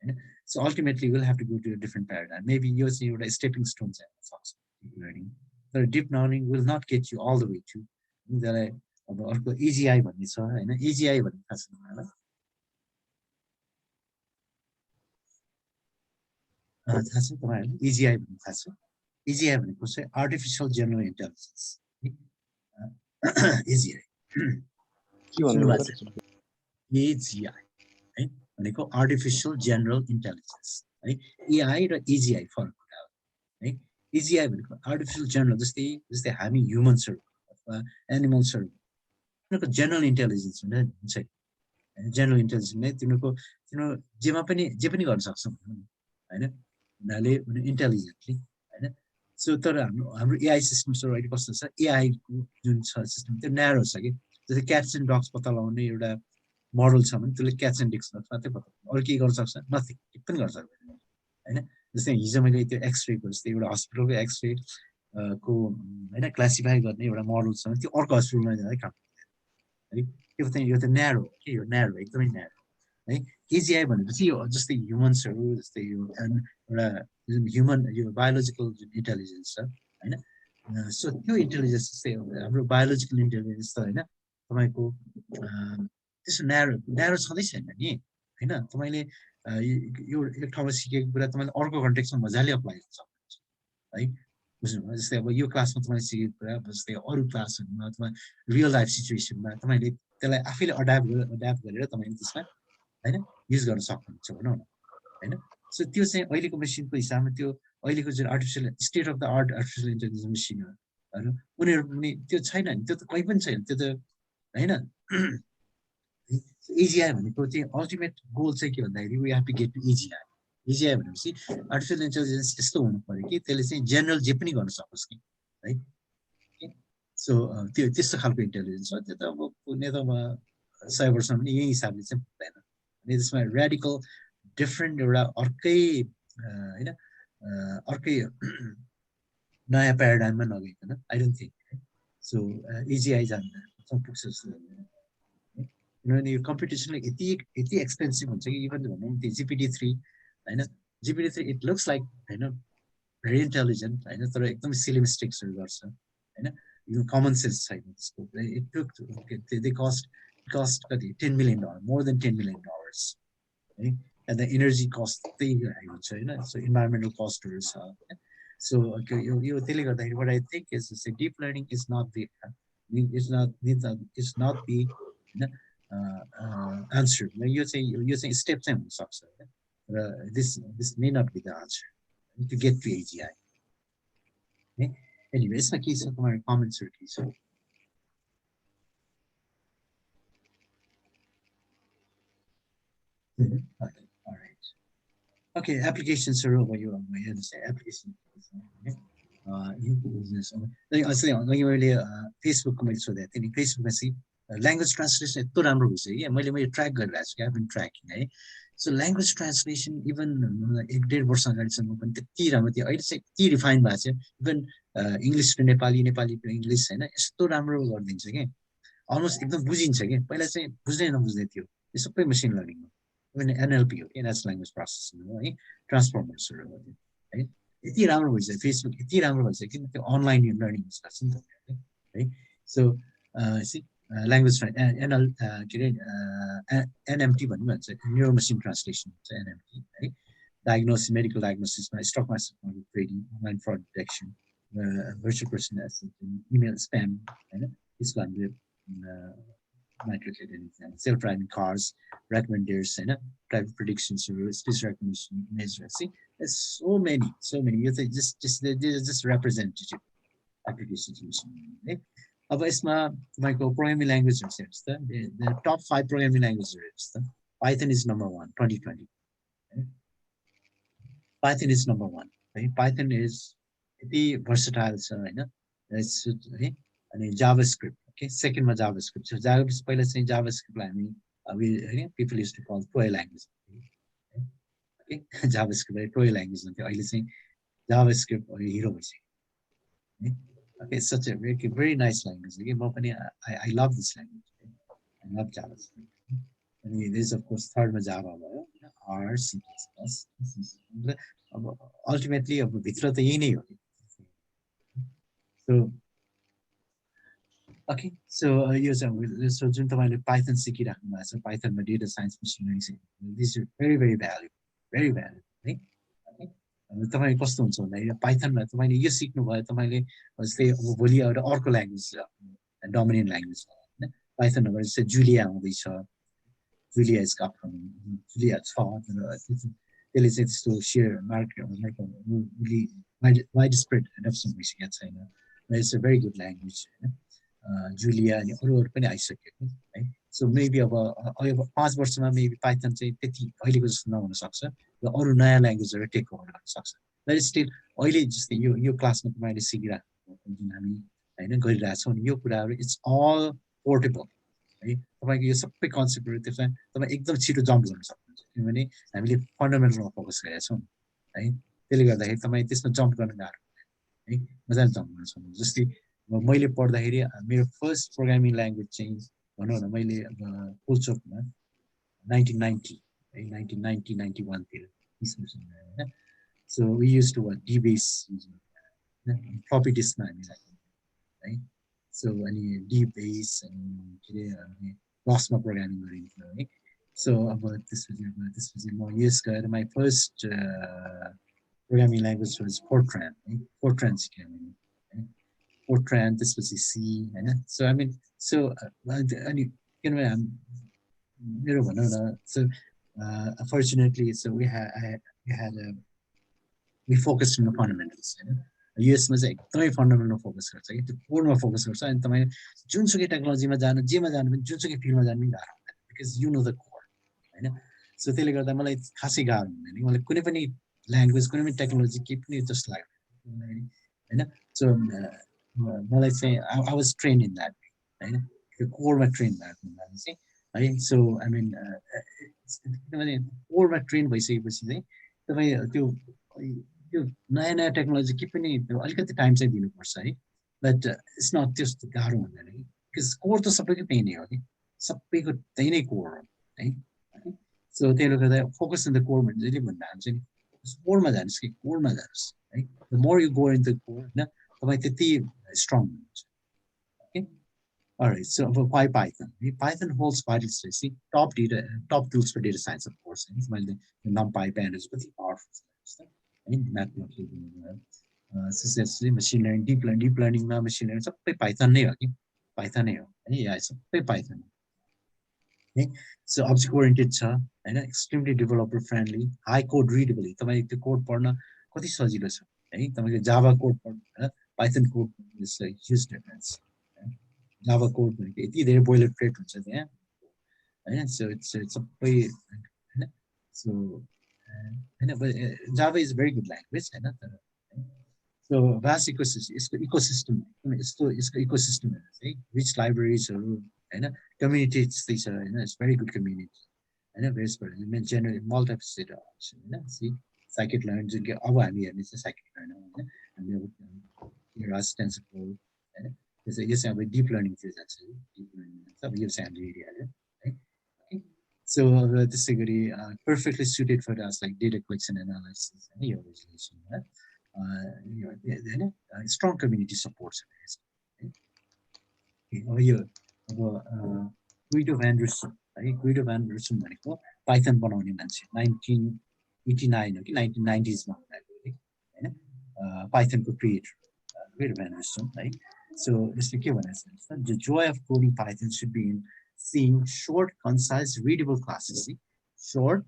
होइन so ultimately will have to go to different paradigm maybe यो चाहिँ एउटा स्टेपिङ स्टोन चाहिँ सक्छ डिप लर्निङ तर deep learning will not get you all the way to त्यसलाई अब अर्को एजिआई भन्ने छ होइन एजिआई भन्ने थाहा छ तपाईँलाई थाहा छ तपाईँहरूलाई एजिआई भन्ने थाहा छ एजिआई भनेको चाहिँ artificial general intelligence AGI AGI है भनेको आर्टिफिसियल जनरल इन्टेलिजेन्स है एआई र एजिआई फरक कुरा हो है एजिआई भनेको आर्टिफिसियल जनरल जस्तै हामी ह्युमन्सहरू अथवा एनिमल्सहरू तिनीहरूको जनरल इन्टेलिजेन्स हुन्छ जनरल इन्टेलिजेन्स नै तिनीहरू जे पनि गर्न सक्छ होइन उनीहरूले इन्टेलिजेन्टली होइन सो तर हाम्रो एआई सिस्टम्सहरू अहिले कस्तो छ एआईको जुन छ सिस्टम त्यो न्यारो छ कि जस्तै क्याट्स एन्ड डग्स पत्ता लगाउने एउटा मोडल छ भने त्यसले क्याट्स एन्ड डग्स मात्रै पत्ता अरू के गर्न सक्छ नथिङ के पनि गर्न सक्दैन होइन जस्तै हिजो मैले त्यो एक्सरेको जस्तै एउटा हस्पिटलको एक्सरे को होइन क्लासिफाई गर्ने एउटा मोडल छ भने त्यो अर्को हस्पिटलमा जाँदै काम है यो त न्यारो के यो न्यारो एकदमै न्यारो है एजिआई भनेपछि यो जस्तै ह्युमन्सहरू जस्तै यो एउटा जुन ह्युमन यो बायोलोजिकल जुन इन्टेलिजेन्स छ होइन सो त्यो इन्टेलिजेन्स जस्तै हाम्रो बायोलोजिकल इन्टेलिजेन्स त होइन तपाईँको त्यसो न्यारो छँदै छैन नि होइन तपाईँले यो एक ठाउँमा सिकेको कुरा तपाईँले अर्को कन्टेक्समा मजाले अप्लाई गर्न सक्नुहुन्छ है बुझ्नुभयो जस्तै अब यो क्लासमा तपाईँले सिकेको कुरा जस्तै अरू क्लासहरूमा अथवा रियल लाइफ सिचुएसनमा तपाईँले त्यसलाई आफैले एड्याप्ट गरेर तपाईँले त्यसमा होइन युज गर्न सक्नुहुन्छ भनौँ न होइन सो त्यो चाहिँ अहिलेको मेसिनको हिसाबमा त्यो अहिलेको जुन artificial state of the art artificial intelligence मेसिनहरू उनीहरू पनि त्यो छैन नि त्यो त कहीँ पनि छैन त्यो त होइन एजिआई भनेको चाहिँ अल्टिमेट गोल चाहिँ के भन्दाखेरि we have to get to AGI भनेपछि आर्टिफिसियल इन्टेलिजेन्स यस्तो हुनु पऱ्यो कि त्यसले चाहिँ जेनरल जे पनि गर्न सकोस् कि है सो त्यो त्यस्तो खालको इन्टेलिजेन्स हो त्यो त अब पुग्ने त अब 100 वर्षमा पनि यही हिसाबले चाहिँ पुग्दैन अनि त्यसमा ऱ्याडिकल डिफ्रेन्ट एउटा अर्कै होइन अर्कै नयाँ प्याराडाइममा नगइकन I don't think so AGI जान्दा पुग्छ जस्तो किनभने यो कम्पिटिसन यति एक्सपेन्सिभ हुन्छ कि इभन भनौँ त्यो GPT-3 होइन GPT-3 इट लुक्स लाइक होइन भेरी इन्टेलिजेन्ट होइन तर एकदमै सिली मिस्टेक्सहरू गर्छ होइन यो कमन सेन्स छैन त्यसको इट टुक दे कस्ट कति $10 million मोर देन $10 million है एन्ड द इनर्जी कस्ट त्यही हुन्छ होइन सो इन्भाइरोमेन्टल कस्टहरू छ सो यो त्यसले गर्दाखेरि what I think is deep learning is not the होइन answer. You say step time sucks. This may not be the answer to get to AGI. Okay? Anyway, it's like he's my comments or so. Okay, all right. Okay, applications are over. You understand application. business. मैले मैले फेसबुकको मैले सोधेको थिएँ नि फेसबुकमा चाहिँ language translation यत्रो राम्रो हुन्छ कि मैले ट्र्याक गरिरहेको छु क्या बिन ट्र्याकिङ है सो ल्याङ्ग्वेज ट्रान्सलेसन इभन 1.5 वर्ष अगाडिसम्म पनि त्यति राम्रो थियो अहिले चाहिँ यति रिफाइन भएको छ even English to Nepali Nepali to English होइन यस्तो राम्रो गरिदिन्छ कि अलमोस्ट एकदम बुझिन्छ कि पहिला चाहिँ बुझ्दै नबुझ्दै थियो यो सबै मेसिन लर्निङमा इभन एनएलपी हो कि नेचुरल ल्याङ्ग्वेज प्रोसेसिङ हो है ट्रान्सफर्मर्सहरू हो है यति राम्रो भइसक्यो फेसबुक यति राम्रो भइसक्यो किन त्यो अनलाइन लर्निङ गर्छ नि त है सो ल्याङ्ग्वेज एनएल के अरे एनएमटी भन्ने भन्छ न्युरो मसिन ट्रान्सलेसन भन्छ एनएमटी है डायग्नोसिस मेडिकल डायग्नोसिसमा stock market trading online fraud detection virtual person email spam होइन त्यसको हामीले सेल्फ ड्राइभिङ कार्स रेकमेन्डर्स होइन ट्राफिक प्रिडिक्सन्सहरू स्पिच रेकमेन्डेसन इमेजहरू चाहिँ so many. You think just representative applications. Okay. अब यसमा तपाईँको प्रोग्रामिङ ल्याङ्ग्वेजहरू हेर्नुहोस् त the top 5 प्रोग्रामिङ ल्याङ्ग्वेजहरू हेर्नुहोस् त Python is number 1 2020. Python is number 1. है Python is यति versatile छ हैन है अनि JavaScript okay second मा JavaScript so JavaScript पहिला चाहिँ JavaScript लाई हामी people used to call toy language. JavaScript toy language हुन्थ्यो अहिले चाहिँ JavaScript हिरो भइसक्यो okay it's such a very nice language okay म पनि I love this language I love JavaScript and this of course third मा Java भयो R C++ ultimately अब भित्र त यही नै हो so okay so यो चाहिँ so जुन तपाईले Python सिकिराख्नु भएको छ Python मा data science machine learning these are very valuable very valuable है तपाईँ कस्तो हुन्छ भन्दाखेरि पाइथनमा तपाईले यो सिक्नु भयो तपाईले जस्तै अब भोलि एउटा अर्को ल्याङ्ग्वेज डोमिनेन्ट ल्याङ्ग्वेज हैन पाइथन नभएर चाहिँ जुलिया आउँदैछ जुलिया इज अपकमिङ जुलिया छ त्यसले चाहिँ त्यस्तो share market wide spread adaptation भइसकेको छैन it's a very good language हैन जुलिया अनि अरू पनि आइसक्यो है सो मेबी अब 5 वर्षमा मेबी पाइथन चाहिँ त्यति अहिलेको जस्तो नहुन सक्छ र अरू नयाँ ल्याङ्ग्वेजहरू टेक ओभर गर्न सक्छ बट स्टिल अहिले जस्तै यो क्लासमा तपाईले सिकिराख्नु जुन हामी हैन गरिरहेछौँ यो कुराहरू इट्स अल पोर्टेबल है तपाईको यो सबै कन्सेप्टहरू त्यसमा तपाई एकदम छिटो जम्प गर्न सक्नुहुन्छ किनभने हामीले फन्डामेन्टलमा फोकस गरेका छौँ है त्यसले गर्दाखेरि तपाई त्यसमा जम्प गर्न गाह्रो है मजाले जम्प गर्न सक्नुहुन्छ जस्तै मैले पढ्दाखेरि मेरो फर्स्ट प्रोग्रामिङ ल्याङ्ग्वेज चाहिँ भनौँ न मैले फुलचोकमा 1990 1991 तिर so we used to dbase floppy disk मा हामीलाई है so अनि dbase अनि DOS मा प्रोग्रामिङ गरिन्थ्यो है so अब त्यसपछि म युज गरेर my first programming language was Fortran है Fortran सिकेँ मैले Fortran त्यसपछि C हैन so I mean so अनि किनभने मेरो भनौँ न so fortunately so we focused on the fundamentals US मा चाहिँ एकदमै फन्डामेन्टल फोकस गर्छ कि त्यो कोरमा फोकस गर्छ अनि तपाईले जुनसुकै टेक्नोलोजीमा जानु जेमा जानु पनि जुनसुकै फिल्डमा जानु पनि गाह्रो हुँदैन because you know the core हैन सो त्यसले गर्दा मलाई खासै गाह्रो हुँदैन मलाई कुनै पनि ल्याङ्ग्वेज कुनै पनि टेक्नोलोजी के पनि जस्तो लाग्दैन हैन सो मलाई चाहिँ I was trained in that हैन त्यो कोरमा ट्रेन भएको हुनाले चाहिँ है सो आई मिन किनभने कोरमा ट्रेन भइसकेपछि चाहिँ तपाई त्यो नयाँ टेक्नोलोजी के पनि अलिकति टाइम चाहिँ दिनुपर्छ है बट इट्स नट त्यस्तो गाह्रो हुँदैन कि बिकज कोर त सबैको त्यही नै हो कि सबैको त्यही नै कोर हो है सो त्यसले गर्दा फोकस इन द कोर भन्ने जहिले भन्दा हुन्छ नि कोरमा जानुहोस् कि कोरमा जानुहोस् है the more you go in the core होइन तपाईँ त्यति स्ट्रङ हुनुहुन्छ okay Alright, so why Python? Python holds vital space. See, top tools for data science, of course. While the NumPy pandas with the powerful stuff. Mathematical, machine learning, deep learning, machine learning. So Python, Python, yeah, it's Python. Okay, so object oriented छ हैन, extremely developer friendly, high code readability, तपाईले त्यो code पढ्न कति सजिलो छ है, तपाईले जावा कोड पढ्नु Python code is a huge difference. Java code भनेको यति धेरै बोइलर प्लेट हुन्छ त्यहाँ हैन, so it's सबै हैन, so हैन, Java is a very good language हैन, तर so vast ecosystem, यसको ecosystem है, rich libraries हैन, community त्यस्तै छ हैन, it's very good community हैन, बेस भएर generally multi-faceted हैन, see scikit-learn जुन कि अब हामी हेर्ने चाहिँ scikit-learn हैन, हामी अब Keras TensorFlow हैन, यो चाहिँ अब deep learning चाहिँ जान्छ, deep learning अब यो चाहिँ हाम्रो एरिया है, okay, so त्यसै गरी perfectly suited for us like data collection analysis and your resolution हैन, strong community support छ अब यो अब Guido van Rossum है, Guido van Rossum भनेको पाइथन बनाउने मान्छे 1989 हो कि 1990s मा भएको हैन, पाइथनको क्रिएटर Guido van Rossum है, so यसले के भनेको छ, the joy of coding Python should be in seeing short, concise, readable classes, see? Short,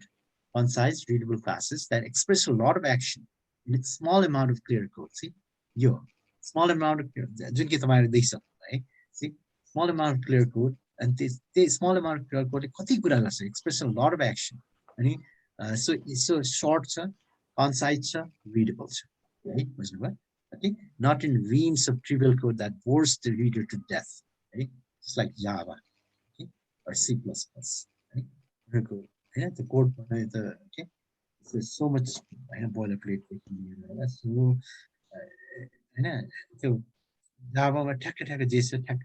concise, readable classes that express a lot of action in a small amount of clear code. See, yo, small amount of clear, जुन कि तपाईहरु देखिसक्नु है, see, small amount of clear code, and this small amount of clear code कति कुरा गर्छ, express a lot of action, अनि so short छ, concise छ, readable छ, है, बुझ्नुभयो? Okay, not in reams of trivial code that bores the reader to death, right? Just like Java, okay, or C++, right? The code, okay, there's so much boilerplate. So, so Java ma ठ्याक्क ठ्याक्क जे छ ठ्याक्क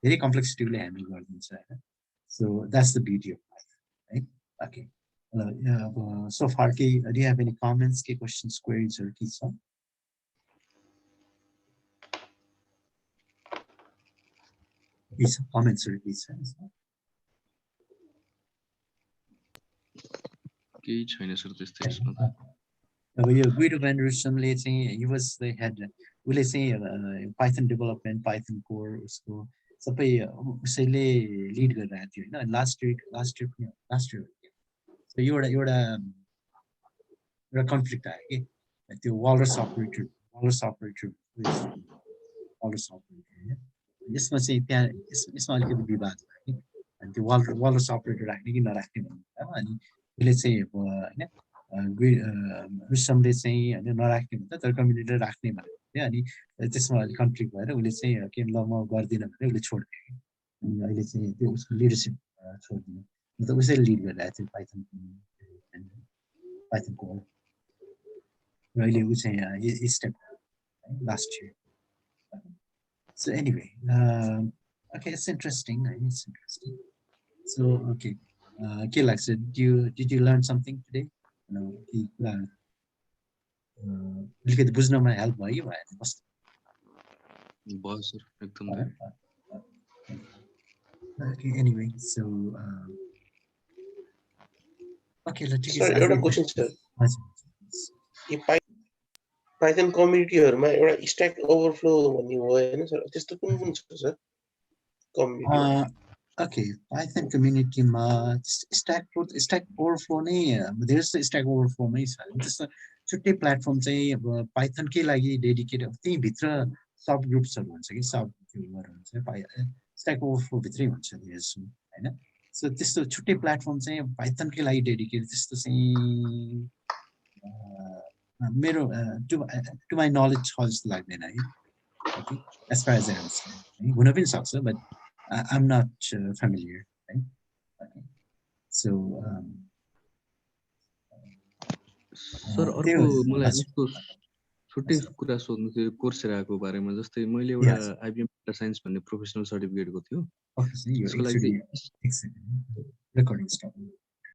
धेरै complexity ले handle गरिदिन्छ हैन. So that's the beauty of Python, right? Okay. So far, do you have any comments, questions, queries, or keys? Comments or keys? केही छैन सर त्यस्तै यसमा त। अब यो Guido van Rossumले चाहिँ he was the head, उसले चाहिँ Python development, Python core उसको सबै उसैले लिड गरिरहेको थियो हैन, लास्ट इयर so एउटा कन्फ्लिक्ट आयो कि त्यो walrus operator हैन, यसमा चाहिँ त्यहाँ यसमा अलिकति विवाद भयो कि, अनि त्यो walrus operator राख्ने कि नराख्ने भन्ने, अनि उसले चाहिँ अब हैन Rossumले चाहिँ हैन नराख्ने भन्छ, तर कम्युनिटीले राख्ने भनेको थियो, अनि त्यसमा अलि कन्फ्लिक्ट भएर उसले चाहिँ के ल म गर्दिन भने उसले छोड्दियो, अनि अहिले चाहिँ त्यो उसको लिडरशिप छोड्दियो, मतलब उसैले लिड गरिरहेको थियो पाइथन कोर, र अहिले उ चाहिँ step last year. So anyway, okay, it's interesting. It's interesting. So okay, okay, like said, did you learn something today? No, अलिकति बुझ्नमा हेल्प भयो भएन कस्तो भयो सर एकदम. Okay, anyway, so okay, let's take एउटा क्वेशन छ, यो पाइथन कम्युनिटीहरुमा एउटा स्ट्याक ओभरफ्लो भन्ने हो हैन सर, त्यस्तो कुन कुन छ sir community? Okay, Python community मा stack overflow नै धेरै जस्तो stack overflow मै छ, त्यस्तो छुट्टै प्लेटफर्म चाहिँ अब पाइथन कै लागि डेडिकेटेड, अब त्यही भित्र सब ग्रुप्सहरु हुन्छ कि सब ग्रुपहरु हुन्छ, stack overflow भित्रै हुन्छ धेरै जस्तो हैन. सो त्यस्तो छुट्टै प्लेटफर्म चाहिँ पाइथन कै लागि डेडिकेटेड त्यस्तो चाहिँ मेरो टु माई नलेज छ जस्तो लाग्दैन है. Okay, as far as I understand, हुन पनि सक्छ, but I'm not familiar, right? Okay. So sir अर्को मलाई जस्तो छुट्टै कुरा सोध्नु थियो कोर्सेराको बारेमा, जस्तै मैले एउटा आइबिएम डेटा साइन्स भन्ने प्रोफेसनल सर्टिफिकेटको थियो, त्यसको लागि recording stop.